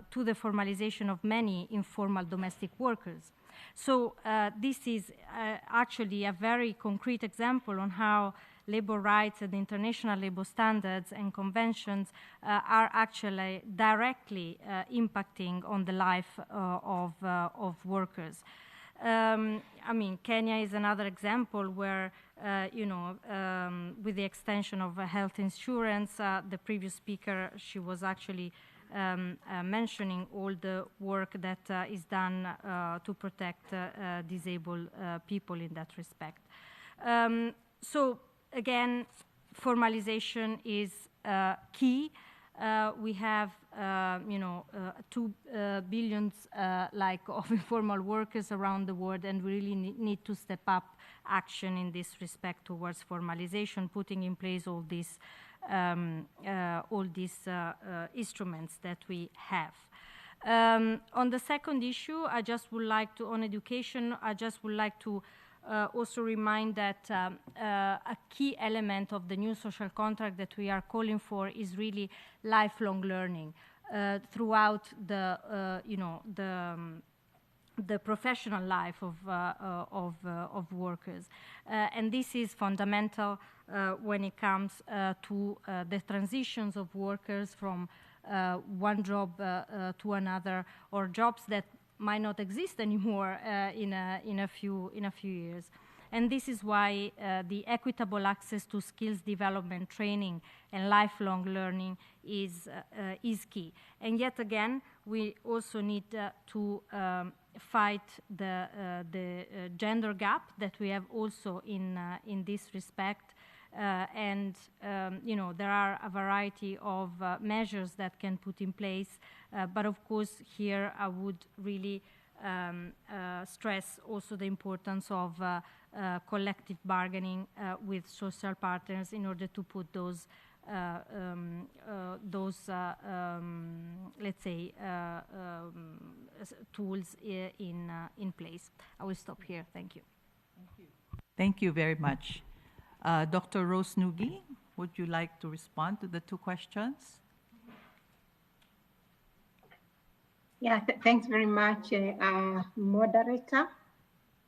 to the formalization of many informal domestic workers. So this is actually a very concrete example on how labor rights and international labor standards and conventions are actually directly impacting on the life of workers. I mean, Kenya is another example where, with the extension of health insurance, the previous speaker, she was actually mentioning all the work that is done to protect disabled people in that respect. So again, formalization is key. We have, 2 billion of informal workers around the world, and we really need to step up action in this respect towards formalization, putting in place all these instruments that we have. On the second issue, on education, I just would like to also remind that a key element of the new social contract that we are calling for is really lifelong learning throughout the professional life of workers. And this is fundamental when it comes to the transitions of workers from one job to another, or jobs that might not exist anymore in a few years. And this is why the equitable access to skills development, training, and lifelong learning is key. And yet again, we also need to fight the gender gap that we have also in this respect. There are a variety of measures that can put in place, but of course here I would really stress also the importance of collective bargaining with social partners in order to put those let's say tools in place. I will stop here. Thank you. Thank you very much. Dr. Rose Nugi, would you like to respond to the two questions? Yeah, thanks very much, moderator.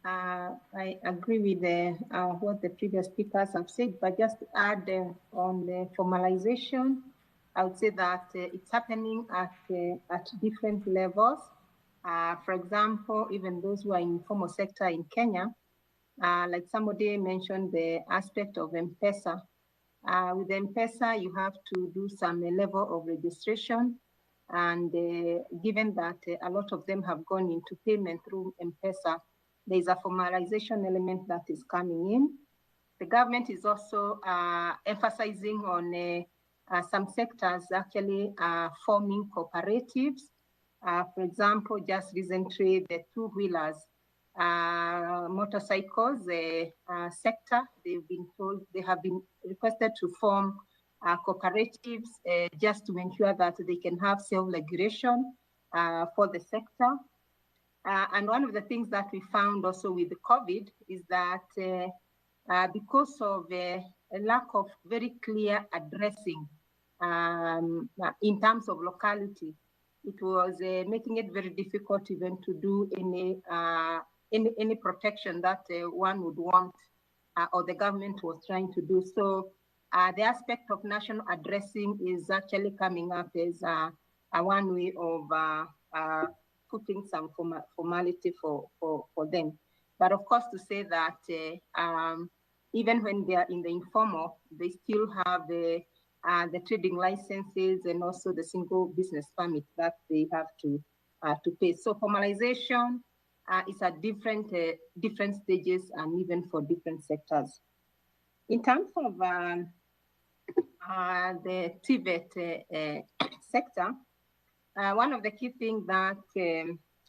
I agree with what the previous speakers have said, but just to add on the formalization, I would say that it's happening at different levels. For example, even those who are in informal sector in Kenya, like somebody mentioned the aspect of M-Pesa. With M-Pesa, you have to do some level of registration. And given that a lot of them have gone into payment through M-Pesa, there's a formalization element that is coming in. The government is also emphasizing on some sectors actually forming cooperatives. For example, just recently, the two-wheelers, motorcycles sector, they have been requested to form cooperatives just to ensure that they can have self-regulation for the sector. And one of the things that we found also with the COVID is that because of a lack of very clear addressing in terms of locality, it was making it very difficult even to do any protection that one would want or the government was trying to do. So the aspect of national addressing is actually coming up as a one way of putting some formality for them. But of course, to say that even when they are in the informal, they still have the trading licenses and also the single business permit that they have to pay. So formalization is at different stages and even for different sectors. In terms of the TVET sector, one of the key things that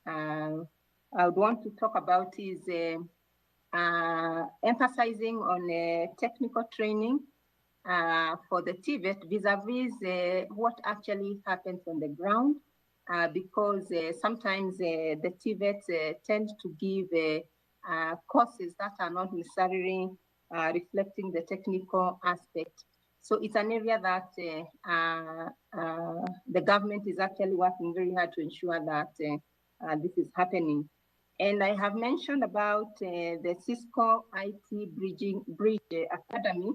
I would want to talk about is emphasizing on technical training for the TVET vis-a-vis what actually happens on the ground, because sometimes the TVET tend to give courses that are not necessarily reflecting the technical aspect. So it's an area that the government is actually working very hard to ensure that this is happening. And I have mentioned about the Cisco IT Bridge Academy,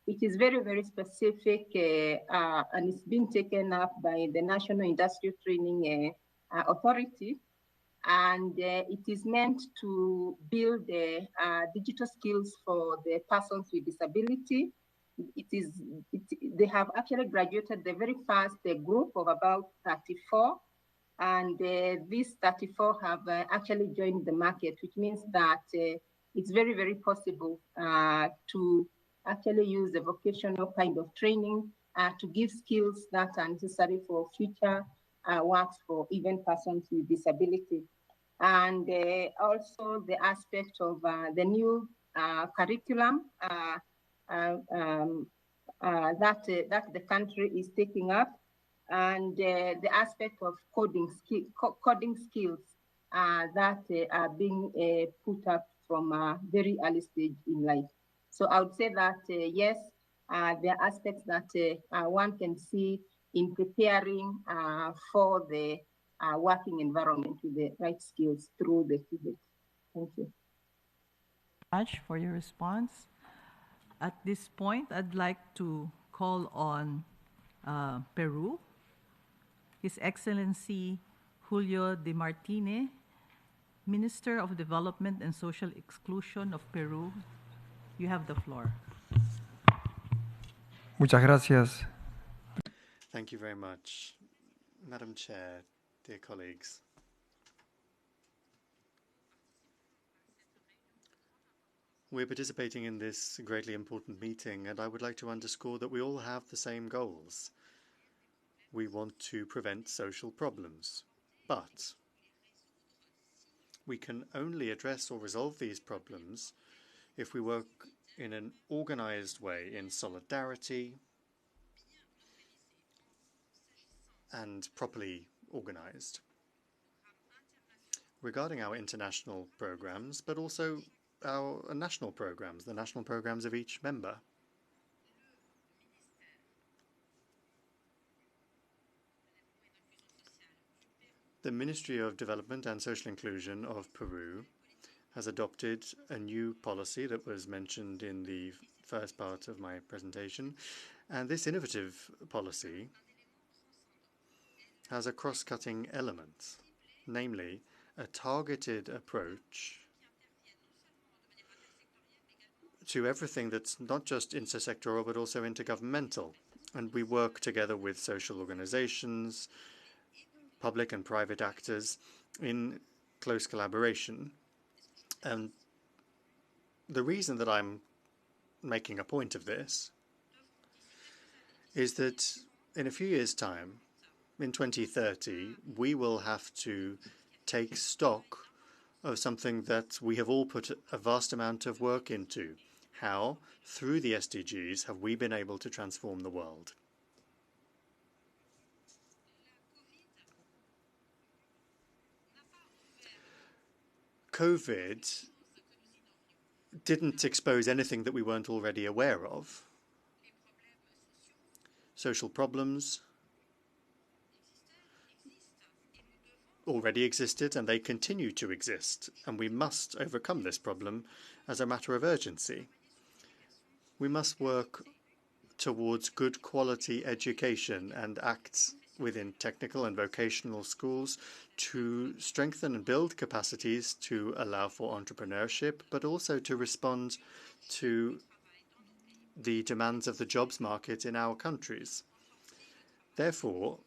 which is very, very specific, and it's been taken up by the National Industrial Training Authority. And it is meant to build digital skills for the persons with disability. They have actually graduated the very first group of about 34. And these 34 have actually joined the market, which means that it's very, very possible to actually use the vocational kind of training to give skills that are necessary for future works for even persons with disability. And also the aspect of the new curriculum that the country is taking up, and the aspect of coding skills that are being put up from a very early stage in life. So I would say that, yes, there are aspects that one can see in preparing for the working environment with the right skills through the TVET. Thank you. Much for your response. At this point, I'd like to call on Peru. His Excellency Julio de Martine, Minister of Development and Social Exclusion of Peru. You have the floor. Muchas gracias. Thank you very much, Madam Chair, dear colleagues. We're participating in this greatly important meeting, and I would like to underscore that we all have the same goals. We want to prevent social problems, but we can only address or resolve these problems if we work in an organized way, in solidarity and properly organized. Regarding our international programs, but also our national programs, the national programs of each member. The Ministry of Development and Social Inclusion of Peru has adopted a new policy that was mentioned in the first part of my presentation, and this innovative policy has a cross-cutting element, namely a targeted approach to everything that's not just intersectoral but also intergovernmental. And we work together with social organizations, public and private actors in close collaboration. And the reason that I'm making a point of this is that in a few years' time, in 2030, we will have to take stock of something that we have all put a vast amount of work into. How, through the SDGs, have we been able to transform the world? COVID didn't expose anything that we weren't already aware of. Social problems already existed, and they continue to exist, and we must overcome this problem as a matter of urgency. We must work towards good quality education and act within technical and vocational schools to strengthen and build capacities to allow for entrepreneurship, but also to respond to the demands of the jobs market in our countries. Therefore,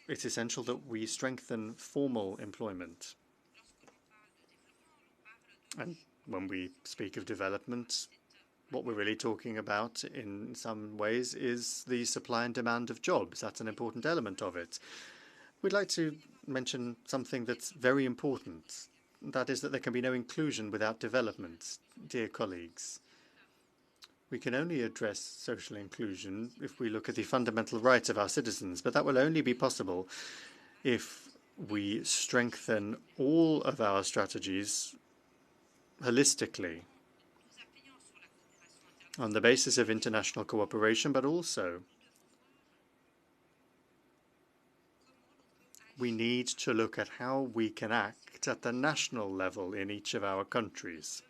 it's essential that we strengthen formal employment. And when we speak of development, what we're really talking about in some ways is the supply and demand of jobs. That's an important element of it. We'd like to mention something that's very important. That is that there can be no inclusion without development. Dear colleagues, we can only address social inclusion if we look at the fundamental rights of our citizens, but that will only be possible if we strengthen all of our strategies holistically on the basis of international cooperation, but also we need to look at how we can act at the national level in each of our countries.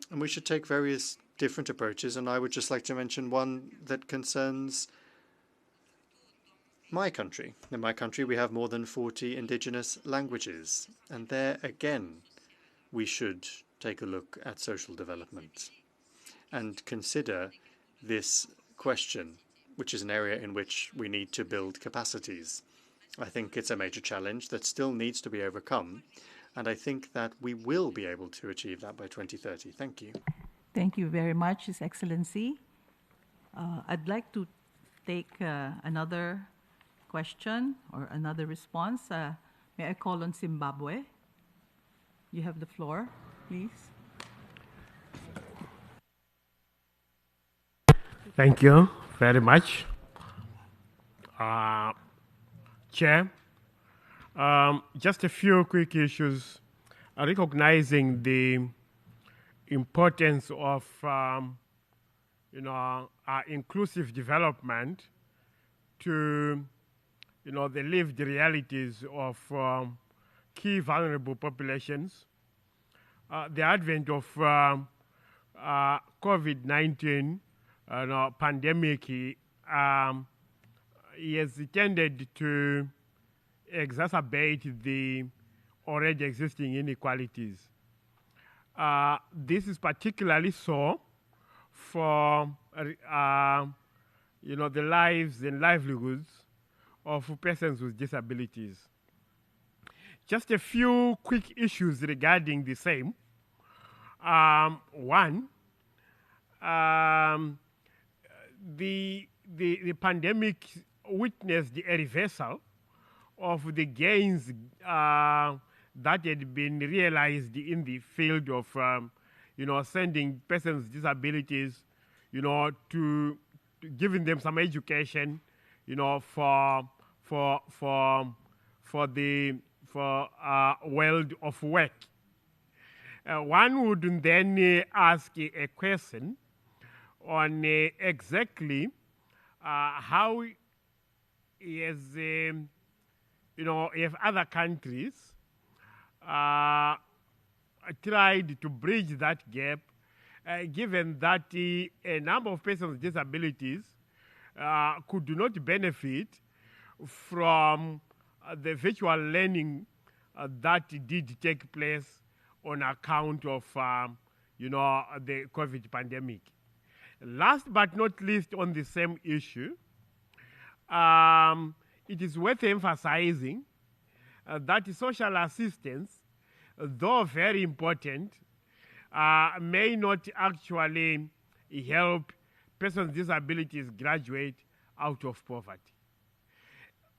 And we should take various different approaches, and I would just like to mention one that concerns my country. In my country, we have more than 40 indigenous languages, and there again, we should take a look at social development and consider this question, which is an area in which we need to build capacities. I think it's a major challenge that still needs to be overcome, and I think that we will be able to achieve that by 2030. Thank you. Thank you very much, His Excellency. I'd like to take another question or another response. May I call on Zimbabwe? You have the floor, please. Thank you very much, Chair. Just a few quick issues. Recognizing the importance of inclusive development to the lived realities of key vulnerable populations. The advent of COVID-19 pandemic has tended to exacerbate the already existing inequalities. This is particularly so for the lives and livelihoods of persons with disabilities. Just a few quick issues regarding the same. One, the pandemic witnessed a reversal of the gains that had been realized in the field of, sending persons with disabilities, to giving them some education, for the world of work. One would then ask a question on exactly how is, if other countries tried to bridge that gap, given that a number of persons with disabilities could not benefit from the virtual learning that did take place on account of, the COVID pandemic. Last but not least, on the same issue, it is worth emphasizing that social assistance, though very important, may not actually help persons with disabilities graduate out of poverty.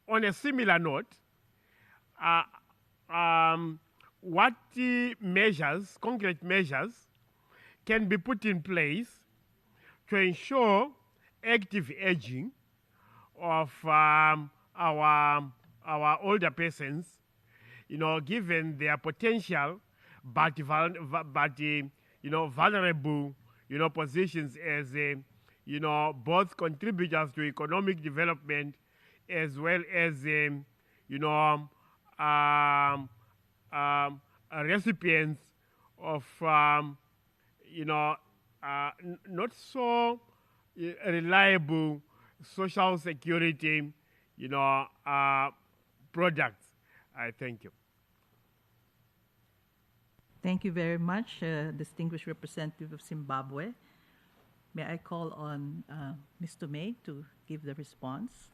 On a similar note, what measures, concrete measures, can be put in place to ensure active aging of our older persons, given their potential, but vulnerable, positions as both contributors to economic development as well as recipients of not so reliable social security products. I thank you. Thank you very much, distinguished representative of Zimbabwe. May I call on Ms. Tomei to give the response?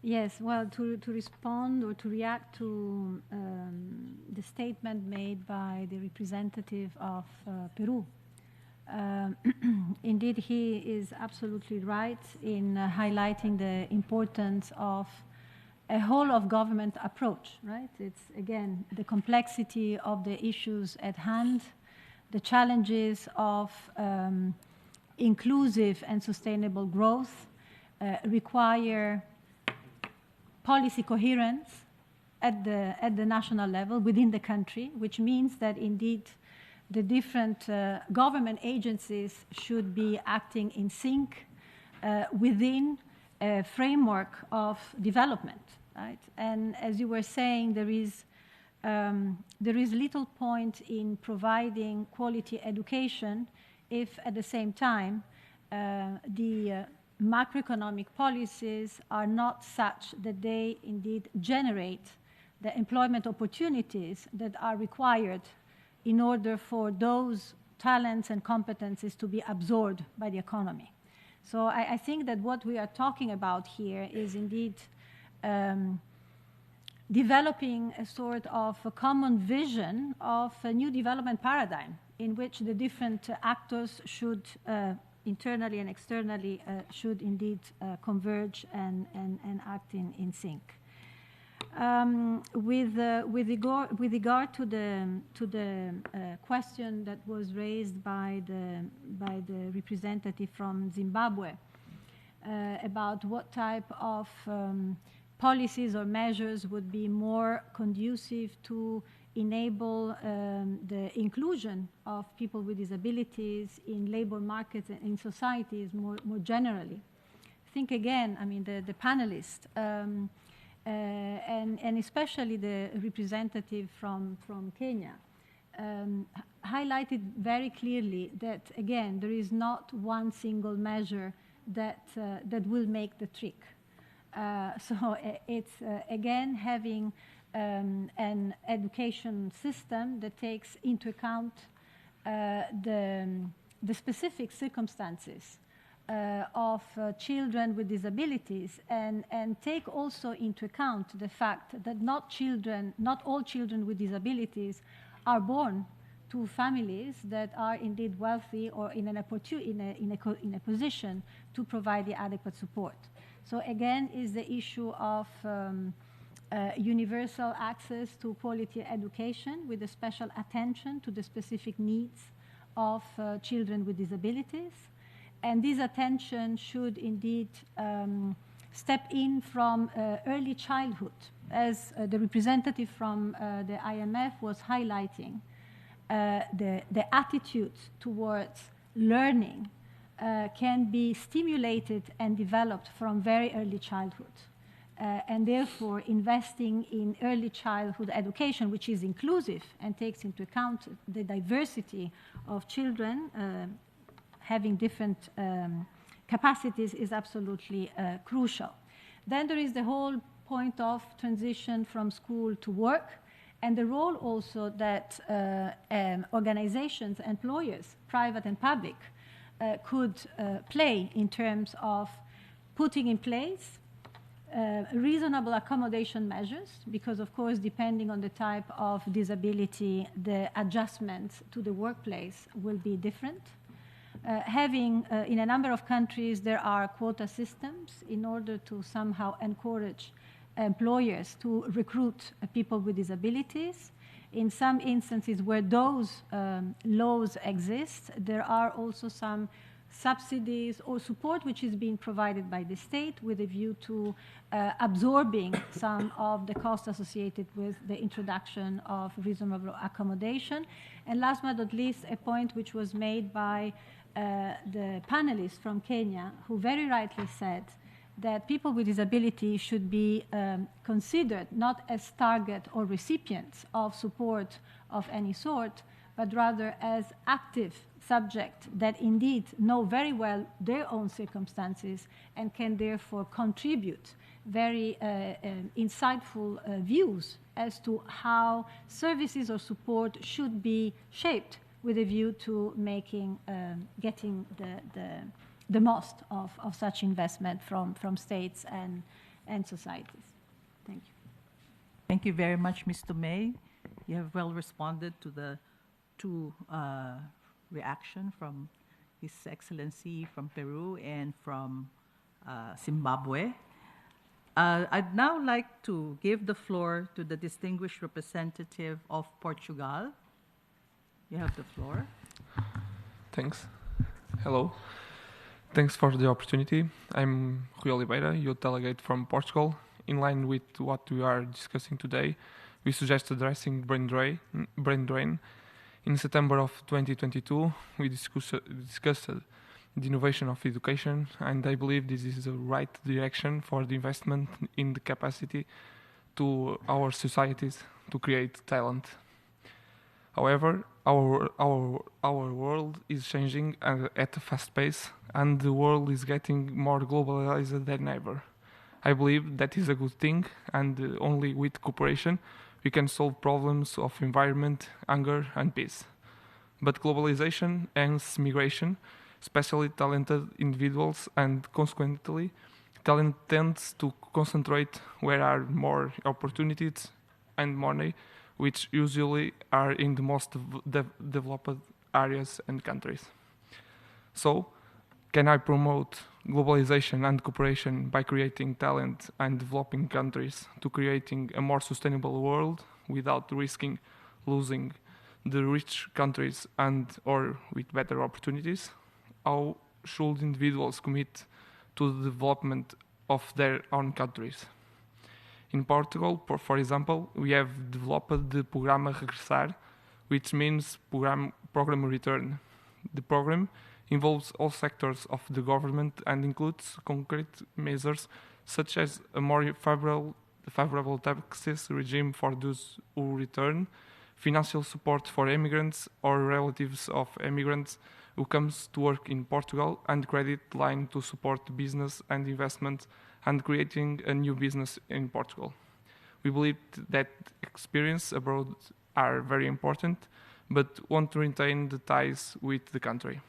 Yes, well, to respond or to react to the statement made by the representative of Peru. Indeed, he is absolutely right in highlighting the importance of a whole of government approach, right? It's, again, the complexity of the issues at hand, the challenges of inclusive and sustainable growth require policy coherence at the national level within the country, which means that indeed the different government agencies should be acting in sync within a framework of development, right? And as you were saying, there is little point in providing quality education if at the same time the macroeconomic policies are not such that they indeed generate the employment opportunities that are required in order for those talents and competencies to be absorbed by the economy. So I think that what we are talking about here is indeed developing a sort of a common vision of a new development paradigm in which the different actors should internally and externally should indeed converge and act in sync. With regard to the question that was raised by the representative from Zimbabwe about what type of policies or measures would be more conducive to enable the inclusion of people with disabilities in labor markets and in societies more generally. Think again, I mean, the panelists, and especially the representative from Kenya, highlighted very clearly that, again, there is not one single measure that will make the trick. So it's, again, having an education system that takes into account the specific circumstances of children with disabilities and take also into account the fact that not all children with disabilities are born to families that are indeed wealthy or in a position to provide the adequate support. So again is the issue of universal access to quality education with a special attention to the specific needs of children with disabilities. And this attention should indeed step in from early childhood. As the representative from the IMF was highlighting, the attitude towards learning can be stimulated and developed from very early childhood. And therefore, investing in early childhood education, which is inclusive and takes into account the diversity of children having different capacities, is absolutely crucial. Then there is the whole point of transition from school to work, and the role also that organizations, employers, private and public, could play in terms of putting in place reasonable accommodation measures, because of course, depending on the type of disability, the adjustments to the workplace will be different. In a number of countries, there are quota systems in order to somehow encourage employers to recruit people with disabilities. In some instances where those laws exist, there are also some subsidies or support which is being provided by the state with a view to absorbing some of the costs associated with the introduction of reasonable accommodation. And last but not least, a point which was made by the panelists from Kenya, who very rightly said that people with disability should be considered not as target or recipients of support of any sort, but rather as active subjects that indeed know very well their own circumstances and can therefore contribute very insightful views as to how services or support should be shaped with a view to making, getting the most of such investment from states and societies. Thank you. Thank you very much, Ms. Tomei. You have well responded to the two reaction from His Excellency from Peru and from Zimbabwe. I'd now like to give the floor to the distinguished representative of Portugal. You have the floor. Thanks. Hello. Thanks for the opportunity. I'm Rui Oliveira, youth delegate from Portugal. In line with what we are discussing today, we suggest addressing brain drain. In September of 2022, we discussed the innovation of education, and I believe this is the right direction for the investment in the capacity to our societies to create talent. However, our world is changing at a fast pace, and the world is getting more globalized than ever. I believe that is a good thing, and only with cooperation we can solve problems of environment, hunger, and peace. But globalization ends migration, especially talented individuals, and consequently, talent tends to concentrate where are more opportunities and money, which usually are in the most developed areas and countries. So, can I promote globalization and cooperation by creating talent and developing countries to creating a more sustainable world without risking losing the rich countries and or with better opportunities? How should individuals commit to the development of their own countries? In Portugal, for example, we have developed the Programa Regressar, which means program return. The program involves all sectors of the government and includes concrete measures such as a more favorable taxes regime for those who return, financial support for immigrants or relatives of immigrants who comes to work in Portugal, and credit line to support business and investment and creating a new business in Portugal. We believe that experience abroad are very important, but want to retain the ties with the country.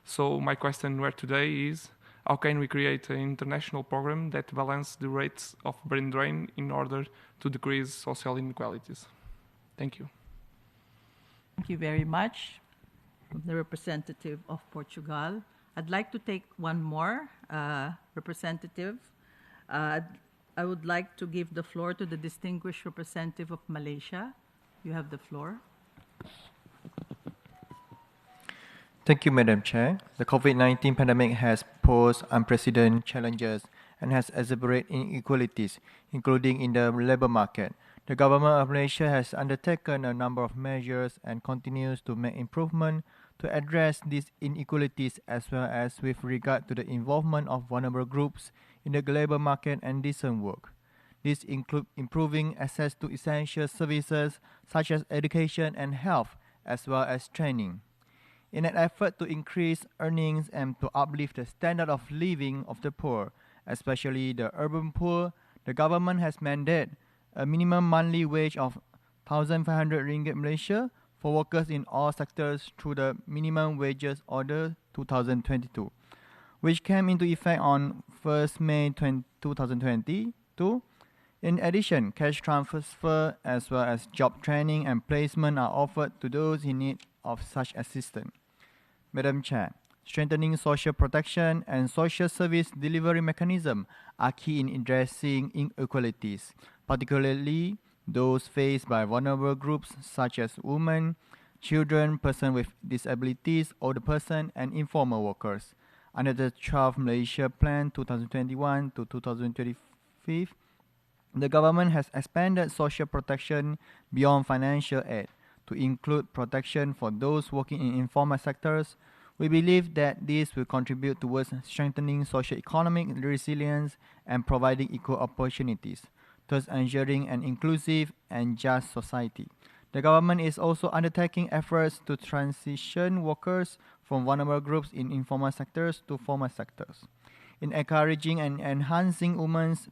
So my question here today is, how can we create an international program that balances the rates of brain drain in order to decrease social inequalities? Thank you. Thank you very much, the representative of Portugal. I'd like to take one more representative. I would like to give the floor to the distinguished representative of Malaysia. You have the floor. Thank you, Madam Chair. The COVID-19 pandemic has posed unprecedented challenges and has exacerbated inequalities, including in the labour market. The government of Malaysia has undertaken a number of measures and continues to make improvements to address these inequalities, as well as with regard to the involvement of vulnerable groups in the labour market and decent work. These include improving access to essential services such as education and health, as well as training. In an effort to increase earnings and to uplift the standard of living of the poor, especially the urban poor, the government has mandated a minimum monthly wage of 1,500 ringgit Malaysia for workers in all sectors through the Minimum Wages Order 2022, which came into effect on 1st May 2022. In addition, cash transfer as well as job training and placement are offered to those in need of such assistance. Madam Chair, strengthening social protection and social service delivery mechanism are key in addressing inequalities, particularly those faced by vulnerable groups such as women, children, persons with disabilities, older persons, and informal workers. Under the 12th Malaysia Plan 2021 to 2025, the government has expanded social protection beyond financial aid to include protection for those working in informal sectors. We believe that this will contribute towards strengthening socio-economic resilience and providing equal opportunities, thus ensuring an inclusive and just society. The government is also undertaking efforts to transition workers from vulnerable groups in informal sectors to formal sectors. In encouraging and enhancing women's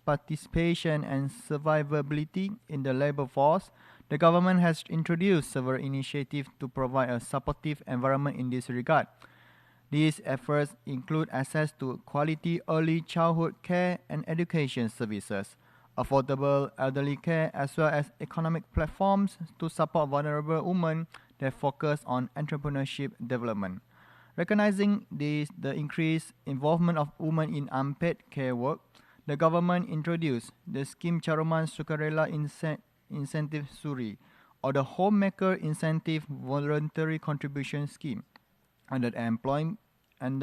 participation and survivability in the labour force, the government has introduced several initiatives to provide a supportive environment in this regard. These efforts include access to quality early childhood care and education services, affordable elderly care, as well as economic platforms to support vulnerable women that focus on entrepreneurship development. Recognizing the increased involvement of women in unpaid care work, the government introduced the scheme Caruman Sukarela Incentive Suri, or the Homemaker Incentive Voluntary Contribution Scheme, under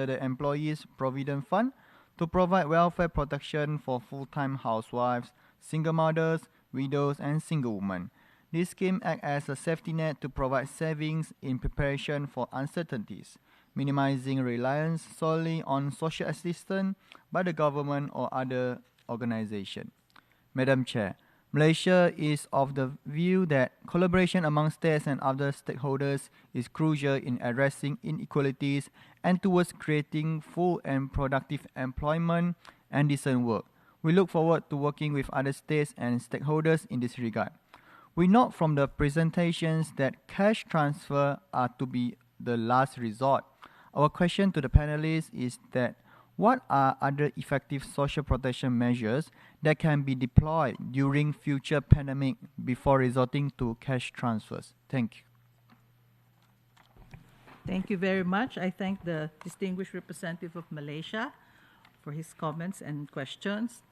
the Employees Provident Fund to provide welfare protection for full-time housewives, single mothers, widows, and single women. This scheme acts as a safety net to provide savings in preparation for uncertainties, minimizing reliance solely on social assistance by the government or other organizations. Madam Chair, Malaysia is of the view that collaboration among states and other stakeholders is crucial in addressing inequalities and towards creating full and productive employment and decent work. We look forward to working with other states and stakeholders in this regard. We note from the presentations that cash transfer are to be the last resort. Our question to the panelists is that what are other effective social protection measures that can be deployed during future pandemic before resorting to cash transfers? Thank you. Thank you very much. I thank the distinguished representative of Malaysia for his comments and questions.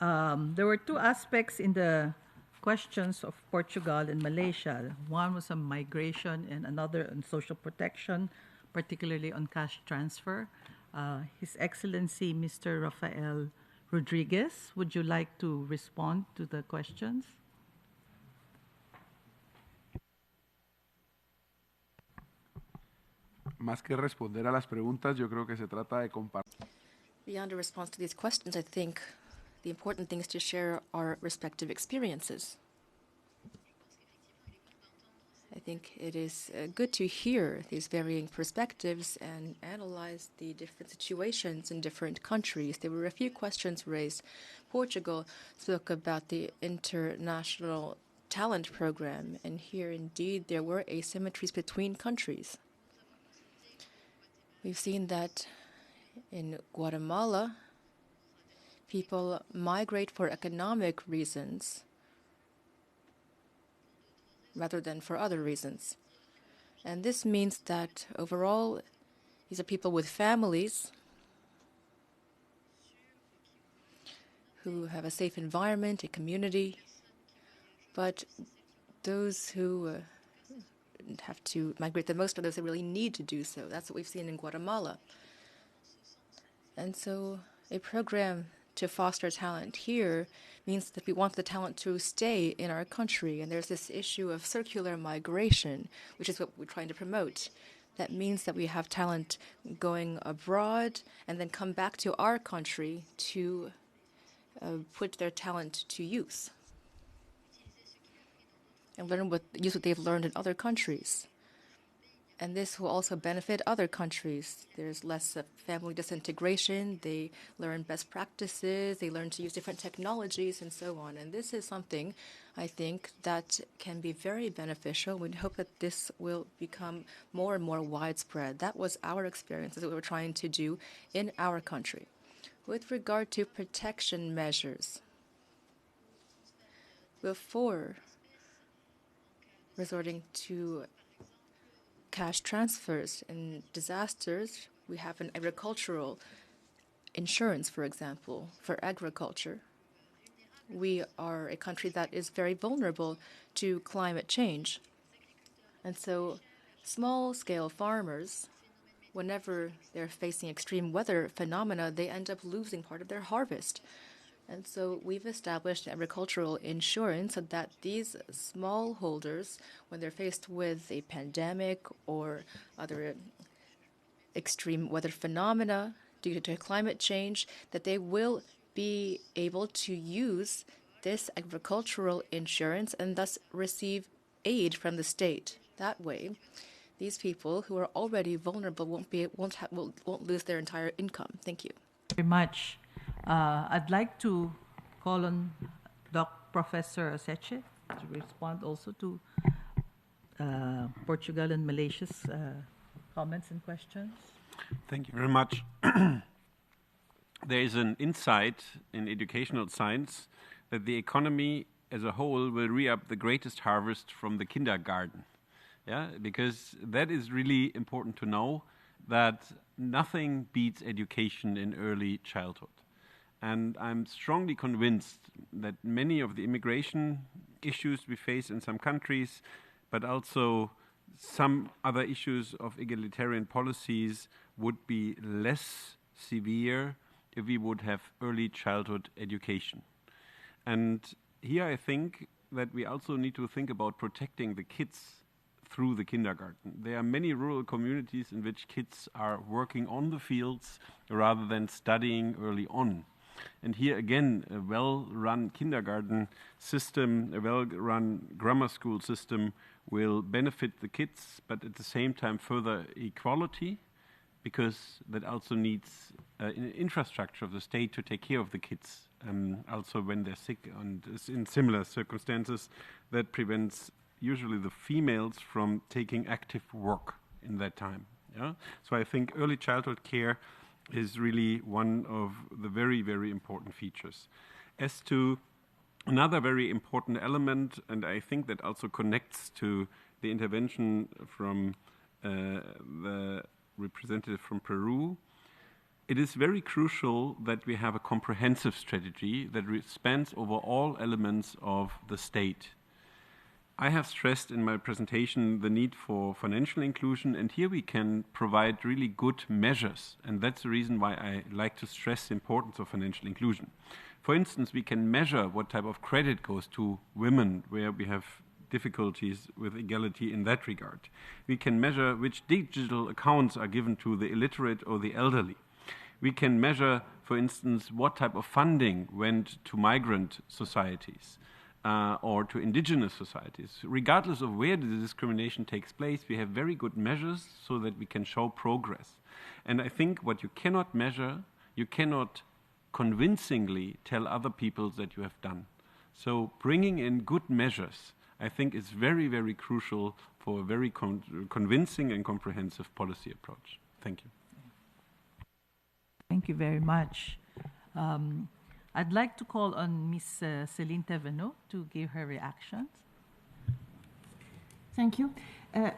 There were two aspects in the questions of Portugal and Malaysia. One was on migration and another on social protection, particularly on cash transfer. His Excellency, Mr. Rafael Rodriguez, would you like to respond to the questions? Más que responder a las preguntas, yo creo que se trata de compartir. Beyond a response to these questions, I think the important thing is to share our respective experiences. I think it is good to hear these varying perspectives and analyze the different situations in different countries. There were a few questions raised. Portugal spoke about the international talent program, and here indeed there were asymmetries between countries. We've seen that in Guatemala, people migrate for economic reasons rather than for other reasons. And this means that overall, these are people with families who have a safe environment, a community, but those who have to migrate the most are those that really need to do so. That's what we've seen in Guatemala. And so a program to foster talent here means that we want the talent to stay in our country. And there's this issue of circular migration, which is what we're trying to promote. That means that we have talent going abroad and then come back to our country to put their talent to use and use what they've learned in other countries. And this will also benefit other countries. There's less family disintegration. They learn best practices. They learn to use different technologies and so on. And this is something, I think, that can be very beneficial. We hope that this will become more and more widespread. That was our experience that we were trying to do in our country. With regard to protection measures, before resorting to cash transfers in disasters, we have an agricultural insurance, for example, for agriculture. We are a country that is very vulnerable to climate change. And so small-scale farmers, whenever they're facing extreme weather phenomena, they end up losing part of their harvest. And so we've established agricultural insurance so that these smallholders, when they're faced with a pandemic or other extreme weather phenomena due to climate change, that they will be able to use this agricultural insurance and thus receive aid from the state. That way, these people who are already vulnerable won't lose their entire income. Thank you. Very much. I'd like to call on Professor Seche to respond also to Portugal and Malaysia's comments and questions. Thank you very much. There is an insight in educational science that the economy as a whole will reap the greatest harvest from the kindergarten. Yeah, because that is really important to know, that nothing beats education in early childhood. And I'm strongly convinced that many of the immigration issues we face in some countries, but also some other issues of egalitarian policies, would be less severe if we would have early childhood education. And here I think that we also need to think about protecting the kids through the kindergarten. There are many rural communities in which kids are working on the fields rather than studying early on. And here again, a well-run kindergarten system, a well-run grammar school system will benefit the kids, but at the same time further equality, because that also needs infrastructure of the state to take care of the kids, also when they're sick and in similar circumstances. That prevents usually the females from taking active work in that time. Yeah? So I think early childhood care is really one of the very, very important features. As to another very important element, and I think that also connects to the intervention from the representative from Peru, it is very crucial that we have a comprehensive strategy that spans over all elements of the state. I have stressed in my presentation the need for financial inclusion, and here we can provide really good measures, and that's the reason why I like to stress the importance of financial inclusion. For instance, we can measure what type of credit goes to women where we have difficulties with equality in that regard. We can measure which digital accounts are given to the illiterate or the elderly. We can measure, for instance, what type of funding went to migrant societies or to indigenous societies. Regardless of where the discrimination takes place, we have very good measures so that we can show progress. And I think what you cannot measure, you cannot convincingly tell other people that you have done. So bringing in good measures, I think, is very, very crucial for a very convincing and comprehensive policy approach. Thank you. Thank you very much. I'd like to call on Ms. Céline Thévenot to give her reactions. Thank you.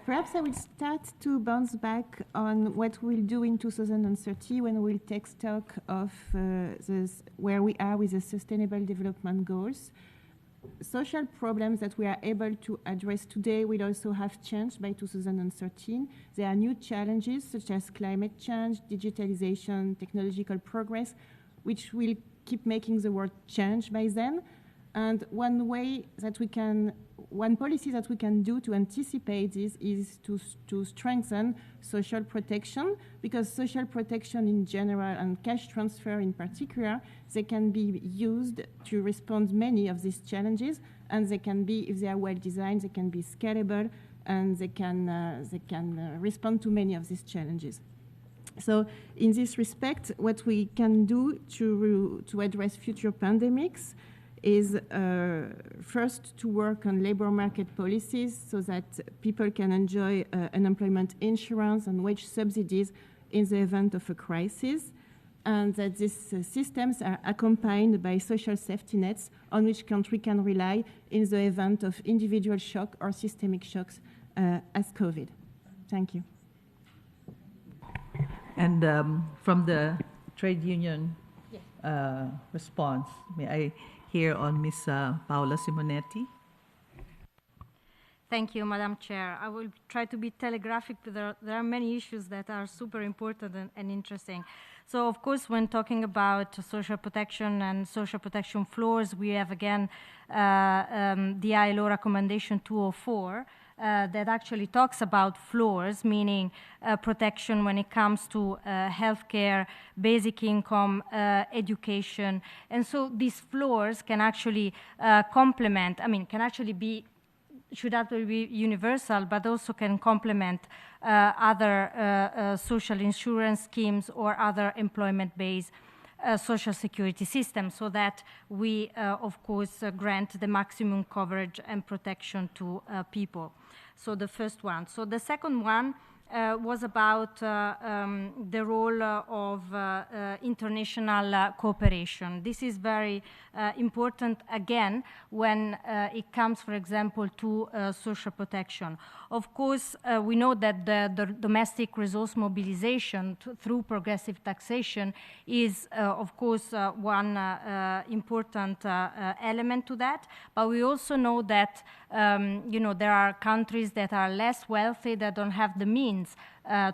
Perhaps I will start to bounce back on what we'll do in 2030 when we'll take stock of where we are with the Sustainable Development Goals. Social problems that we are able to address today will also have changed by 2013. There are new challenges such as climate change, digitalization, technological progress, which will keep making the world change by then. And one policy that we can do to anticipate this is to strengthen social protection, because social protection in general and cash transfer in particular, they can be used to respond to many of these challenges, and they can be, if they are well designed, they can be scalable, and they can respond to many of these challenges. So in this respect, what we can do to address future pandemics is first to work on labor market policies so that people can enjoy unemployment insurance and wage subsidies in the event of a crisis, and that these systems are accompanied by social safety nets on which country can rely in the event of individual shock or systemic shocks as COVID. Thank you. And from the trade union response, may I hear on Ms. Paola Simonetti? Thank you, Madam Chair. I will try to be telegraphic, but there are many issues that are super important and interesting. So, of course, when talking about social protection and social protection floors, we have, again, the ILO recommendation 204, that actually talks about floors, meaning protection when it comes to healthcare, basic income, education. And so these floors can actually complement, should actually be universal, but also can complement other social insurance schemes or other employment-based social security system, so that we, of course, grant the maximum coverage and protection to people. So the first one. So the second one was about the role of international cooperation. This is very important, again, when it comes, for example, to social protection. Of course, we know that the domestic resource mobilization through progressive taxation is, of course, one important element to that. But we also know that there are countries that are less wealthy, that don't have the means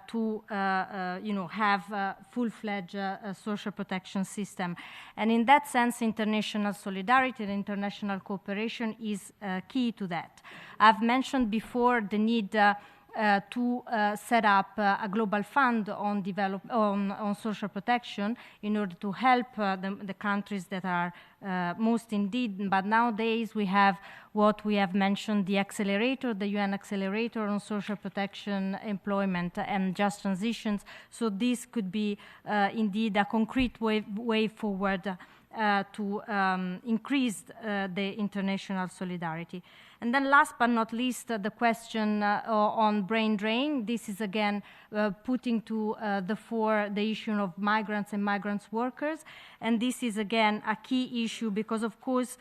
to have a full-fledged social protection system. And in that sense, international solidarity and international cooperation is key to that. I've mentioned before the need to set up a global fund on social protection in order to help the countries that are most in need. But nowadays we have what we have mentioned, the accelerator, the UN accelerator on social protection, employment and just transitions. So this could be indeed a concrete way forward to increase the international solidarity. And then last but not least, the question on brain drain. This is again putting to the fore the issue of migrants and migrants workers. And this is again a key issue because, of course,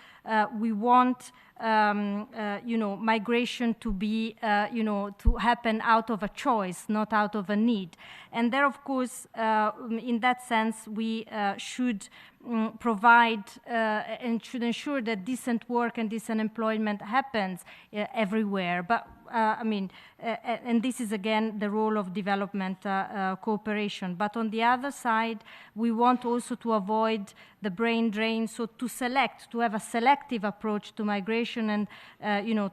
we want migration to be, to happen out of a choice, not out of a need. And there, of course, in that sense, we should provide and should ensure that decent work and decent employment happens everywhere. But and this is again the role of development cooperation. But on the other side, we want also to avoid the brain drain, so to have a selective approach to migration and,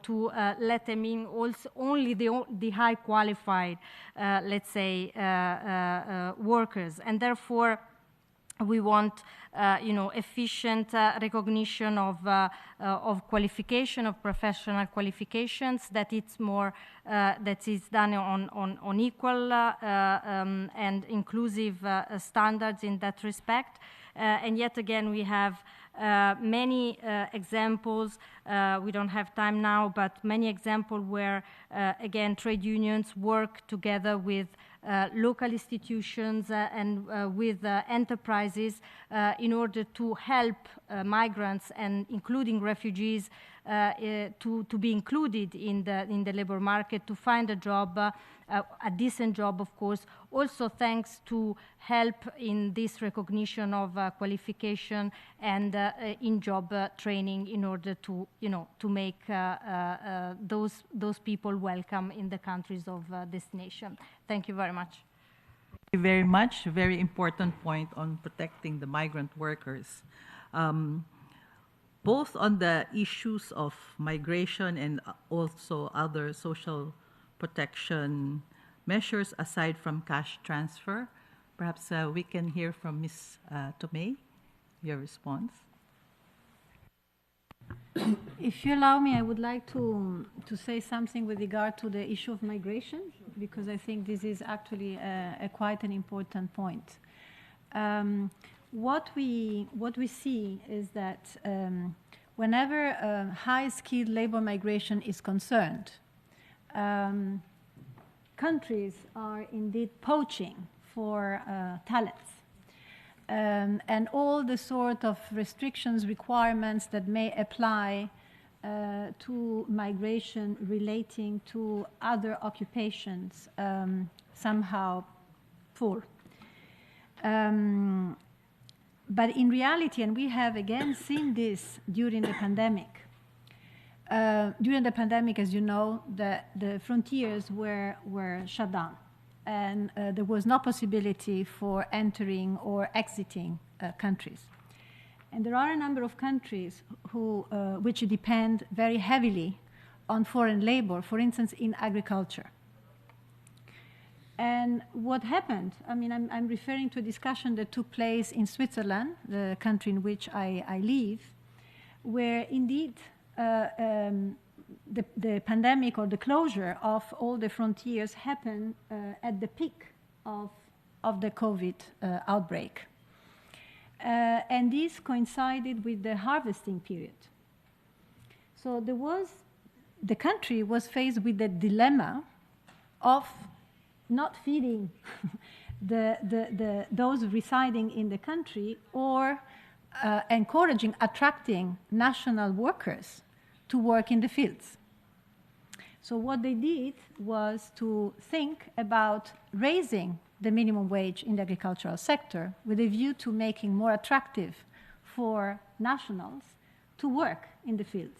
to let them in also only the high qualified, let's say, workers. And therefore, we want, efficient recognition of qualification, of professional qualifications, that it's more, that is done on equal and inclusive standards in that respect. And yet again, we have many examples. We don't have time now, but many examples where, again, trade unions work together with local institutions and with enterprises in order to help migrants and including refugees to be included in the labor market, to find a job, a decent job, of course, also thanks to help in this recognition of qualification and in job training in order to, to make those people welcome in the countries of destination. Thank you very much. Thank you very much. A very important point on protecting the migrant workers. Both on the issues of migration and also other social protection measures aside from cash transfer. Perhaps we can hear from Ms. Tomei, your response. If you allow me, I would like to say something with regard to the issue of migration, because I think this is actually quite an important point. What we see is that whenever high-skilled labor migration is concerned, countries are indeed poaching for talents. And all the sort of restrictions, requirements that may apply to migration relating to other occupations somehow fall. But in reality, and we have again seen this during the pandemic, as you know, the frontiers were shut down. And there was no possibility for entering or exiting countries. And there are a number of countries which depend very heavily on foreign labor, for instance, in agriculture. And what happened, I'm referring to a discussion that took place in Switzerland, the country in which I live, where indeed the pandemic or the closure of all the frontiers happened at the peak of the COVID outbreak. And this coincided with the harvesting period. So the country was faced with the dilemma of not feeding those residing in the country, or encouraging, attracting national workers to work in the fields. So what they did was to think about raising the minimum wage in the agricultural sector with a view to making more attractive for nationals to work in the fields.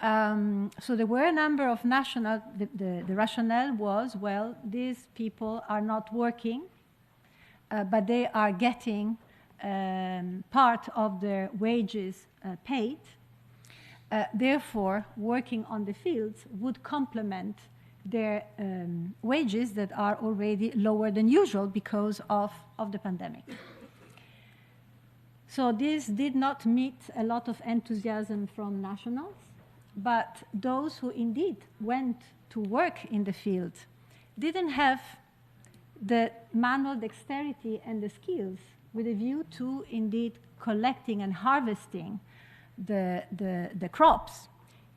So there were a number of national, the rationale was, well, these people are not working, but they are getting part of their wages paid. Therefore, working on the fields would complement their wages that are already lower than usual because of the pandemic. So this did not meet a lot of enthusiasm from nationals, but those who indeed went to work in the field didn't have the manual dexterity and the skills with a view to indeed collecting and harvesting the crops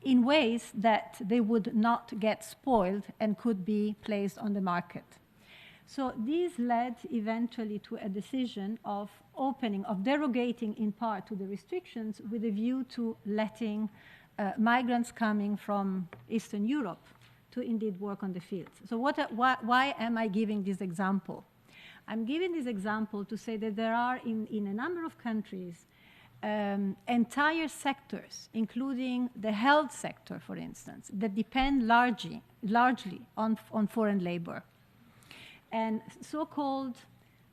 in ways that they would not get spoiled and could be placed on the market. So this led eventually to a decision of opening, of derogating in part to the restrictions with a view to letting migrants coming from Eastern Europe to indeed work on the fields. So why am I giving this example? I'm giving this example to say that there are in a number of countries entire sectors, including the health sector, for instance, that depend largely on foreign labor. And so-called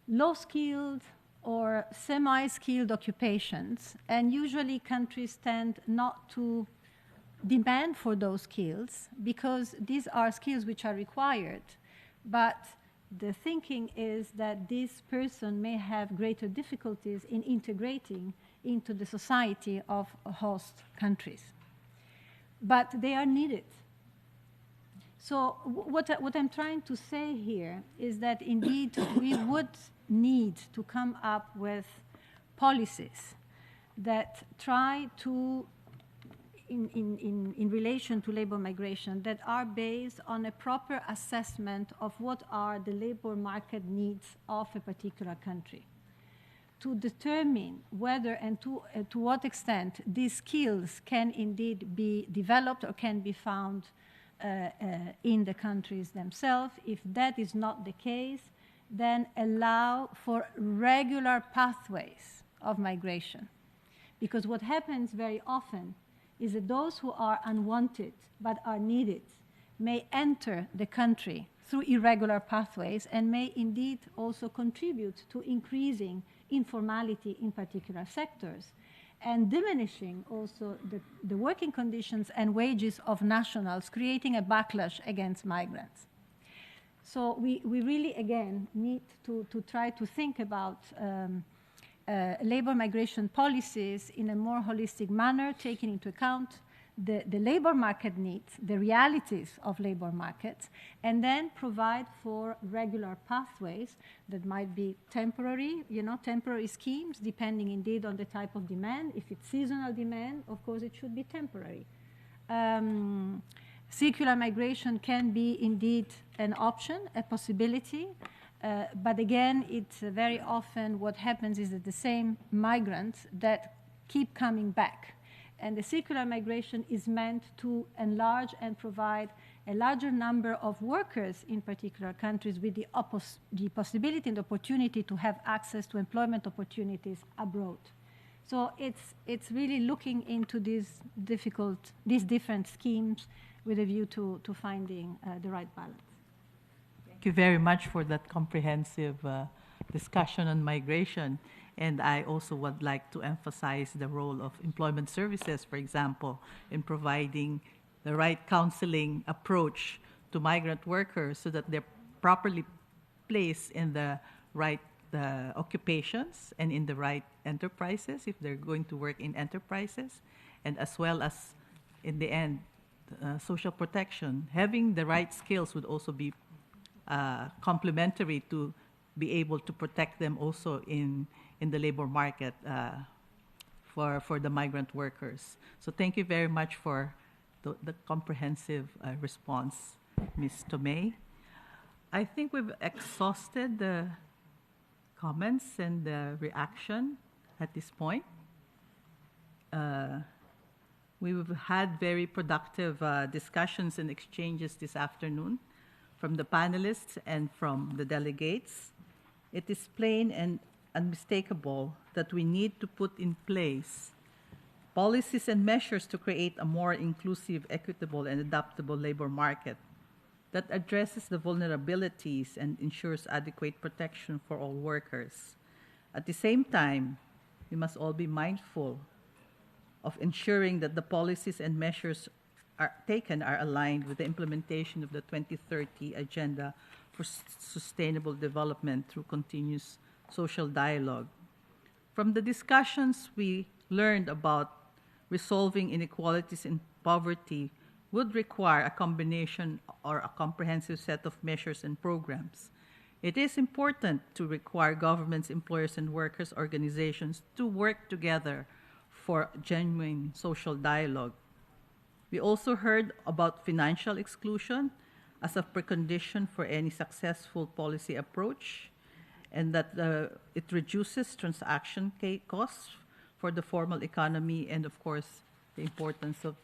low-skilled or semi-skilled occupations, and usually countries tend not to demand for those skills because these are skills which are required, but the thinking is that this person may have greater difficulties in integrating into the society of host countries. But they are needed. So what I'm trying to say here is that indeed we would need to come up with policies that try to, in relation to labor migration, that are based on a proper assessment of what are the labor market needs of a particular country, to determine whether and to what extent these skills can indeed be developed or can be found in the countries themselves. If that is not the case, then allow for regular pathways of migration. Because what happens very often is that those who are unwanted but are needed may enter the country through irregular pathways and may indeed also contribute to increasing informality in particular sectors and diminishing also the working conditions and wages of nationals, creating a backlash against migrants. So we really, again, need to try to think about labor migration policies in a more holistic manner, taking into account the labor market needs, the realities of labor markets, and then provide for regular pathways that might be temporary, temporary schemes, depending indeed on the type of demand. If it's seasonal demand, of course, it should be temporary. Circular migration can be indeed an option, a possibility, but again, it's very often what happens is that the same migrants that keep coming back. And the circular migration is meant to enlarge and provide a larger number of workers in particular countries with the possibility and opportunity to have access to employment opportunities abroad. So it's really looking into these different schemes with a view to finding the right balance. Thank you very much for that comprehensive discussion on migration. And I also would like to emphasize the role of employment services, for example, in providing the right counseling approach to migrant workers so that they're properly placed in the right occupations and in the right enterprises if they're going to work in enterprises, and as well as, in the end, social protection. Having the right skills would also be complementary to be able to protect them also in the labor market for the migrant workers. So thank you very much for the comprehensive response, Ms. Tomei. I think we've exhausted the comments and the reaction at this point. We've had very productive discussions and exchanges this afternoon from the panelists and from the delegates. It is plain and unmistakable that we need to put in place policies and measures to create a more inclusive, equitable, and adaptable labor market that addresses the vulnerabilities and ensures adequate protection for all workers. At the same time, we must all be mindful of ensuring that the policies and measures taken are aligned with the implementation of the 2030 Agenda for Sustainable Development through continuous social dialogue. From the discussions we learned about resolving inequalities and poverty would require a combination or a comprehensive set of measures and programs. It is important to require governments, employers, and workers' organizations to work together for genuine social dialogue. We also heard about financial exclusion as a precondition for any successful policy approach, and that it reduces transaction costs for the formal economy, and of course, the importance of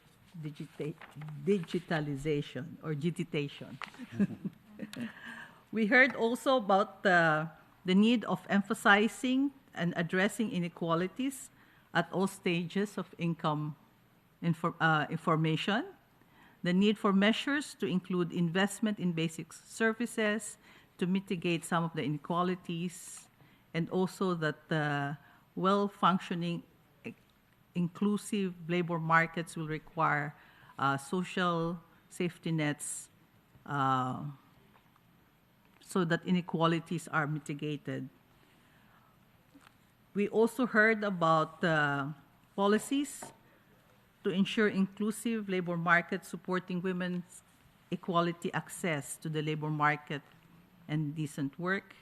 digitalization or digitation. We heard also about the need of emphasizing and addressing inequalities at all stages of income information, the need for measures to include investment in basic services to mitigate some of the inequalities, and also that the well-functioning, inclusive labor markets will require social safety nets so that inequalities are mitigated. We also heard about policies to ensure inclusive labor markets supporting women's equality access to the labor market and decent work,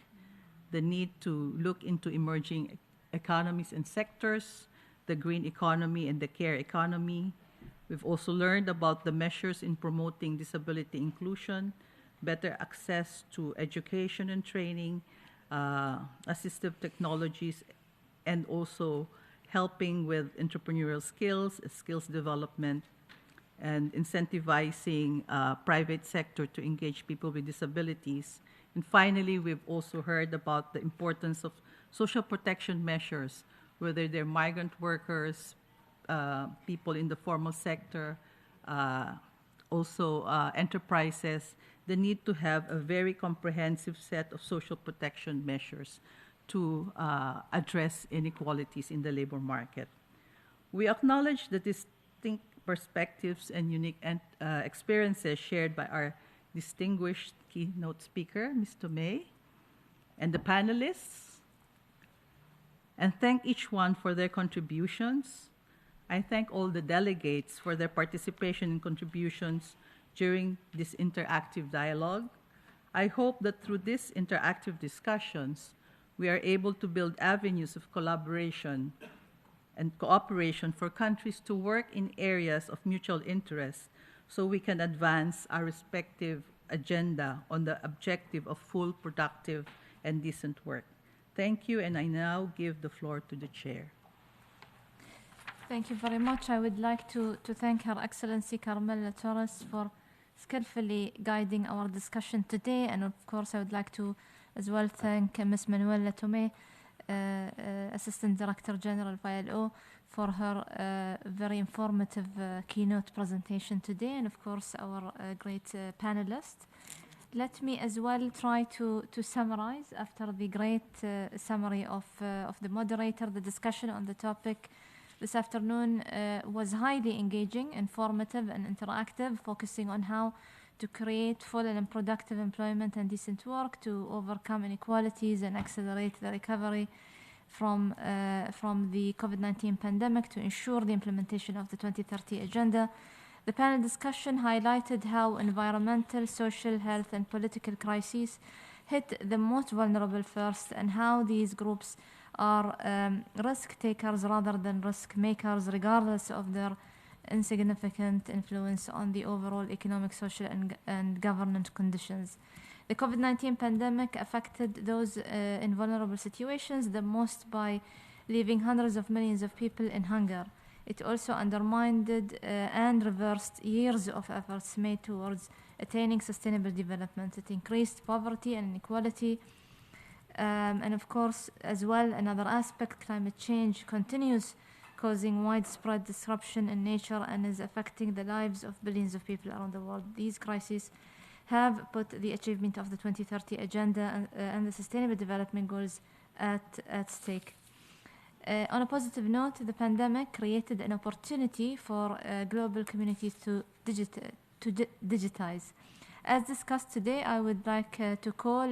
the need to look into emerging economies and sectors, the green economy and the care economy. We've also learned about the measures in promoting disability inclusion, better access to education and training, assistive technologies, and also helping with entrepreneurial skills, skills development, and incentivizing private sector to engage people with disabilities. And finally, we've also heard about the importance of social protection measures, whether they're migrant workers, people in the formal sector, also enterprises, the need to have a very comprehensive set of social protection measures to address inequalities in the labor market. We acknowledge the distinct perspectives and unique experiences shared by our distinguished keynote speaker, Ms. Tomei, and the panelists, and thank each one for their contributions. I thank all the delegates for their participation and contributions during this interactive dialogue. I hope that through these interactive discussions, we are able to build avenues of collaboration and cooperation for countries to work in areas of mutual interest so we can advance our respective agenda on the objective of full, productive, and decent work. Thank you, and I now give the floor to the chair. Thank you very much. I would like to thank Her Excellency Carmela Torres for skillfully guiding our discussion today, and of course I would like to as well thank Ms. Manuela Tomei, Assistant Director General of ILO, for her very informative keynote presentation today, and of course our great panelists. Let me as well try to summarize after the great summary of the moderator. The discussion on the topic this afternoon was highly engaging, informative, and interactive, focusing on how to create full and productive employment and decent work to overcome inequalities and accelerate the recovery from the COVID-19 pandemic to ensure the implementation of the 2030 Agenda. The panel discussion highlighted how environmental, social, health, and political crises hit the most vulnerable first, and how these groups are risk takers rather than risk makers, regardless of their insignificant influence on the overall economic, social, and governance conditions. The COVID-19 pandemic affected those in vulnerable situations the most by leaving hundreds of millions of people in hunger. It also undermined and reversed years of efforts made towards attaining sustainable development. It increased poverty and inequality. And of course, as well, another aspect, climate change continues causing widespread disruption in nature and is affecting the lives of billions of people around the world. These crises have put the achievement of the 2030 Agenda and the Sustainable Development Goals at stake. On a positive note, the pandemic created an opportunity for global communities to digitize. As discussed today, I would like to call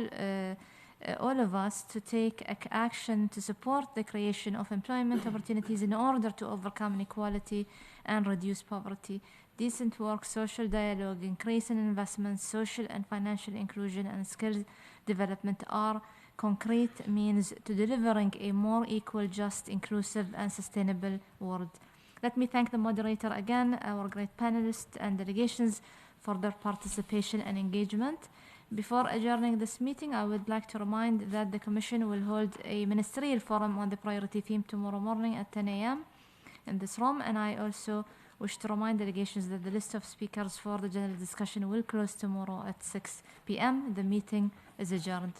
all of us to take action to support the creation of employment opportunities in order to overcome inequality and reduce poverty. Decent work, social dialogue, increase in investment, social and financial inclusion, and skills development are concrete means to delivering a more equal, just, inclusive, and sustainable world. Let me thank the moderator again, our great panelists and delegations for their participation and engagement. Before adjourning this meeting, I would like to remind that the Commission will hold a ministerial forum on the priority theme tomorrow morning at 10 a.m. in this room, and I also wish to remind delegations that the list of speakers for the general discussion will close tomorrow at 6 p.m. The meeting is adjourned.